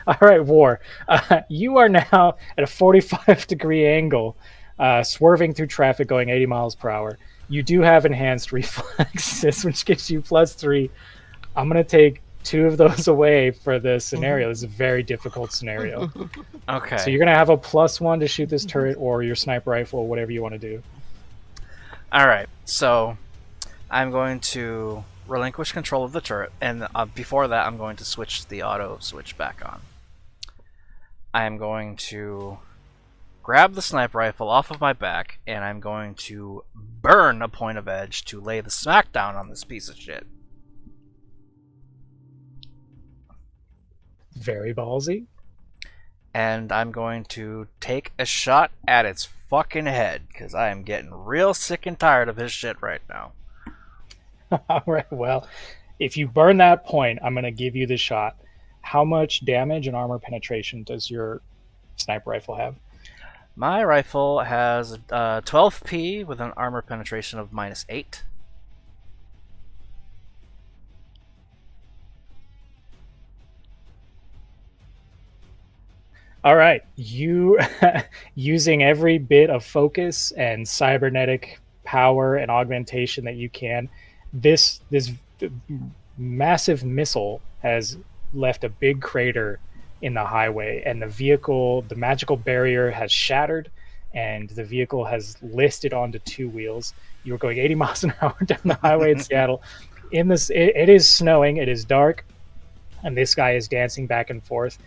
All right, War. You are now at a 45-degree angle, swerving through traffic going 80 miles per hour. You do have enhanced reflexes, which gives you +3. I'm going to take 2 of those away for the scenario. This is a very difficult scenario.
Okay.
So you're going to have a +1 to shoot this turret or your sniper rifle, whatever you want to do.
Alright, so I'm going to relinquish control of the turret, and before that I'm going to switch the auto switch back on. I am going to grab the sniper rifle off of my back, and I'm going to burn a point of edge to lay the smackdown on this piece of shit.
Very ballsy.
And I'm going to take a shot at its fucking head, because I am getting real sick and tired of his shit right now.
All right. Well, if you burn that point, I'm going to give you the shot. How much damage and armor penetration does your sniper rifle have?
My rifle has 12p with an armor penetration of -8.
All right, you using every bit of focus and cybernetic power and augmentation that you can, this massive missile has left a big crater in the highway, and the magical barrier has shattered, and the vehicle has listed onto two wheels. You were going 80 miles an hour down the highway in Seattle. It is snowing, it is dark, and this guy is dancing back and forth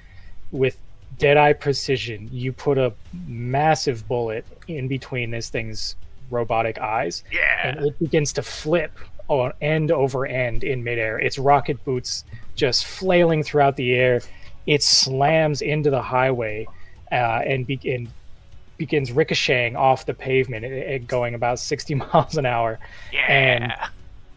with dead-eye precision. You put a massive bullet in between this thing's robotic eyes, and it begins to flip on end over end in midair. Its rocket boots just flailing throughout the air. It slams into the highway and begins ricocheting off the pavement, going about 60 miles an hour, and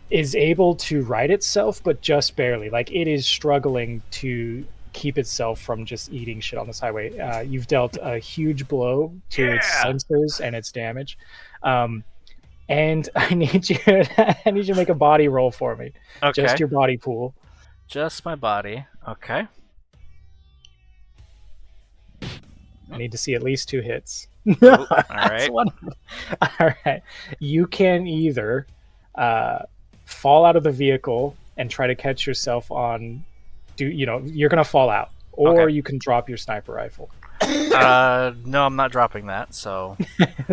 is able to right itself, but just barely. Like, it is struggling to keep itself from just eating shit on this highway. You've dealt a huge blow to its sensors and its damage. And I need you to make a body roll for me.
Okay.
Just your body pool.
Just my body. Okay.
I need to see at least 2 hits.
Ooh, all right.
All right. You can either fall out of the vehicle and try to catch yourself on. You're gonna fall out, or you can drop your sniper rifle.
No, I'm not dropping that. So,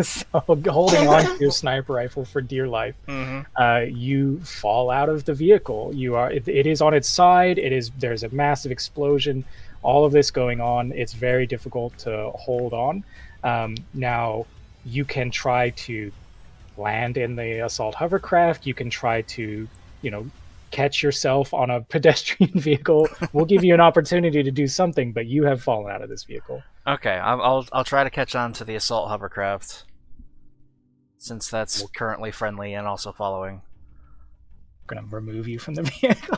so holding on to your sniper rifle for dear life, you fall out of the vehicle. It is on its side. There's a massive explosion. All of this going on. It's very difficult to hold on. Now, you can try to land in the assault hovercraft. You can try to, catch yourself on a pedestrian vehicle. We'll give you an opportunity to do something, but you have fallen out of this vehicle.
Okay, I'll try to catch on to the assault hovercraft, since that's currently friendly and also following.
I'm gonna remove you from the vehicle.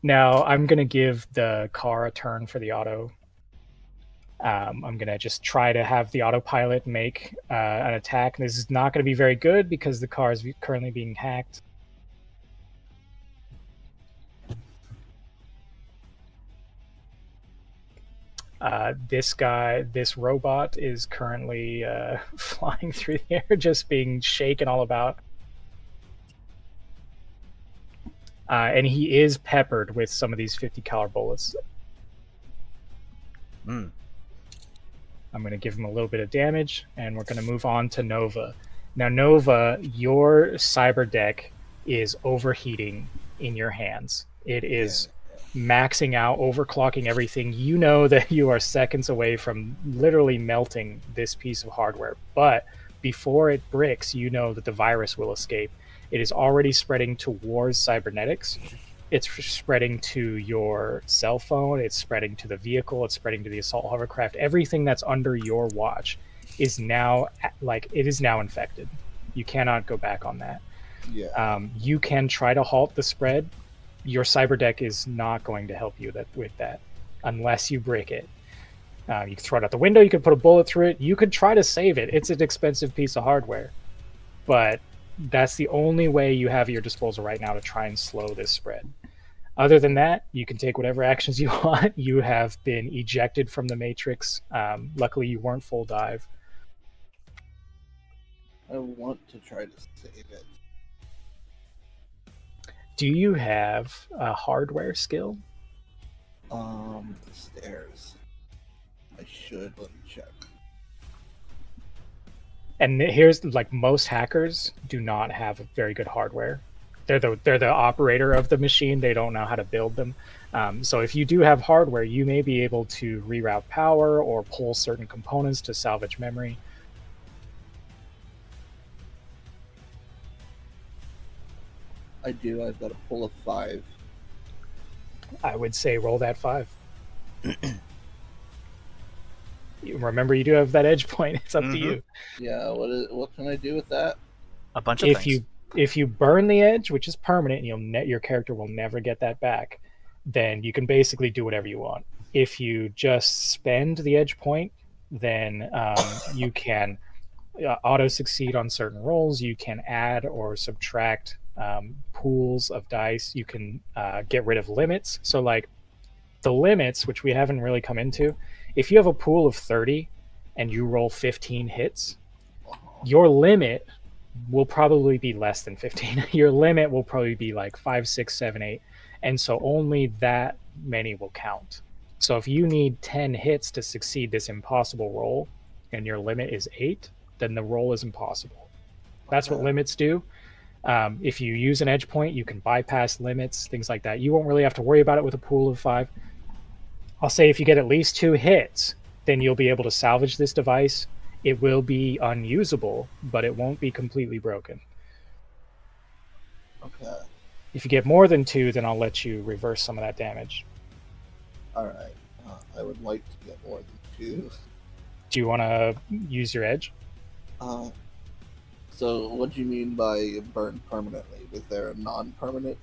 Now I'm gonna give the car a turn for the auto. I'm going to just try to have the autopilot make an attack. This is not going to be very good because the car is currently being hacked. This robot is currently flying through the air, just being shaken all about. And he is peppered with some of these 50 caliber bullets. I'm going to give him a little bit of damage, and we're going to move on to Nova. Now, Nova, your cyber deck is overheating in your hands. It is maxing out, overclocking everything. You know that you are seconds away from literally melting this piece of hardware. But before it bricks, you know that the virus will escape. It is already spreading towards cybernetics. It's spreading to your cell phone. It's spreading to the vehicle. It's spreading to the assault hovercraft. Everything that's under your watch is now infected. You cannot go back on that.
Yeah.
You can try to halt the spread. Your cyber deck is not going to help you with that unless you break it. You can throw it out the window. You could put a bullet through it. You could try to save it. It's an expensive piece of hardware, but that's the only way you have at your disposal right now to try and slow this spread. Other than that, you can take whatever actions you want. You have been ejected from the Matrix. Luckily, you weren't full dive.
I want to try to save it.
Do you have a hardware skill?
Stairs. I should. Let me check.
And here's, like, most hackers do not have very good hardware. They're the operator of the machine. They don't know how to build them. So if you do have hardware, you may be able to reroute power or pull certain components to salvage memory.
I do. I've got a pull of 5.
I would say roll that 5. Remember, you do have that edge point. It's up to you.
Yeah. What can I do with that?
A bunch of things.
If you burn the edge, which is permanent, your character will never get that back. Then you can basically do whatever you want. If you just spend the edge point, then you can auto succeed on certain rolls. You can add or subtract pools of dice. You can get rid of limits. So like the limits, which we haven't really come into, if you have a pool of 30 and you roll 15 hits, your limit will probably be less than 15. Your limit will probably be like 5, 6, 7, 8. And so only that many will count. So if you need 10 hits to succeed this impossible roll and your limit is 8, then the roll is impossible. That's what limits do. If you use an edge point, you can bypass limits, things like that. You won't really have to worry about it with a pool of 5. I'll say if you get at least 2 hits, then you'll be able to salvage this device. It will be unusable, but it won't be completely broken.
Okay.
If you get more than 2, then I'll let you reverse some of that damage.
All right. I would like to get more than 2.
Do you want to use your edge?
So what do you mean by burn permanently? Is there a non-permanent?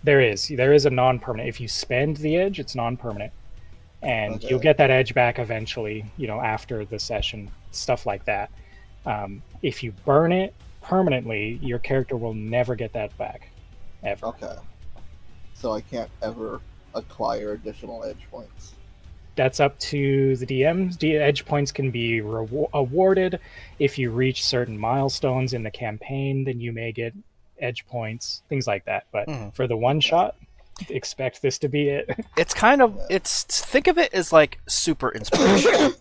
There is a non-permanent. If you spend the edge, it's non-permanent. And you'll get that edge back eventually, after the session, stuff like that. If you burn it permanently, your character will never get that back, ever.
Okay. So I can't ever acquire additional edge points.
That's up to the DMs. Edge points can be awarded if you reach certain milestones in the campaign. Then you may get edge points, things like that. But for the one shot, expect this to be it.
It's kind of think of it as like super inspiration.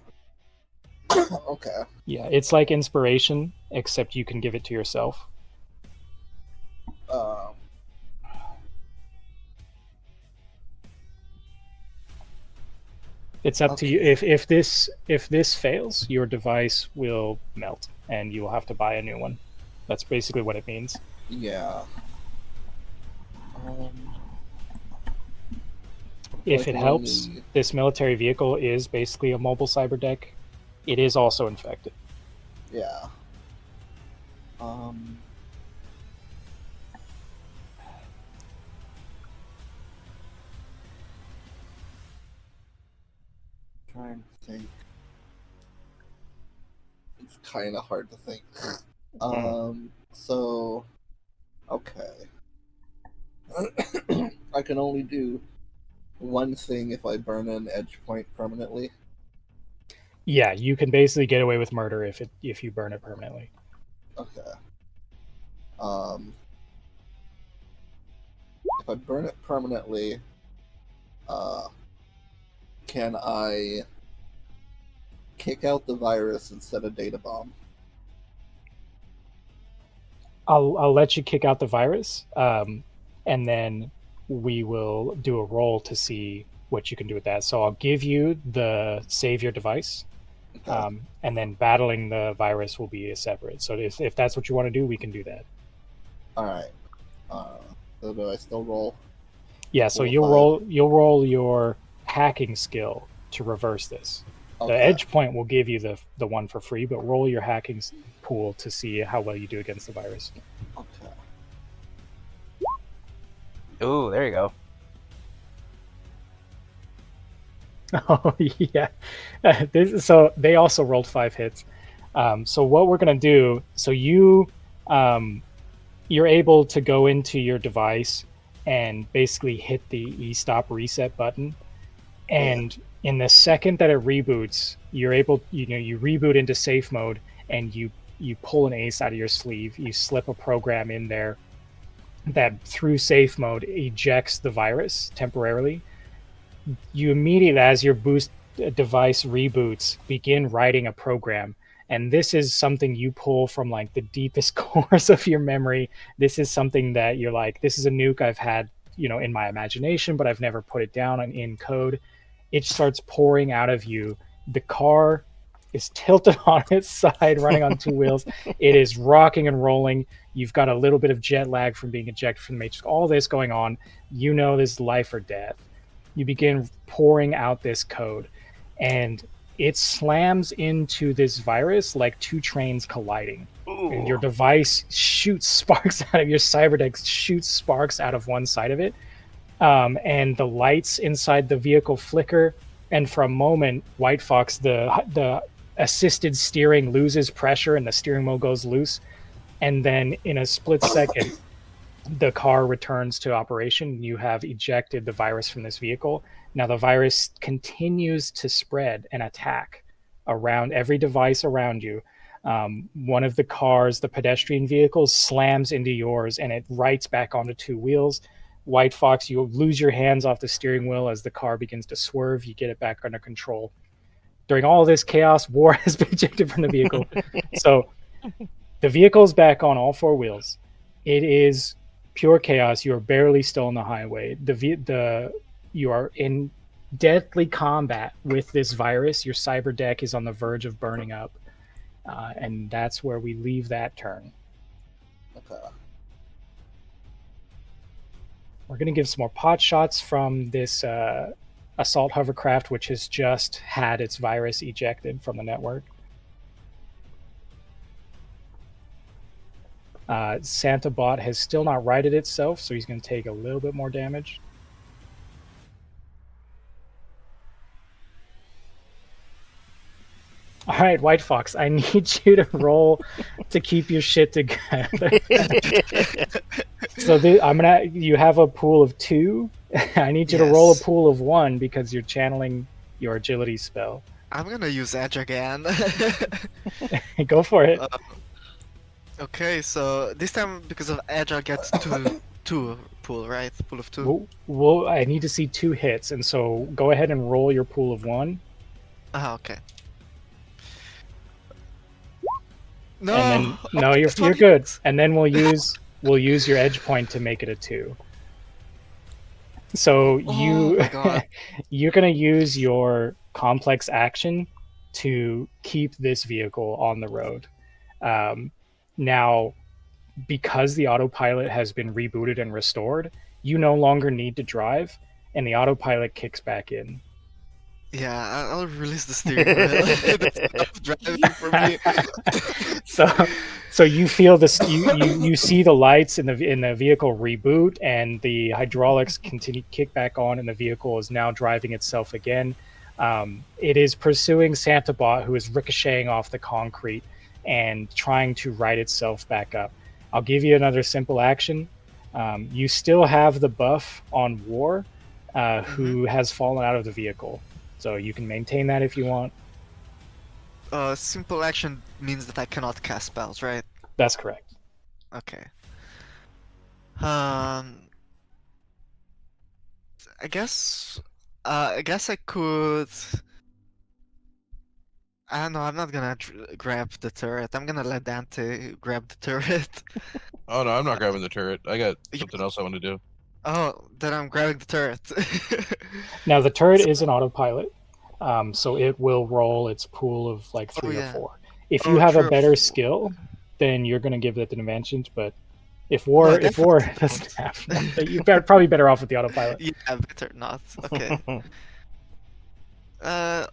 Okay.
Yeah, it's like inspiration, except you can give it to yourself. It's up to you. If this fails, your device will melt, and you will have to buy a new one. That's basically what it means.
Yeah.
If it helps, this military vehicle is basically a mobile cyber deck. It is also infected.
Yeah. Trying to think. It's kind of hard to think. So, okay. I can only do one thing if I burn an edge point permanently.
Yeah, you can basically get away with murder if you burn it permanently.
Okay. If I burn it permanently, can I kick out the virus instead of data bomb?
I'll let you kick out the virus, and then we will do a roll to see what you can do with that. So I'll give you the save your device, and then battling the virus will be a separate. So if that's what you want to do, we can do that.
All right. So do I still roll?
Yeah. So you'll roll your hacking skill to reverse this.
Okay.
The edge point will give you the one for free, but roll your hacking pool to see how well you do against the virus.
Okay.
Ooh, there you go.
Oh yeah. So they also rolled 5 hits. So what we're gonna do? So you're able to go into your device and basically hit the e-stop reset button, and in the second that it reboots, you're able, you reboot into safe mode, and you pull an ace out of your sleeve. You slip a program in there that through safe mode ejects the virus temporarily. You immediately, as your boost device reboots, begin writing a program. And this is something you pull from like the deepest cores of your memory. This is something that you're like, this is a nuke I've had, in my imagination, but I've never put it down in code. It starts pouring out of you. The car is tilted on its side, running on 2 wheels. It is rocking and rolling. You've got a little bit of jet lag from being ejected from the Matrix. All this going on. This is life or death. You begin pouring out this code, and it slams into this virus like 2 trains colliding.
Ooh.
and your device shoots sparks out of your cyberdeck, shoots sparks out of one side of it, and the lights inside the vehicle flicker. And for a moment, White Fox, the assisted steering loses pressure, and the steering wheel goes loose. And then in a split second, the car returns to operation. You have ejected the virus from this vehicle. Now the virus continues to spread and attack around every device around you. One of the cars, the pedestrian vehicles, slams into yours, and it rights back onto two wheels. White Fox, you lose your hands off the steering wheel as the car begins to swerve. You get it back under control. During all this chaos, War has been ejected from the vehicle. So the vehicle's back on all four wheels. It is pure chaos. You are barely still on the highway. You are in deadly combat with this virus. Your cyber deck is on the verge of burning up. And that's where we leave that turn.
Okay.
We're going to give some more pot shots from this assault hovercraft, which has just had its virus ejected from the network. Santa Bot has still not righted itself, so he's going to take a little bit more damage. All right, White Fox, I need you to roll to keep your shit together. So you have a pool of 2. I need you to roll a pool of 1 because you're channeling your agility spell.
I'm gonna use Edge again.
Go for it.
Okay, so this time because of Edge, I get two pool, right? Pool of 2.
Well, I need to see 2 hits, and so go ahead and roll your pool of 1.
Okay. No,
And then, you're good. And then we'll use your edge point to make it a 2. So you're gonna use your complex action to keep this vehicle on the road. Now, because the autopilot has been rebooted and restored, you no longer need to drive, and the autopilot kicks back in.
Yeah, I'll release the steering wheel. That's driving for me.
So you feel this. You see the lights in the vehicle reboot, and the hydraulics continue to kick back on, and the vehicle is now driving itself again. It is pursuing Santa Bot, who is ricocheting off the concrete and trying to right itself back up. I'll give you another simple action. You still have the buff on War, who has fallen out of the vehicle. So you can maintain that if you want.
Simple action means that I cannot cast spells, right?
That's correct.
Okay. I guess I could. I don't know. I'm not gonna grab the turret. I'm gonna let Dante grab the turret.
Oh no, I'm not grabbing the turret. I got something else I want to do.
Oh, then I'm grabbing the turret.
Now the turret is an autopilot, so it will roll its pool of like 3 or 4. If you have a better skill, then you're going to give it an advantage. But if War doesn't have, you're probably better off with the autopilot.
Yeah, better not. Okay.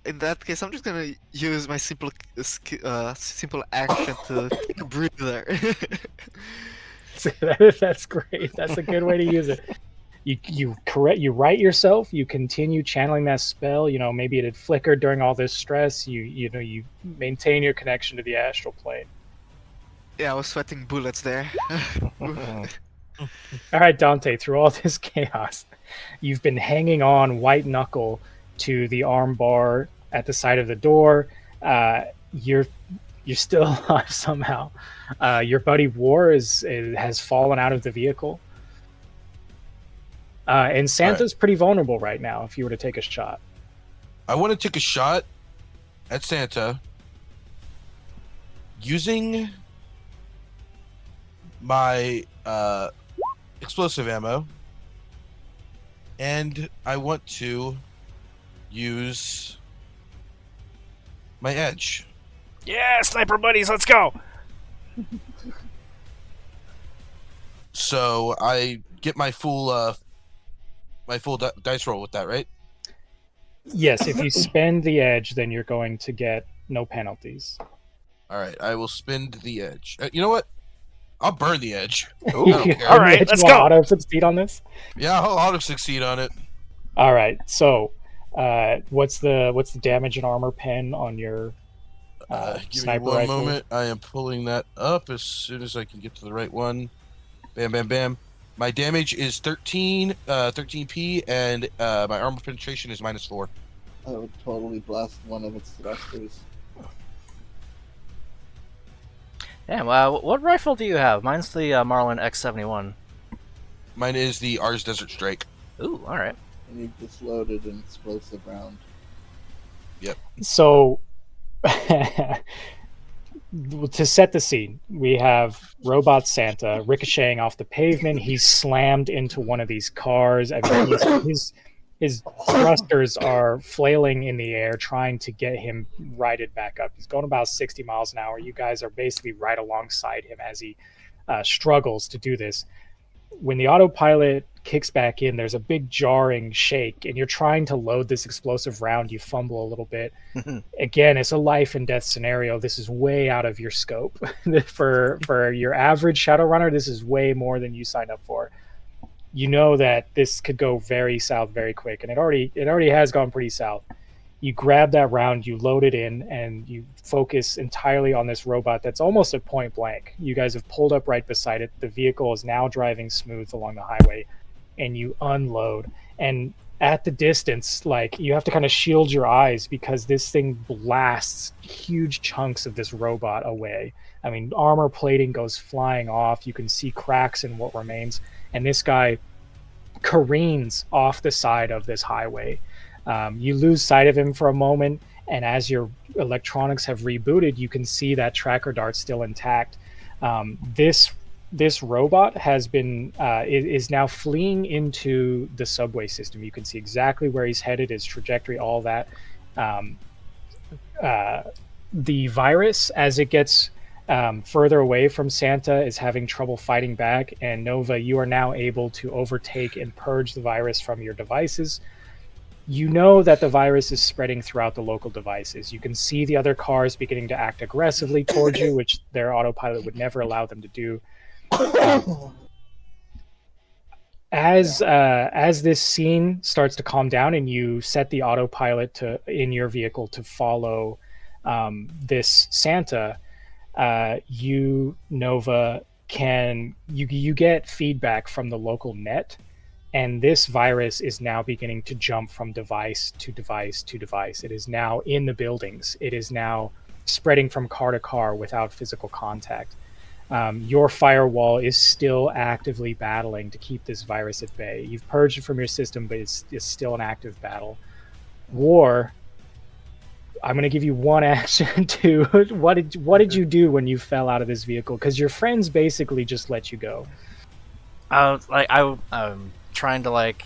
In that case, I'm just gonna use my simple action to take a breather.
That's great. That's a good way to use it. You right yourself. You continue channeling that spell. You know, maybe it had flickered during all this stress. You maintain your connection to the astral plane.
Yeah, I was sweating bullets there.
All right, Dante. Through all this chaos, you've been hanging on white knuckle to the arm bar at the side of the door. You're still alive somehow. Your buddy War has fallen out of the vehicle. And Santa's pretty vulnerable right now if you were to take a shot.
I want to take a shot at Santa using my explosive ammo, and I want to use my edge.
Yeah, sniper buddies, let's go.
So I get my full dice roll with that, right?
Yes, if you spend the edge, then you're going to get no penalties.
All right, I will spend the edge. You know what? I'll burn the edge.
Ooh. All right, let's go.
Auto succeed on this.
Yeah, I'll auto succeed on it.
All right. So, what's the damage and armor pen on your
Give
sniper
me one
rifle?
moment. I am pulling that up as soon as I can get to the right one. Bam, bam, bam. My damage is 13p, and my armor penetration is -4.
I would totally blast one of its thrusters.
Damn, what rifle do you have? Mine's the Marlin X71.
Mine is the Ars Desert Strike.
Ooh, all right.
And you've just loaded an explosive round.
Yep.
So, to set the scene, we have Robot Santa ricocheting off the pavement. He's slammed into one of these cars. I mean, his thrusters are flailing in the air, trying to get him righted back up. He's going about 60 miles an hour. You guys are basically right alongside him as he struggles to do this. When the autopilot kicks back in, there's a big jarring shake, and you're trying to load this explosive round. You fumble a little bit. Again, it's a life and death scenario. This is way out of your scope. For your average Shadowrunner, this is way more than you signed up for. You know that this could go very south very quick, and it already has gone pretty south. You grab that round, you load it in, and you focus entirely on this robot that's almost at point blank. You guys have pulled up right beside it. The vehicle is now driving smooth along the highway, and you unload. And at the distance, like, you have to kind of shield your eyes because this thing blasts huge chunks of this robot away. I mean, armor plating goes flying off. You can see cracks in what remains. And this guy careens off the side of this highway. You lose sight of him for a moment, and as your electronics have rebooted, you can see that tracker dart still intact. This robot has been is now fleeing into the subway system. You can see exactly where he's headed, his trajectory, all that. The virus, as it gets further away from Santa, is having trouble fighting back, and Nova, you are now able to overtake and purge the virus from your devices. You know that the virus is spreading throughout the local devices. You can see the other cars beginning to act aggressively towards you, which their autopilot would never allow them to do. As this scene starts to calm down and you set the autopilot in your vehicle to follow this Santa, you, Nova, you get feedback from the local net, and this virus is now beginning to jump from device to device to device. It is now in the buildings. It is now spreading from car to car without physical contact. Your firewall is still actively battling to keep this virus at bay. You've purged it from your system, but it's still an active battle. War, I'm going to give you one action to what did you do when you fell out of this vehicle? Because your friends basically just let you go.
I'm trying to like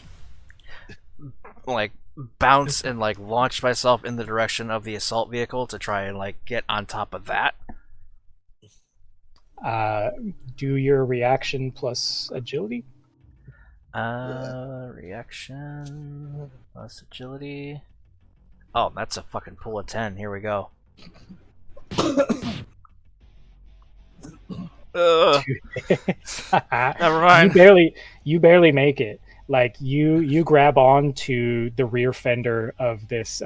bounce and like launch myself in the direction of the assault vehicle to try and like get on top of that.
Do your reaction plus agility.
Reaction plus agility. Oh, that's a fucking pull of 10. Here we go. Never mind.
You barely make it. Like you grab onto the rear fender of this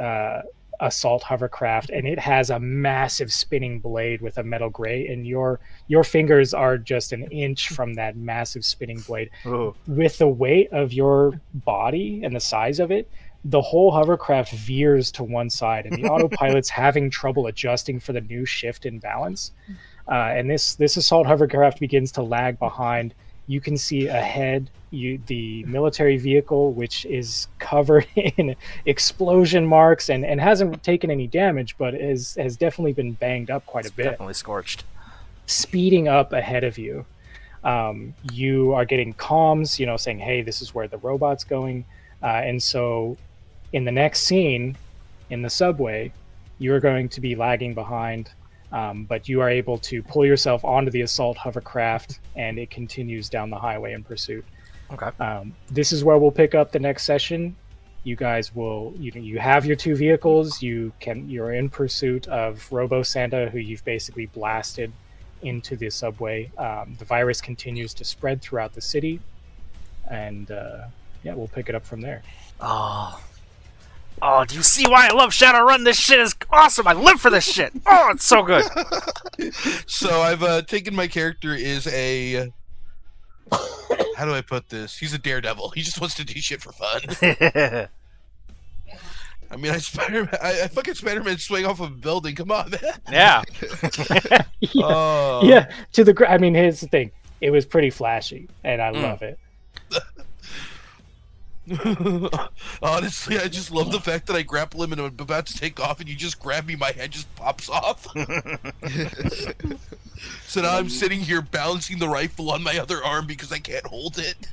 assault hovercraft, and it has a massive spinning blade with a metal grate, and your fingers are just an inch from that massive spinning blade.
Ooh.
With the weight of your body and the size of it, the whole hovercraft veers to one side, and the autopilot's having trouble adjusting for the new shift in balance. And this assault hovercraft begins to lag behind. You can see ahead the military vehicle, which is covered in explosion marks and hasn't taken any damage, but has definitely been banged up quite a bit.
Definitely scorched.
Speeding up ahead of you. You are getting comms, saying, hey, this is where the robot's going. And so in the next scene, in the subway, you're going to be lagging behind. But you are able to pull yourself onto the assault hovercraft, and it continues down the highway in pursuit.
Okay.
This is where we'll pick up the next session. you guys will you have your 2 vehicles. You're in pursuit of Robo Santa, who you've basically blasted into the subway. The virus continues to spread throughout the city, and yeah, we'll pick it up from there.
Oh, do you see why I love Shadowrun? This shit is awesome. I live for this shit. Oh, it's so good.
So I've taken my character is a. How do I put this? He's a daredevil. He just wants to do shit for fun. I mean, I fucking Spider-Man swing off of a building. Come on, man.
Yeah.
Yeah. I mean, here's the thing. It was pretty flashy, and I love it.
Honestly, I just love the fact that I grapple him and I'm about to take off, and you just grab me, my head just pops off. So now I'm sitting here balancing the rifle on my other arm because I can't hold it.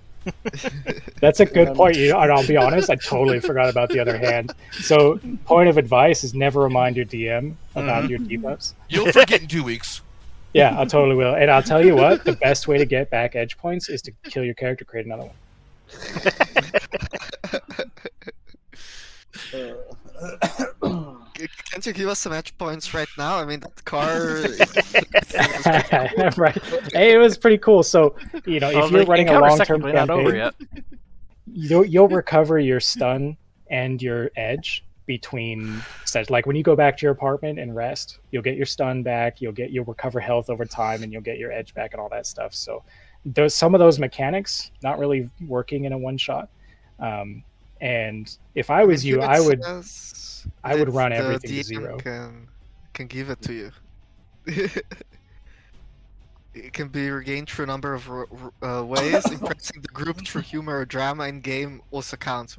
That's a good point. And I'll be honest, I totally forgot about the other hand. So, point of advice is never remind your DM about your debuffs.
You'll forget in 2 weeks.
Yeah, I totally will. And I'll tell you what, the best way to get back edge points is to kill your character, create another one.
Can't you give us some edge points right now? I mean, that car.
Right. Hey, it was pretty cool. So, if you're running a long-term campaign, you'll recover your stun and your edge between sets. Like when you go back to your apartment and rest, you'll get your stun back. You'll recover health over time, and you'll get your edge back and all that stuff. So, there's some of those mechanics not really working in a one shot. And if I was you, I would run everything to 0.
Can give it to you. It can be regained through a number of ways. Impressing the group through humor or drama in game also counts,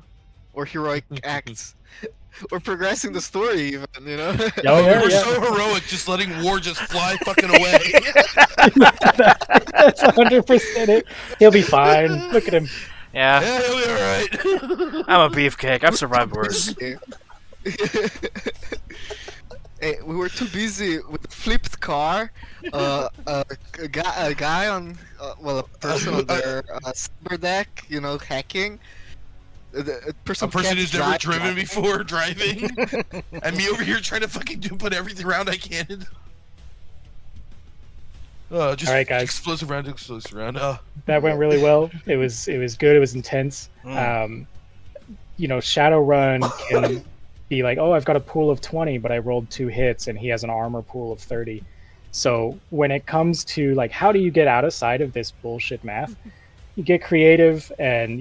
or heroic acts, or progressing the story even.
We're so heroic, just letting war just fly fucking away.
That's 100% it. He'll be fine. Look at him.
Yeah,
he'll be alright.
I'm a beefcake. I've survived worse.
Hey, we were too busy with the flipped car. A guy on, a person on their cyber deck, hacking. A person
who's never driven before driving, and me over here trying to fucking put everything around I can. Just
all right, guys.
Explosive round.
That went really well. It was good. It was intense. Shadowrun can be like, oh, I've got a pool of 20, but I rolled 2 hits, and he has an armor pool of 30. So when it comes to like, how do you get out of sight of this bullshit math? You get creative and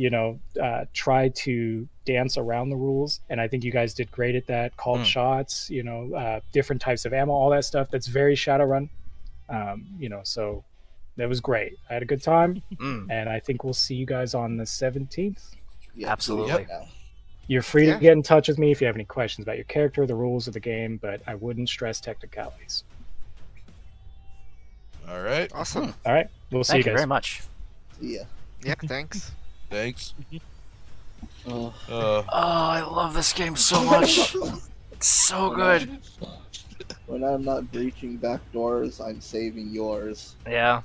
try to dance around the rules. And I think you guys did great at that. Called shots, different types of ammo, all that stuff. That's very Shadowrun. So that was great. I had a good time, and I think we'll see you guys on the 17th.
Yeah,
absolutely.
Yep.
You're free to get in touch with me if you have any questions about your character, the rules of the game, but I wouldn't stress technicalities.
All right.
Awesome.
All right. We'll see you guys.
Thank you very much.
Yeah.
Yeah, thanks.
Thanks.
Oh, I love this game so much. It's so good.
When I'm not breaching back doors, I'm saving yours.
Yeah.